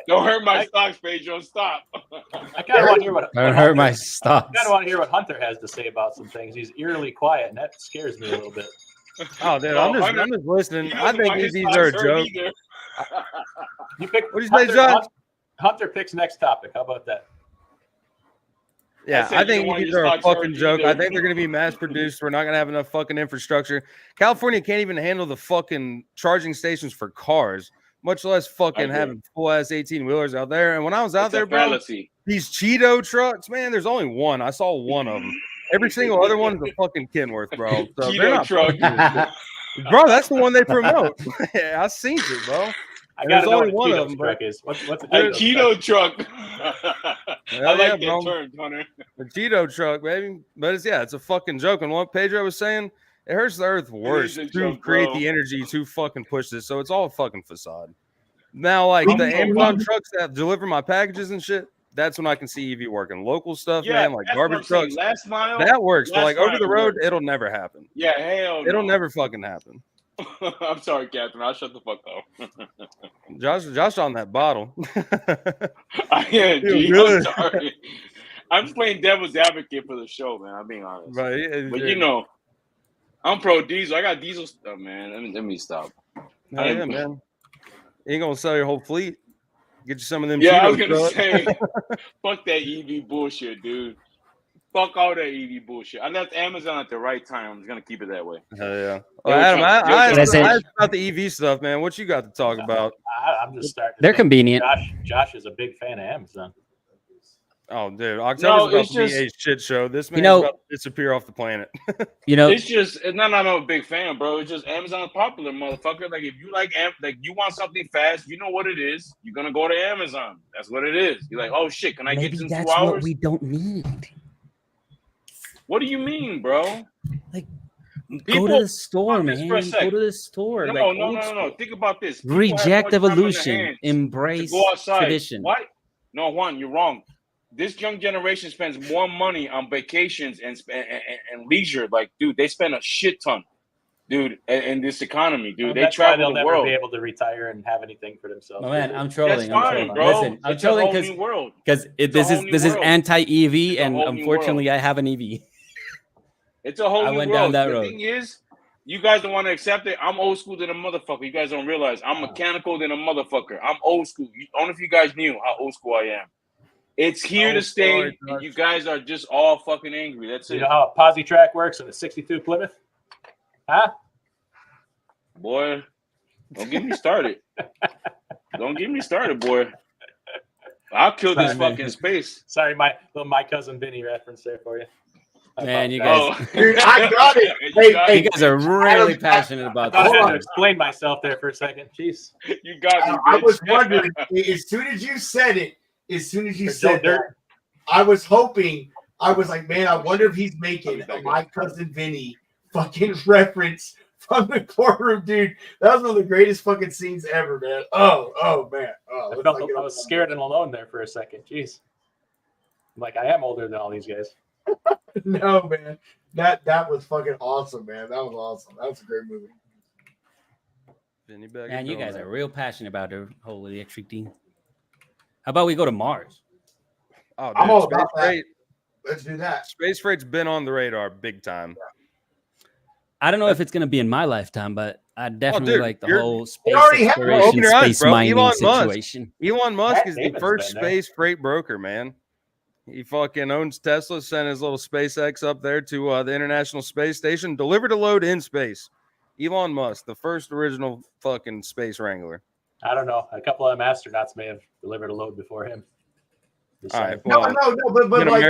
Don't hurt my stocks, Pedro. Stop. I kind of want to hear what. Don't hurt my stocks. I kind of want to hear what Hunter has to say about some things. He's eerily quiet, and that scares me a little bit. Oh, dude, I'm just listening. I think EVs are a joke. You pick. What do you say, John? Hunter picks next topic. How about that? Yeah, I think EVs are a fucking joke. I think they're going to be mass produced. We're not going to have enough fucking infrastructure. California can't even handle the fucking charging stations for cars, much less fucking having full ass 18-wheelers out there. And when I was out there, bro, these Cheeto trucks, man, there's only one. I saw one of them. Every single other one is a fucking Kenworth, bro. So they're not truck. Bro, that's the one they promote. Yeah, I seen it, bro. There's only one of them, bro. What's a Cheeto truck? I like that term, Hunter. The Cheeto truck, baby. But it's a fucking joke. And what Pedro was saying, it hurts the earth worse to create the energy to fucking push this. So it's all a fucking facade. Now, like the Amazon trucks that deliver my packages and shit, that's when I can see EV working. Local stuff, man, like garbage trucks. Last mile, that works. But like over the road, it'll never happen. Yeah, hell no. It'll never fucking happen. I'm sorry, Captain. I'll shut the fuck up. Josh on that bottle. I am, I'm sorry. I'm just playing devil's advocate for the show, man. I'm being honest. Right. But you know, I'm pro diesel. I got diesel stuff, man. Let me stop. Yeah, man. You ain't gonna sell your whole fleet. Get you some of them. Yeah, I was gonna say, fuck that EV bullshit, dude. Fuck all that EV bullshit. I left Amazon at the right time. I'm just gonna keep it that way. Hell yeah. Well, Adam, I asked about the EV stuff, man. What you got to talk about? I'm just starting. They're convenient. Josh is a big fan of Amazon. Oh, dude, October's about to be a shit show. This man's about to disappear off the planet. It's not I'm a big fan, bro. It's just Amazon's popular, motherfucker. Like if you like you want something fast, you know what it is. You're gonna go to Amazon. That's what it is. You're like, oh shit, can I get this in 2 hours? That's what we don't need. What do you mean, bro? Like, go to the store, man. Go to the store. No. Think about this. Reject evolution. Embrace tradition. What? No, Juan, you're wrong. This young generation spends more money on vacations and leisure. Like, dude, they spend a shit ton, dude, in this economy, dude. They travel the world. They'll never be able to retire and have anything for themselves. Oh, man, I'm trolling. That's fine, bro. Listen, I'm trolling because this is anti-EV, and unfortunately, I have an EV. It's a whole new world. I went down that road. The thing is, you guys don't want to accept it. I'm old school than a motherfucker. You guys don't realize I'm mechanical than a motherfucker. I'm old school. I don't know if you guys knew how old school I am. It's here to stay. And you guys are just all fucking angry. That's it. You know how a posi track works in a 62 Plymouth? Huh? Boy, don't get me started. Don't get me started, boy. I'll kill this fucking space. Sorry, my cousin Vinny reference there for you. Man, you guys, dude, I got it. You guys are really passionate about this. I had to explain myself there for a second. Jeez, you got me. I was wondering as soon as you said it. As soon as you said that, I was hoping. I was like, man, I wonder if he's making a My Cousin Vinny fucking reference from the courtroom, dude. That was one of the greatest fucking scenes ever, man. Oh man. Oh, I was scared and alone there for a second. Jeez, like I am older than all these guys. No, man. That was fucking awesome, man. That was awesome. That was a great movie. Man, you guys are real passionate about the whole electric thing. How about we go to Mars? Oh, dude, I'm all about that. Let's do that. Space freight's been on the radar big time. I don't know if it's going to be in my lifetime, but I definitely like the whole space exploration, space mining situation. Elon Musk is the first space freight broker, man. He fucking owns Tesla, sent his little SpaceX up there to the International Space Station, delivered a load in space. Elon Musk, the first original fucking space wrangler. I don't know. A couple of them astronauts may have delivered a load before him. All right, well, no, but like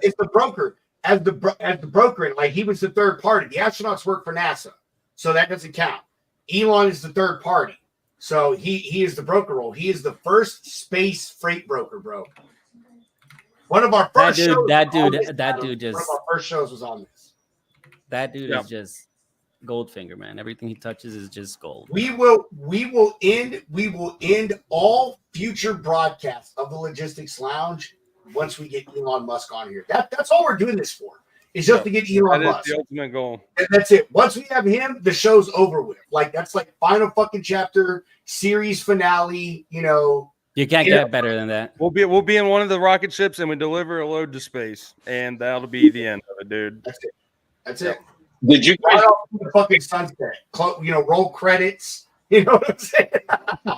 it's the broker. As the broker, like he was the third party. The astronauts work for NASA, so that doesn't count. Elon is the third party, so he is the broker role. He is the first space freight broker, bro. One of our first shows. That dude just. One of our first shows was on this. That dude is just Goldfinger, man. Everything he touches is just gold. We will end all future broadcasts of the Logistics Lounge once we get Elon Musk on here. That's all we're doing this for. Is just to get Elon Musk. That's the ultimate goal. And that's it. Once we have him, the show's over with. Like that's like final fucking chapter, series finale. You know. You can't get better than that. We'll be in one of the rocket ships and we deliver a load to space, and that'll be the end of it, dude. That's it. Did you guys the fucking sunset? Roll credits. You know what I'm saying?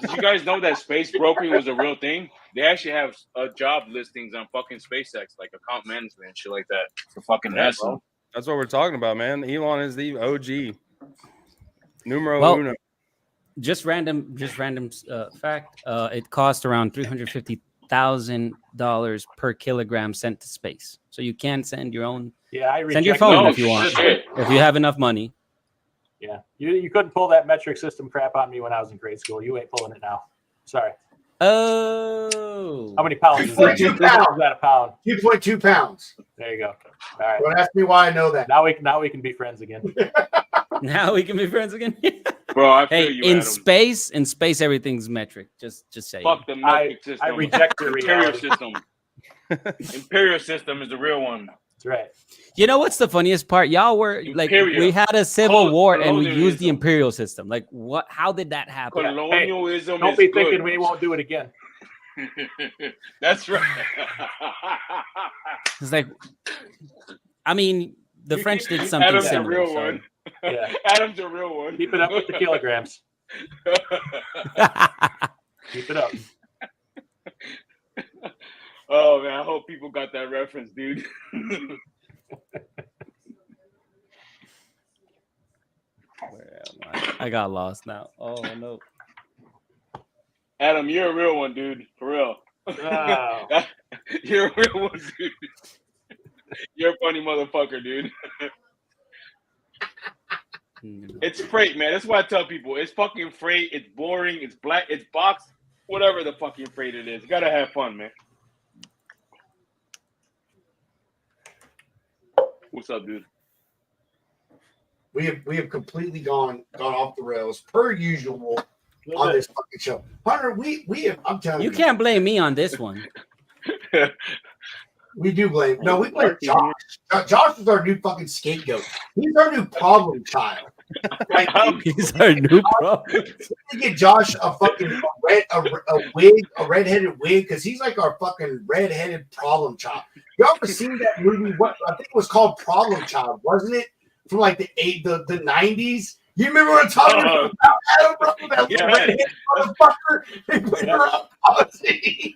Did you guys know that space brokering was a real thing? They actually have job listings on fucking SpaceX, like account management and shit like that. For fucking NASA. That's what we're talking about, man. Elon is the OG. Numero uno. Just random fact. It costs around $350,000 per kilogram sent to space. So you can send your own. Yeah, send your phone if you want. If you have enough money. Yeah, you couldn't pull that metric system crap on me when I was in grade school. You ain't pulling it now. Sorry. Oh. How many pounds is that? 2.2 pounds. Is that a pound? 2.2 pounds. There you go. All right. Don't ask me why I know that. Now we can be friends again. Now we can be friends again. Bro, I feel you, in Adam. space, everything's metric. Just say. Fuck the metric system. I reject your Imperial system. Imperial system is the real one. That's right. You know what's the funniest part? Y'all were Imperial. we had a civil war and we used the imperial system. Like what? How did that happen? Colonialism. Don't be thinking we won't do it again. That's right. It's like, I mean, the French did something Adam's similar. A real one. Yeah. Adam's a real one. Keep it up with the kilograms. Keep it up. Oh man, I hope people got that reference, dude. Where am I got lost now. Oh no. Adam, you're a real one, dude. For real. Wow. You're a real one, dude. You're a funny motherfucker, dude. It's freight, man. That's why I tell people. It's fucking freight. It's boring. It's black. It's box. Whatever the fucking freight it is. You gotta have fun, man. What's up, dude? We have completely gone off the rails per usual on this fucking show. Hunter, we have, I'm telling you. You can't blame me on this one. We do blame. No, we blame Josh. Josh is our new fucking scapegoat. He's our new problem child. Like, he's our new problem. We get Josh a fucking a redheaded wig, because he's like our fucking redheaded problem child. Y'all ever seen that movie? What I think it was called Problem Child, wasn't it? From like the 90s. You remember what I'm talking about? Adam, bro, that redheaded motherfucker. He put her up policy.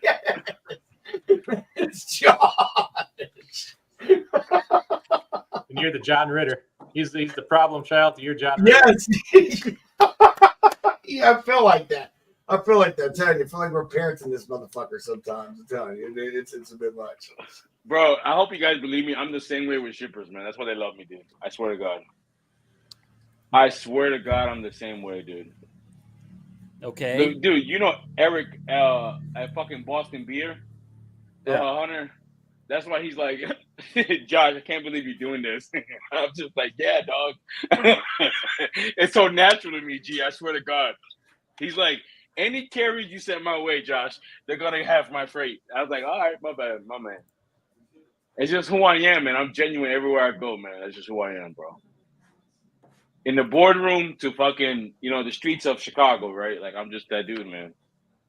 It's Josh. And you're the John Ritter. He's the problem child to your John Ritter. Yes. Yeah, I feel like that. I'm telling you, I feel like we're parents in this motherfucker sometimes. I'm telling you, it's a bit much. Bro, I hope you guys believe me. I'm the same way with shippers, man. That's why they love me, dude. I swear to God. I swear to God, I'm the same way, dude. Okay. Dude, you know Eric at fucking Boston Beer? Hunter? That's why he's like, Josh, I can't believe you're doing this. I'm just like, yeah, dog. It's so natural to me, G. I swear to God. He's like, any carriers you send my way, Josh, they're going to have my freight. I was like, all right, my bad, my man. It's just who I am, man. I'm genuine everywhere I go, man. That's just who I am, bro. In the boardroom to fucking, the streets of Chicago, right? Like, I'm just that dude, man.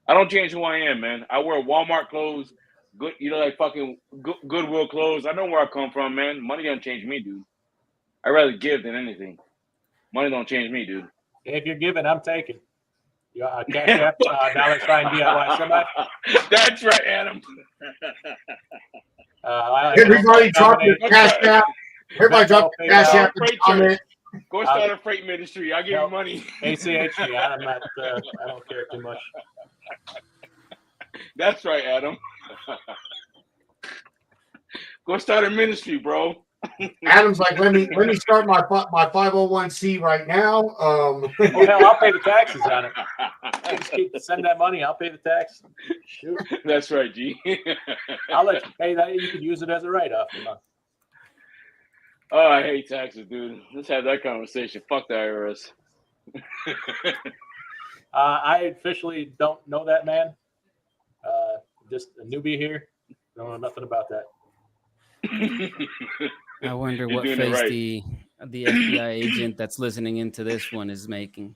I don't change who I am, man. I wear Walmart clothes, good, like fucking Goodwill clothes. I know where I come from, man. Money don't change me, dude. I'd rather give than anything. Money don't change me, dude. If you're giving, I'm taking. Cash App, $DIY somebody. That's right, Adam. Everybody drop your Cash App. Everybody drop your Cash App. Go start a freight ministry. I'll give you money. ACH, I'm not, I don't care too much. That's right, Adam. Go start a ministry, bro. Adam's like, let me start my 501c right now. Oh hell, I'll pay the taxes on it. Just send that money. I'll pay the tax. Shoot. That's right, G. I'll let you pay that. You can use it as a write-off. Oh, I hate taxes, dude. Let's have that conversation. Fuck the IRS. I officially don't know that man. Just a newbie here. Don't know nothing about that. I wonder what face the FBI agent that's listening into this one is making.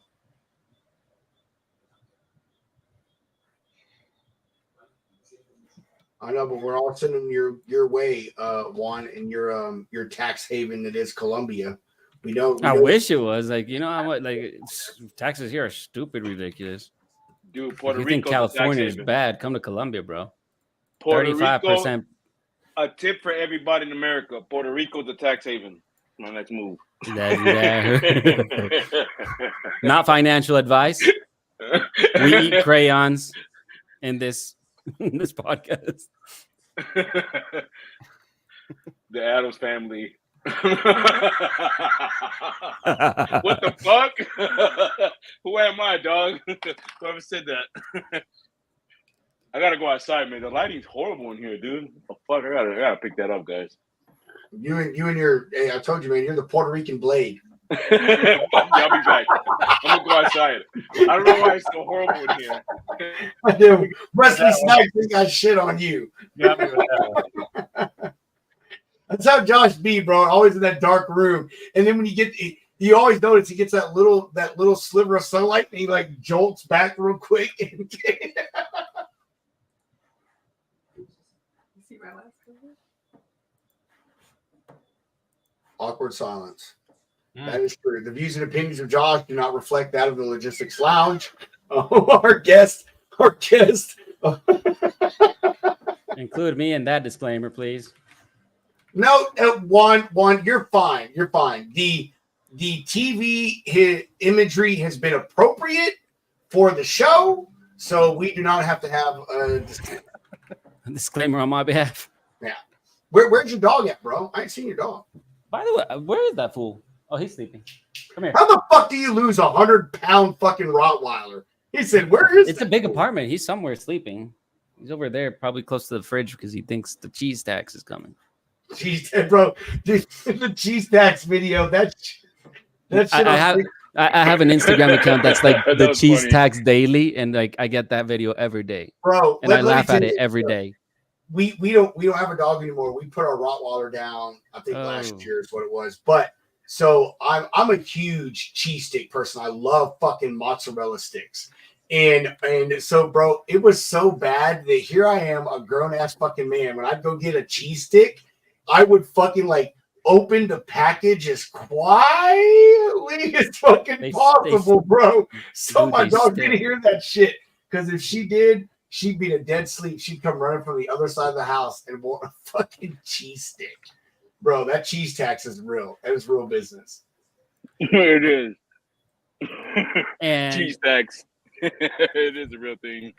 I know, but we're all sending your way, Juan, in your tax haven that is Colombia. I wish it was like, you know how much like taxes here are stupid ridiculous. Dude, Puerto Rico. You think Rico's California is bad? Come to Colombia, bro. Puerto 35%. A tip for everybody in America: Puerto Rico's a tax haven. My next move. Not financial advice. We eat crayons in this podcast. The Addams family. What the fuck? Who am I, dog? Whoever said that. I gotta go outside, man. The lighting's horrible in here, dude. Oh fuck, I gotta pick that up, guys. You and your I told you, man, you're the Puerto Rican Blade. Yeah, I'll be back. I'm gonna go outside. I don't know why it's so horrible in here. I do. Wesley Snipes got shit on you. Yeah, that's how Josh be, bro. Always in that dark room, and then when you always notice he gets that little sliver of sunlight, and he like jolts back real quick. Awkward silence. That is true. The views and opinions of Josh do not reflect that of the Logistics Lounge. Our guest. Include me in that disclaimer, please. No, Juan, you're fine. You're fine. The TV imagery has been appropriate for the show, so we do not have to have a disclaimer on my behalf. Yeah. Where's your dog at, bro? I ain't seen your dog. By the way, where is that fool? Oh, he's sleeping. Come here. How the fuck do you lose 100-pound fucking Rottweiler? He said, "Where is?" It's a big apartment. He's somewhere sleeping. He's over there, probably close to the fridge because he thinks the cheese tax is coming. Cheese, bro. Dude, the cheese tax video. That shit. I have an Instagram account that's like the cheese tax daily, and like I get that video every day, bro. And I laugh at it every day. We don't have a dog anymore. We put our Rottweiler down. I think last year is what it was. But so I'm a huge cheese stick person. I love fucking mozzarella sticks. And so, bro, it was so bad that here I am, a grown ass fucking man. When I'd go get a cheese stick, I would fucking like open the package as quietly as fucking possible, bro. So my dog didn't hear that shit. Because if she did, she'd be in a dead sleep. She'd come running from the other side of the house and want a fucking cheese stick. Bro, that cheese tax is real. That is real business. It is. And cheese tax. It is a real thing.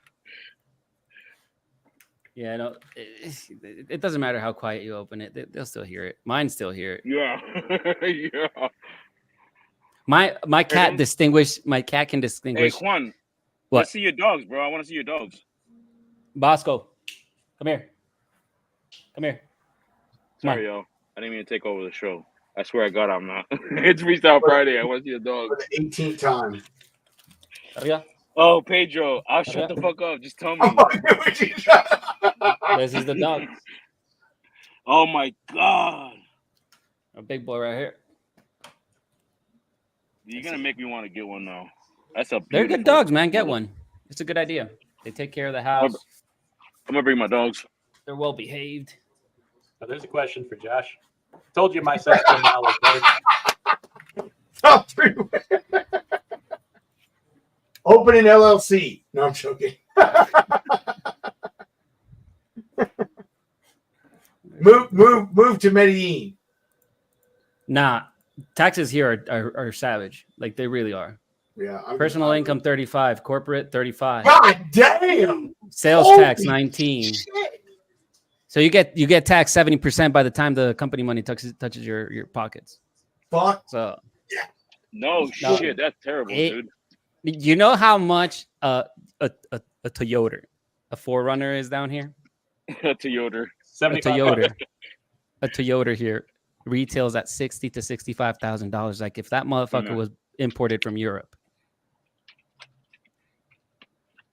Yeah, no, it doesn't matter how quiet you open it; they'll still hear it. Mine still hear it. Yeah, yeah. My cat distinguish. My cat can distinguish. Hey, Juan, what? Let's see your dogs, bro. I want to see your dogs. Bosco, come here. Come here. Sorry, yo. I didn't mean to take over the show. I swear to God, I'm not. It's Freestyle Friday. I want to see your dog. For the 18th time. Oh, yeah. Oh, Pedro, I'll shut the fuck up. Just tell me. This is the dog. Oh my God. A big boy right here. You're gonna make me want to get one now. That's a. They're good dogs, man. Get one. It's a good idea. They take care of the house. I'm gonna bring my dogs. They're well behaved. Now, there's a question for Josh. Told you my sense of knowledge. Top 3. Open an LLC. No, I'm joking. move to Medellin. Nah, taxes here are savage. Like they really are. Yeah. Personal income 35, corporate 35. God damn. Sales tax 19. Shit. So you get taxed 70% by the time the company money touches your pockets. Fuck. So no shit, that's terrible, dude. You know how much a Toyota, a 4Runner is down here? A Toyota. A Toyota here retails at $60,000 to $65,000. Like if that motherfucker was imported from Europe,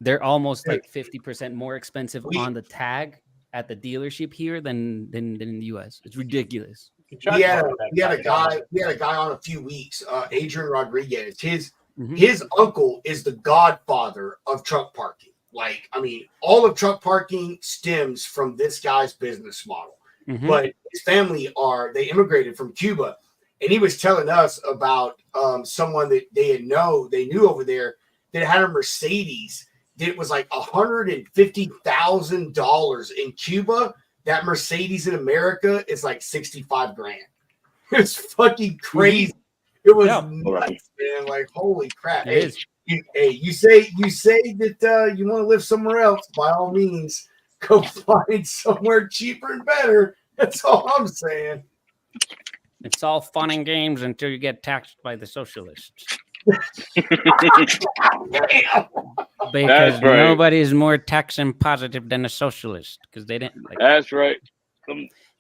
they're almost like 50% more expensive on the tag at the dealership here than in the US. It's ridiculous. We had a guy on a few weeks, Adrian Rodriguez. His uncle is the godfather of truck parking. Like, I mean, all of truck parking stems from this guy's business model. But his family they immigrated from Cuba, and he was telling us about someone that they knew over there that had a Mercedes that was like $150,000 in Cuba. That Mercedes in America is like 65 grand. It's fucking crazy. It was nuts, man. Like, holy crap. Hey, you say that you want to live somewhere else, by all means, go find somewhere cheaper and better. That's all I'm saying. It's all fun and games until you get taxed by the socialists. Because nobody is more tax positive than a socialist, because they didn't. Like, that's right.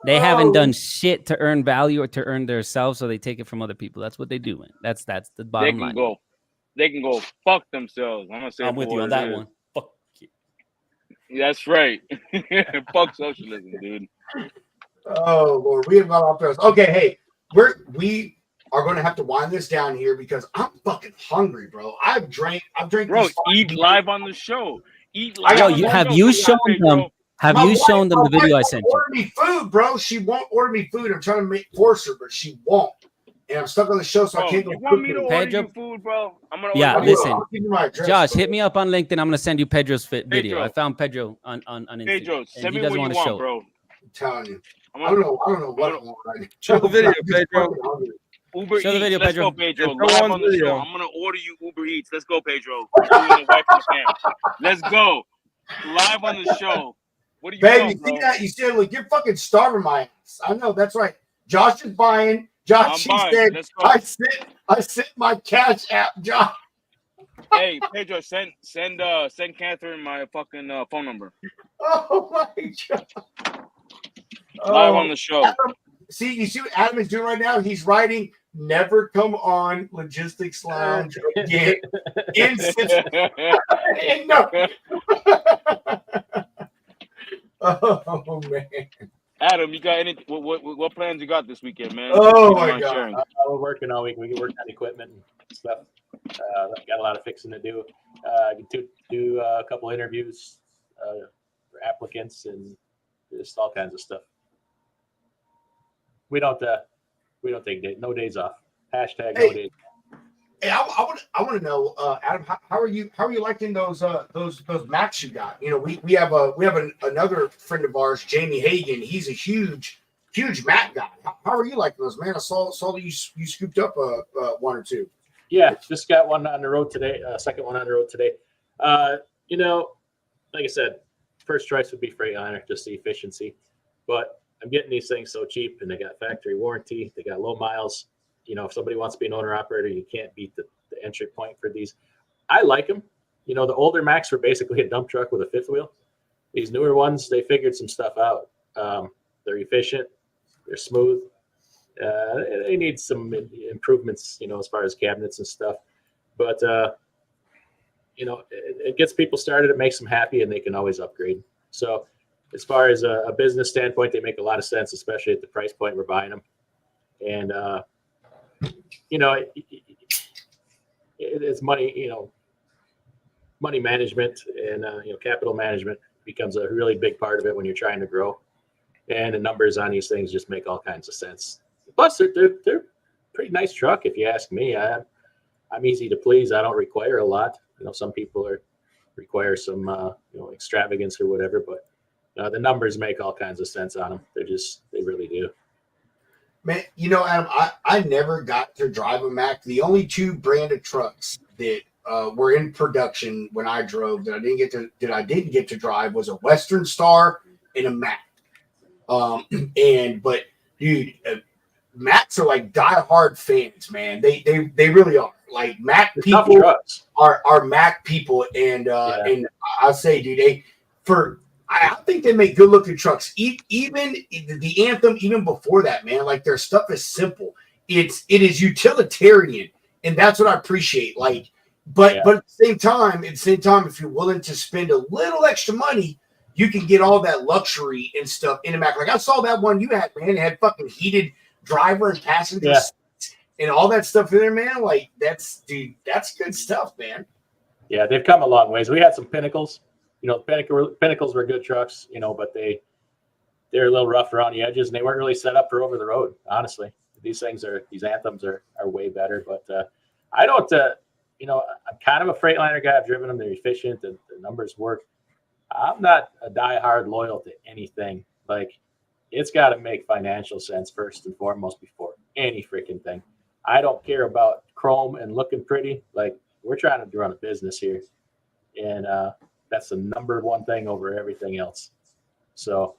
They haven't done shit to earn value or to earn themselves, so they take it from other people. That's what they do, man. That's the bottom line. They can go fuck themselves. I'm with you on that one. Fuck you. That's right. Fuck socialism, dude. Oh Lord, we have gone off those. Okay, hey, we are going to have to wind this down here because I'm fucking hungry, bro. I've drank. Bro, eat live on the show. Eat live. Have you shown them the video I sent you? Order me food, bro. She won't order me food. I'm trying to force her, but she won't. And I'm stuck on the show, so I can't go. You want me to order you food, bro? I'm gonna. Listen, Josh, hit me up on LinkedIn. I'm gonna send you Pedro's video. I found Pedro on Instagram. Pedro, send me what you want, bro. I'm telling you. I don't know what I want right now. Show the video, Pedro. Uber Show the video, Let's Pedro. go, Pedro. Live on the show. I'm gonna order you Uber Eats. Let's go, Pedro. Let's go. Live on the show. What do you want, bro? You see that? You see, like, you're fucking starving my ass. I know, that's right. Josh is buying. Josh, said, I sent my cash app, Josh. Hey, Pedro, send Catherine my fucking phone number. Oh my God. Live on the show. Adam, you see what Adam is doing right now? He's writing, "Never come on Logistics Lounge again." No. Oh man. Adam, you got any? What plans you got this weekend, man? Oh my God. We're working all week. We work on equipment and stuff. Got a lot of fixing to do. Do a couple interviews for applicants and just all kinds of stuff. We don't take no days off. Hashtag no days. Hey, I want to know, Adam, how are you liking those Macs you got? You know, we have another friend of ours, Jamie Hagan. He's a huge Mac guy. How are you liking those, man? I saw that you scooped up one or two. Yeah, just got one on the road today. Second one on the road today. You know, like I said, first choice would be Freightliner, just the efficiency. But I'm getting these things so cheap, and they got factory warranty. They got low miles. You know, if somebody wants to be an owner-operator, you can't beat the entry point for these. I like them. You know, the older Macs were basically a dump truck with a fifth wheel. These newer ones, they figured some stuff out. They're efficient. They're smooth. They need some improvements, you know, as far as cabinets and stuff. But, you know, it gets people started. It makes them happy, and they can always upgrade. So as far as a business standpoint, they make a lot of sense, especially at the price point we're buying them. And, you know, it's money, you know, money management and, you know, capital management becomes a really big part of it when you're trying to grow. And the numbers on these things just make all kinds of sense. Plus, they're pretty nice truck, if you ask me. I'm easy to please. I don't require a lot. You know, some people require some, you know, extravagance or whatever, but the numbers make all kinds of sense on them. They really do. Man, you know, Adam, I never got to drive a Mac. The only two branded trucks that were in production when I drove that I didn't get to drive was a Western Star and a Mac. But dude, Macs are like diehard fans, man. They really are. Like Mac people are Mac people, and I'll say, dude, I think they make good looking trucks. Even the Anthem, even before that, man, like their stuff is simple. It is utilitarian, and that's what I appreciate. Like, but at the same time, if you're willing to spend a little extra money, you can get all that luxury and stuff in a Mac. Like I saw that one you had, man. It had fucking heated driver and passenger seats and all that stuff in there, man. Like that's good stuff, man. Yeah, they've come a long ways. We had some Pinnacles. You know, Pinnacles were good trucks, you know, but they're a little rough around the edges, and they weren't really set up for over the road, honestly. these anthems are way better. But I don't, I'm kind of a Freightliner guy. I've driven them. They're efficient. The numbers work. I'm not a diehard loyal to anything. Like, it's got to make financial sense first and foremost before any freaking thing. I don't care about chrome and looking pretty. Like, we're trying to run a business here. And that's the number one thing over everything else. So,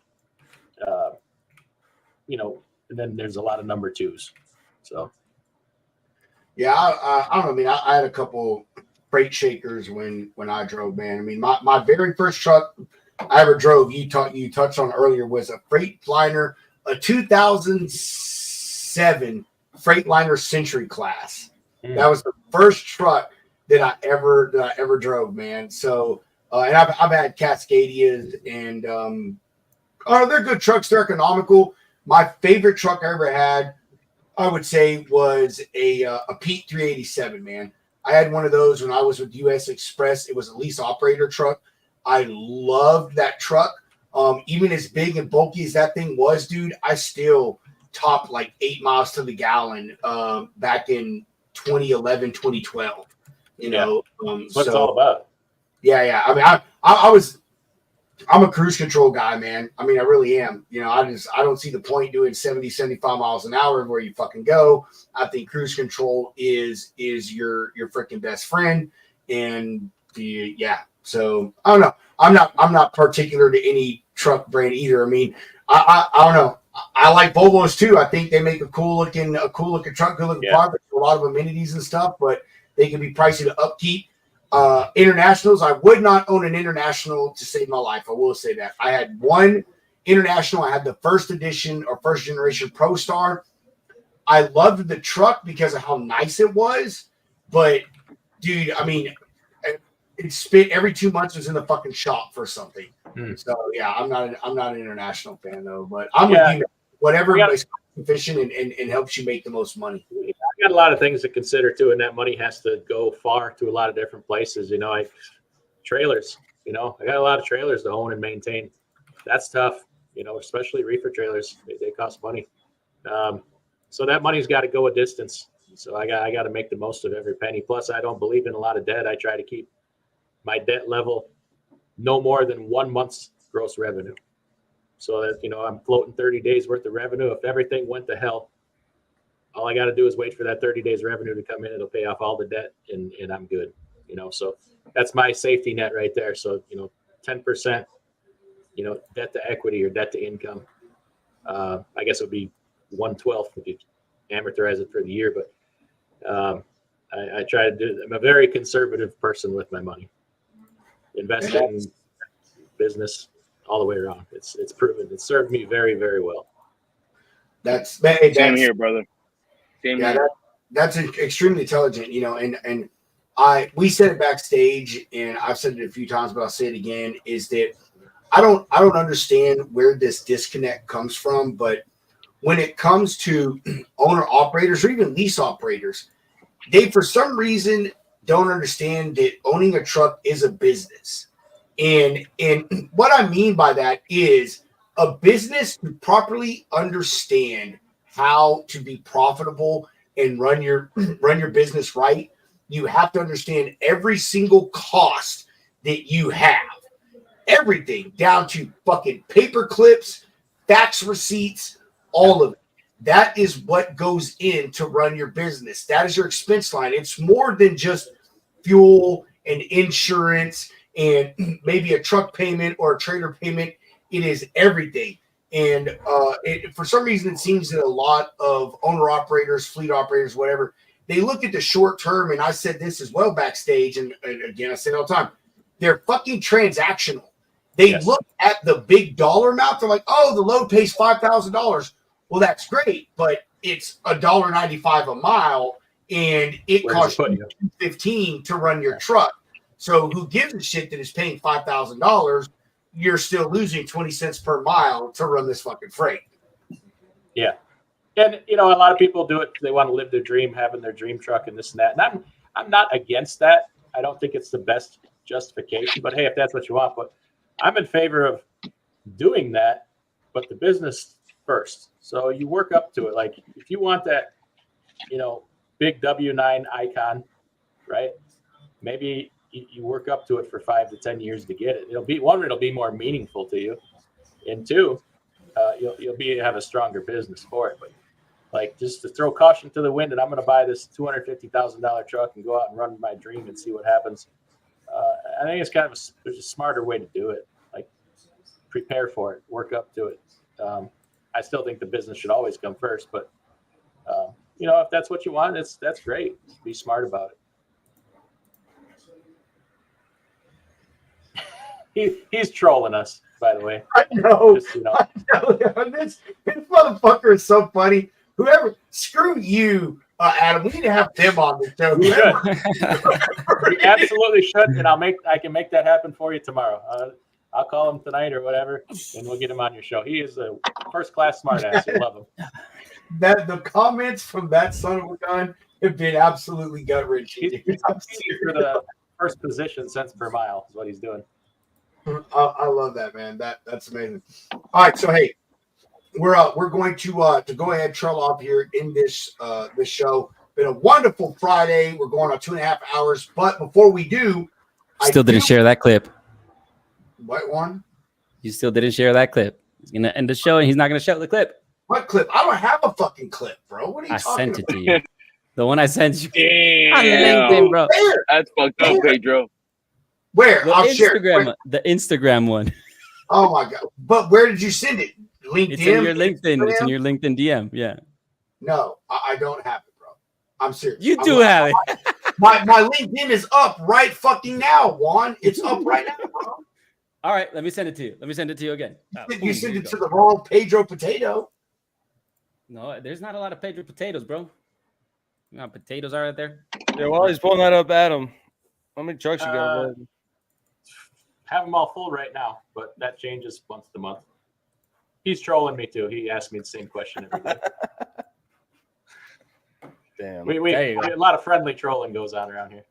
and then there's a lot of number twos. So, yeah, I don't know. I mean, I had a couple freight shakers when I drove, man. I mean, my very first truck I ever drove, you touched on earlier, was a Freightliner, a 2007 Freightliner Century class. That was the first truck that I ever drove, man. So, and I've had Cascadias, and they're good trucks. They're economical. My favorite truck I ever had, I would say, was a Pete 387, man. I had one of those when I was with US Express. It was a lease operator truck. I loved that truck. Even as big and bulky as that thing was, dude, I still topped like 8 miles to the gallon back in 2011, 2012. That's what it's all about. Yeah. I mean, I'm a cruise control guy, man. I mean, I really am. I don't see the point doing 70, 75 miles an hour where you fucking go. I think cruise control is your freaking best friend. And so I don't know. I'm not particular to any truck brand either. I mean, I don't know. I like Volvos too. I think they make a cool looking truck, good looking product, a lot of amenities and stuff, but they can be pricey to upkeep. Internationals, I would not own an international to save my life. I will say that. I had one international. I had the first edition or first generation Pro Star. I loved the truck because of how nice it was, but dude, I mean, it spit every 2 months. Was in the fucking shop for something. So yeah, I'm not an international fan though, but I'm with you. Whatever is efficient and helps you make the most money. I got a lot of things to consider too, and that money has to go far to a lot of different places. Trailers. I got a lot of trailers to own and maintain. That's tough. Especially reefer trailers. They cost money. So that money's got to go a distance. So I got to make the most of every penny. Plus, I don't believe in a lot of debt. I try to keep my debt level no more than 1 month's gross revenue. So that, I'm floating 30 days worth of revenue. If everything went to hell, all I got to do is wait for that 30 days revenue to come in. It'll pay off all the debt and I'm good, so that's my safety net right there. So, 10%, debt to equity or debt to income. I guess it would be 1/12 if you amortize it for the year, but I try to do, I'm a very conservative person with my money. Investing, business, all the way around. It's proven. It served me very, very well. Same here, brother. That's extremely intelligent, and we said it backstage, and I've said it a few times, but I'll say it again, is that I don't understand where this disconnect comes from, but when it comes to owner operators or even lease operators, they for some reason don't understand that owning a truck is a business. And what I mean by that is a business to properly understand how to be profitable and run your business right. You have to understand every single cost that you have, everything down to fucking paper clips, fax receipts, all of it. That is what goes in to run your business. That is your expense line. It's more than just fuel and insurance and maybe a truck payment or a trailer payment. It is everything. And for some reason, it seems that a lot of owner operators, fleet operators, whatever, they look at the short term. And I said this as well backstage. And again, I say it all the time. They're fucking transactional. They look at the big dollar amount. They're like, oh, the load pays $5,000. Well, that's great, but it's $1.95 a mile, and it costs you $2.15 to run your truck. So who gives a shit that is paying $5,000? You're still losing 20 cents per mile to run this fucking freight. Yeah. And, a lot of people do it. They want to live their dream, having their dream truck and this and that. And I'm not against that. I don't think it's the best justification, but hey, if that's what you want, but I'm in favor of doing that. But the business first. So you work up to it. Like if you want that, big W9 icon, right? Maybe you work up to it for 5 to 10 years to get it. It'll be more meaningful to you, and two, you'll have a stronger business for it. But like just to throw caution to the wind, and I'm going to buy this $250,000 truck and go out and run my dream and see what happens. I think it's there's a smarter way to do it. Like prepare for it, work up to it. I still think the business should always come first, but if that's what you want, that's great. Be smart about it. He's trolling us, by the way. I know. I know. This motherfucker is so funny. Screw you, Adam. We need to have Tim on the show. We absolutely should, and I can make that happen for you tomorrow. I'll call him tonight or whatever, and we'll get him on your show. He is a first-class smartass. I love him. The comments from that son of a gun have been absolutely gut-wrenching. He's competing for the first position cents per mile is what he's doing. I love that, man. That's amazing. All right, so hey, we're going to go ahead and trail off here in this show. Been a wonderful Friday. We're going on 2.5 hours, but before we do, still didn't share that clip. What one? You still didn't share that clip. He's gonna end the show and he's not gonna show the clip. What clip? I don't have a fucking clip, bro. What are you talking about? I sent it to you. The one I sent you. Damn. On LinkedIn, bro. That's fucked up, Pedro. Where? I'll share it. The Instagram one. Oh my god! But where did you send it? LinkedIn. It's in your LinkedIn. Instagram? It's in your LinkedIn DM. Yeah. No, I don't have it, bro. I'm serious. You do have it. My LinkedIn is up right fucking now, Juan. It's up right now, bro. All right, let me send it to you. Let me send it to you again. You send it to the wrong Pedro Potato. No, there's not a lot of Pedro potatoes, bro. You know how potatoes are out there? Yeah, while he's pulling that up, Adam, how many trucks you got? Have them all full right now, but that changes month to month. He's trolling me too. He asked me the same question every day. Damn. We a lot of friendly trolling goes on around here.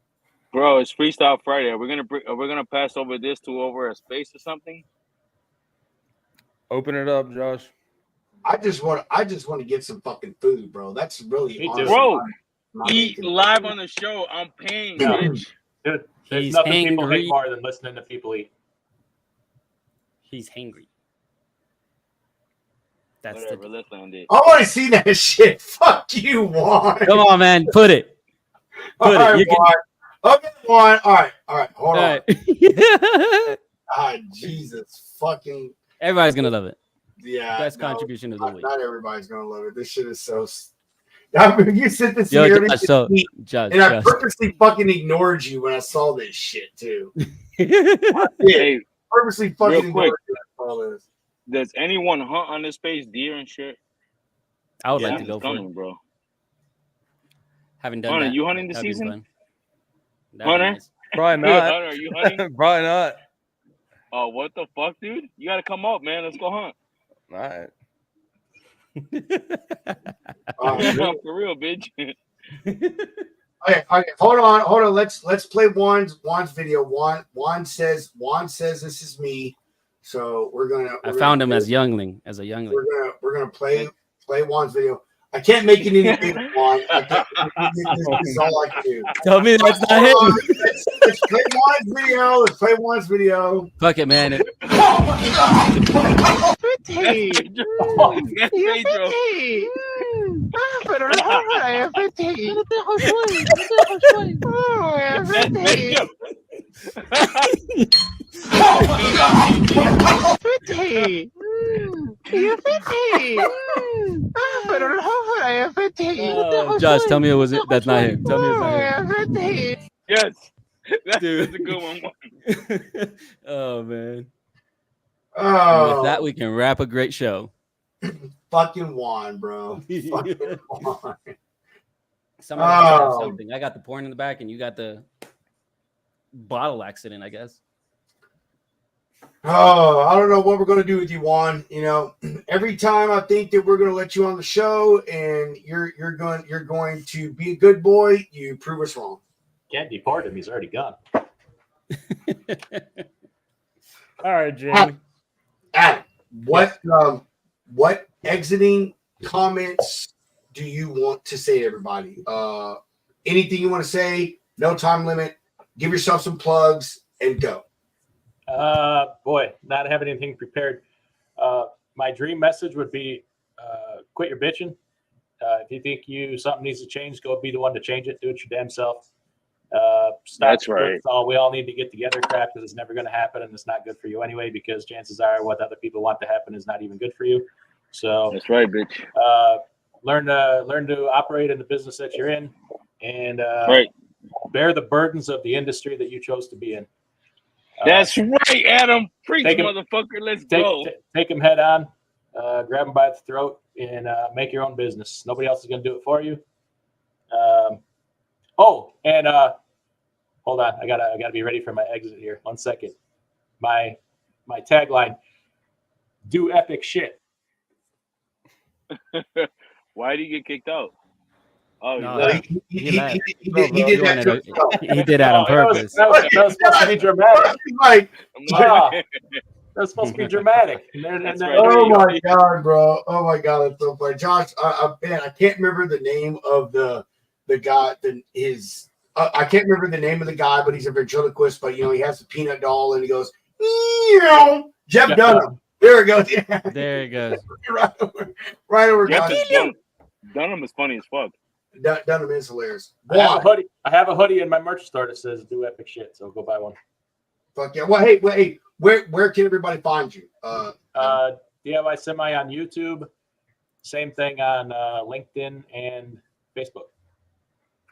Bro, it's Freestyle Friday. Are we gonna pass over this to over a space or something? Open it up, Josh. I just want to get some fucking food, bro. That's really bro. Eat live on the show. I'm paying, bitch. Dude, there's nothing people hate more than listening to people eat. He's hangry. That's whatever. Let's land it. I want to see that shit. Fuck you, Juan. Come on, man. Put it. Put it. You can... Okay, Juan. All right. Hold on. Jesus fucking. Everybody's gonna love it. Yeah. Best contribution of the week. Not everybody's gonna love it. This shit is so. You said this Josh, I purposely fucking ignored you when I saw this shit too. Hey, purposely fucking ignored you when I saw this. Does anyone hunt on this space, deer and shit? I would like to go for it, bro. Haven't done Hunter, that. You hunting this season? Hunter? Nice. Probably not. Hunter, are you hunting? Probably not. Oh, what the fuck, dude? You gotta come up, man. Let's go hunt. All right. For real, bitch. Okay, hold on. Let's play Juan's video. Juan says this is me. So I found him as a youngling. We're gonna play Juan's video. I can't make it any bigger, Juan. This is all I can do. Tell me that's not him. Let's play Juan's video. Fuck it, man. Josh, tell me that's not him. Tell me it's not him. Yes. That's a good one. Oh, man. Oh. With that, we can wrap a great show. Fucking Juan, bro. Fucking Juan. Something. I got the porn in the back, and you got the bottle accident, I guess. Oh, I don't know what we're going to do with you, Juan. You know, every time I think that we're going to let you on the show and you're going to be a good boy, you prove us wrong. Can't deport him. He's already gone. All right, Jamie. Adam, what exiting comments do you want to say to everybody? Anything you want to say? No time limit. Give yourself some plugs and go. Boy, not having anything prepared. My dream message would be quit your bitching. If you think something needs to change, go be the one to change it. Do it your damn self. Stop. That's right. We all need to get together crap because it's never going to happen and it's not good for you anyway, because chances are what other people want to happen is not even good for you. So that's right, bitch. Learn to operate in the business that you're in, and right. bear the burdens of the industry that you chose to be in. That's right, Adam. Preach, motherfucker. Let's go. Take them head on, grab them by the throat, and make your own business. Nobody else is going to do it for you. Hold on. I gotta be ready for my exit here. 1 second. My tagline: do epic shit. Why did you get kicked out? Oh, he did that on purpose. That was supposed to be dramatic. That's supposed to be dramatic. Oh my god, bro! Oh my god, that's so funny, Josh. Man, I can't remember the name of the guy. I can't remember the name of the guy, but he's a ventriloquist. But he has the peanut doll, and he goes, Jeff Dunham. There it goes. Yeah. There it goes. right over. Dunham is funny as fuck. Dunham is hilarious. I have a hoodie in my merch store that says "Do epic shit," so go buy one. Fuck yeah! Well, hey, where can everybody find you? DIY Semi on YouTube. Same thing on LinkedIn and Facebook.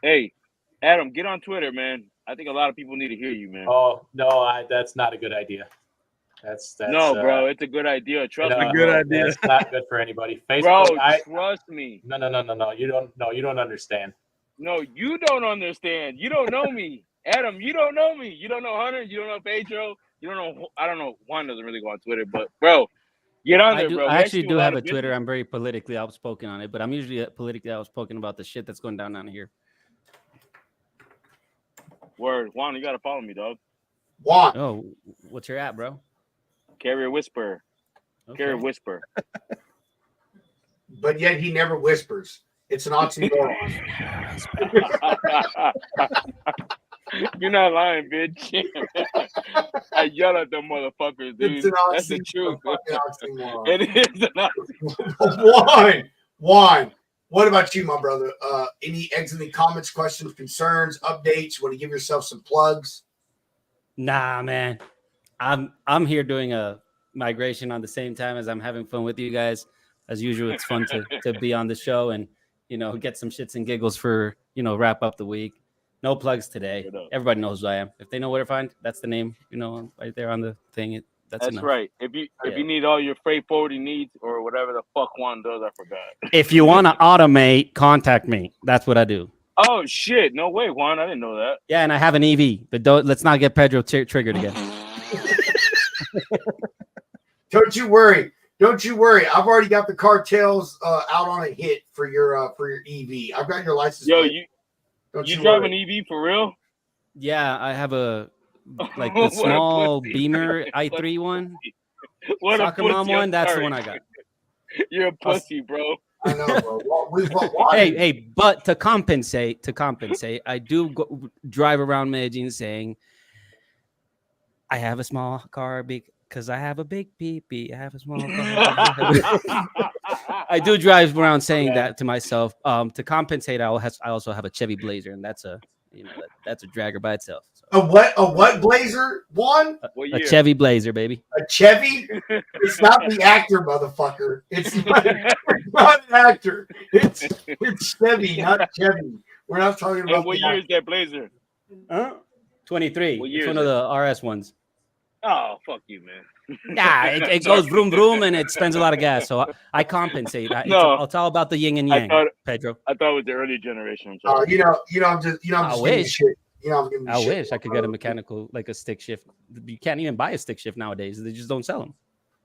Hey, Adam, get on Twitter, man. I think a lot of people need to hear you, man. Oh no, that's not a good idea. That's no, bro. It's a good idea. Trust me. Good idea. It's not good for anybody. Facebook, bro, trust me. No. You don't understand. No, you don't understand. You don't know me, Adam. You don't know me. You don't know Hunter. You don't know Pedro. You don't know. I don't know. Juan doesn't really go on Twitter, but bro, get on there, bro. I actually do have a Twitter. I'm very politically outspoken on it, but I'm usually politically outspoken about the shit that's going down here. Word, Juan, you gotta follow me, dog. Juan. Oh, what's your app, bro? Carrier Whisper. Okay. Carrier Whisper. But yet he never whispers. It's an oxymoron. You're not lying, bitch. I yell at them motherfuckers, dude. That's the truth. It is an oxymoron. Juan. What about you, my brother? Any exiting comments, questions, concerns, updates? Want to give yourself some plugs? Nah, man. I'm here doing a migration on the same time as I'm having fun with you guys. As usual, it's fun to be on the show and get some shits and giggles for wrap up the week. No plugs today. Everybody knows who I am. If they know where to find, that's the name. Right there on the thing. That's enough. Right. If you need all your freight forwarding needs or whatever the fuck Juan does, I forgot. If you want to automate, contact me. That's what I do. Oh shit! No way, Juan. I didn't know that. Yeah, and I have an EV, but let's not get Pedro triggered again. Don't you worry. I've already got the cartels out on a hit for your EV. I've got your license. Yo, you drive an EV for real? Yeah, I have the small Beamer i3 one. What Soccer mom one. That's the one I got. You're a pussy, bro. I know, bro. Hey, but to compensate, I do drive around Medellin saying, I have a small car because I have a big pee-pee. I have a small car. I do drive around saying that to myself. To compensate, I also have a Chevy Blazer, and that's a dragger by itself. So. A what Blazer? One? A Chevy Blazer, baby. A Chevy? It's not the actor, motherfucker. It's not an actor. It's Chevy, not Chevy. We're not talking about. And what year is that Blazer? 23. It's one of the RS ones. Oh, fuck you, man. Yeah, it goes vroom vroom and it spends a lot of gas, so I compensate. It's all about the yin and yang, Pedro. I thought it was the early generation. I'm just I wish. Shit. I wish I could get a mechanical, like a stick shift. You can't even buy a stick shift nowadays. They just don't sell them.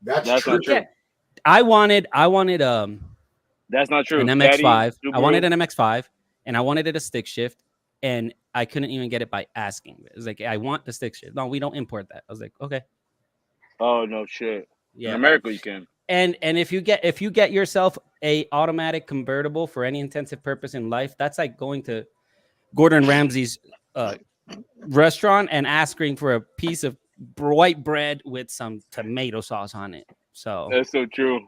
That's true. Not true. I wanted that's not true. An MX-5. I wanted an MX-5 and I wanted it a stick shift, and I couldn't even get it by asking. It was like, I want the stick shift. No, we don't import that. I was like, okay. Oh no shit. Yeah. In America you can. And if you get yourself a automatic convertible for any intensive purpose in life, that's like going to Gordon Ramsay's restaurant and asking for a piece of white bread with some tomato sauce on it. So that's so true.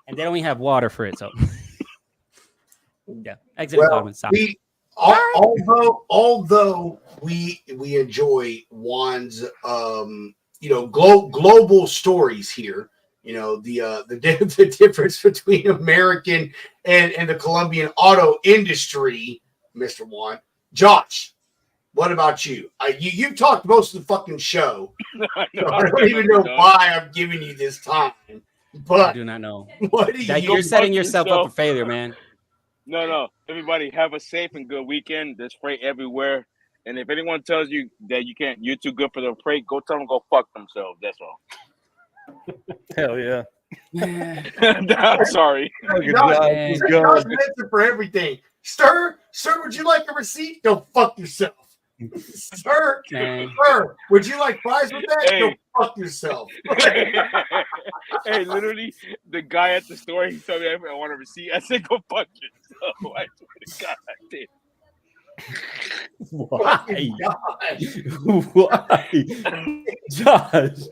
And they don't even have water for it. So yeah, although we enjoy Juan's global stories here, the difference between American and the Colombian auto industry, Mr. Juan. Josh, what about you? You've talked most of the fucking show. I don't even know why I'm giving you this time. But I do not know. You're setting yourself up for failure, man. No. Everybody have a safe and good weekend. There's freight everywhere. And if anyone tells you that you're too good for the freight, go tell them to go fuck themselves. That's all. Hell yeah. I'm sorry. Josh answer for everything. Sir, would you like a receipt? Go fuck yourself. Sir, would you like fries with that? Go fuck yourself. Hey, literally, the guy at the store, he told me I want a receipt. I said, go fuck yourself. I swear to God, I did. Why? Josh.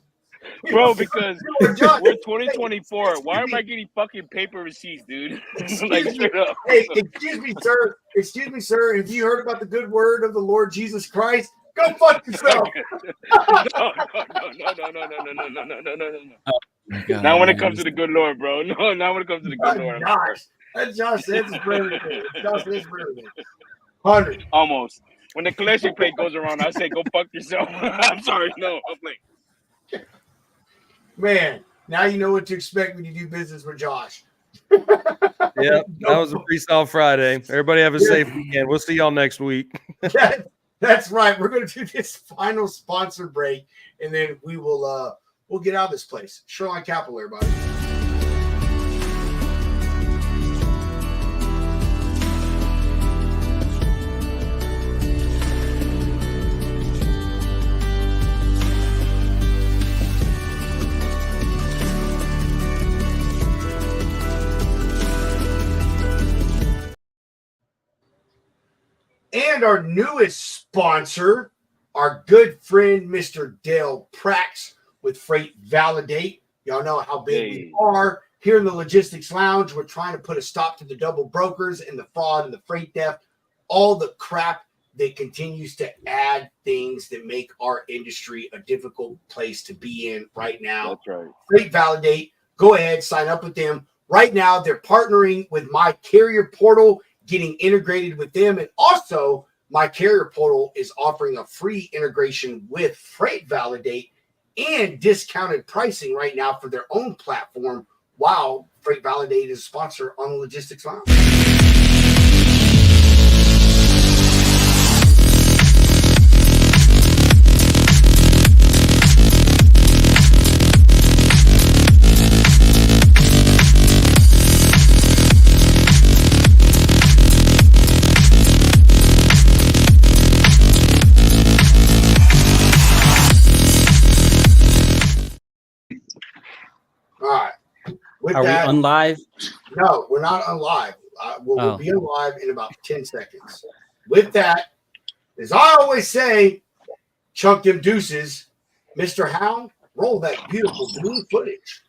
Bro, because we're 2024. Why am I getting fucking paper receipts, dude? Like, straight up. Hey, excuse me, sir. Have you heard about the good word of the Lord Jesus Christ? Go fuck yourself. No. Not when it comes to the good Lord, bro. No, not when it comes to the good Lord. That's Josh says for everything. Josh says for everything. 100. Almost. When the collection plate goes around, I say, go fuck yourself. I'm sorry. No, I'm playing. Man, now you know what to expect when you do business with Josh. Yep, that was a Freestyle Friday. Everybody have a safe weekend. We'll see y'all next week. That's right. We're going to do this final sponsor break, and then we will we'll get out of this place. Shoreline Capital, everybody. And our newest sponsor, our good friend, Mr. Dale Prax with Freight Validate. Y'all know how big we are here in the Logistics Lounge. We're trying to put a stop to the double brokers and the fraud and the freight theft, all the crap that continues to add things that make our industry a difficult place to be in right now. That's right. Freight Validate. Go ahead, sign up with them. Right now, they're partnering with My Carrier Portal, getting integrated with them. And also, My Carrier Portal is offering a free integration with Freight Validate and discounted pricing right now for their own platform, while Freight Validate is a sponsor on the Logistics Lounge. All right. Are we on live? No, we're not on live. We'll be on live in about 10 seconds. With that, as I always say, chunk them deuces. Mr. Howe, roll that beautiful blue footage.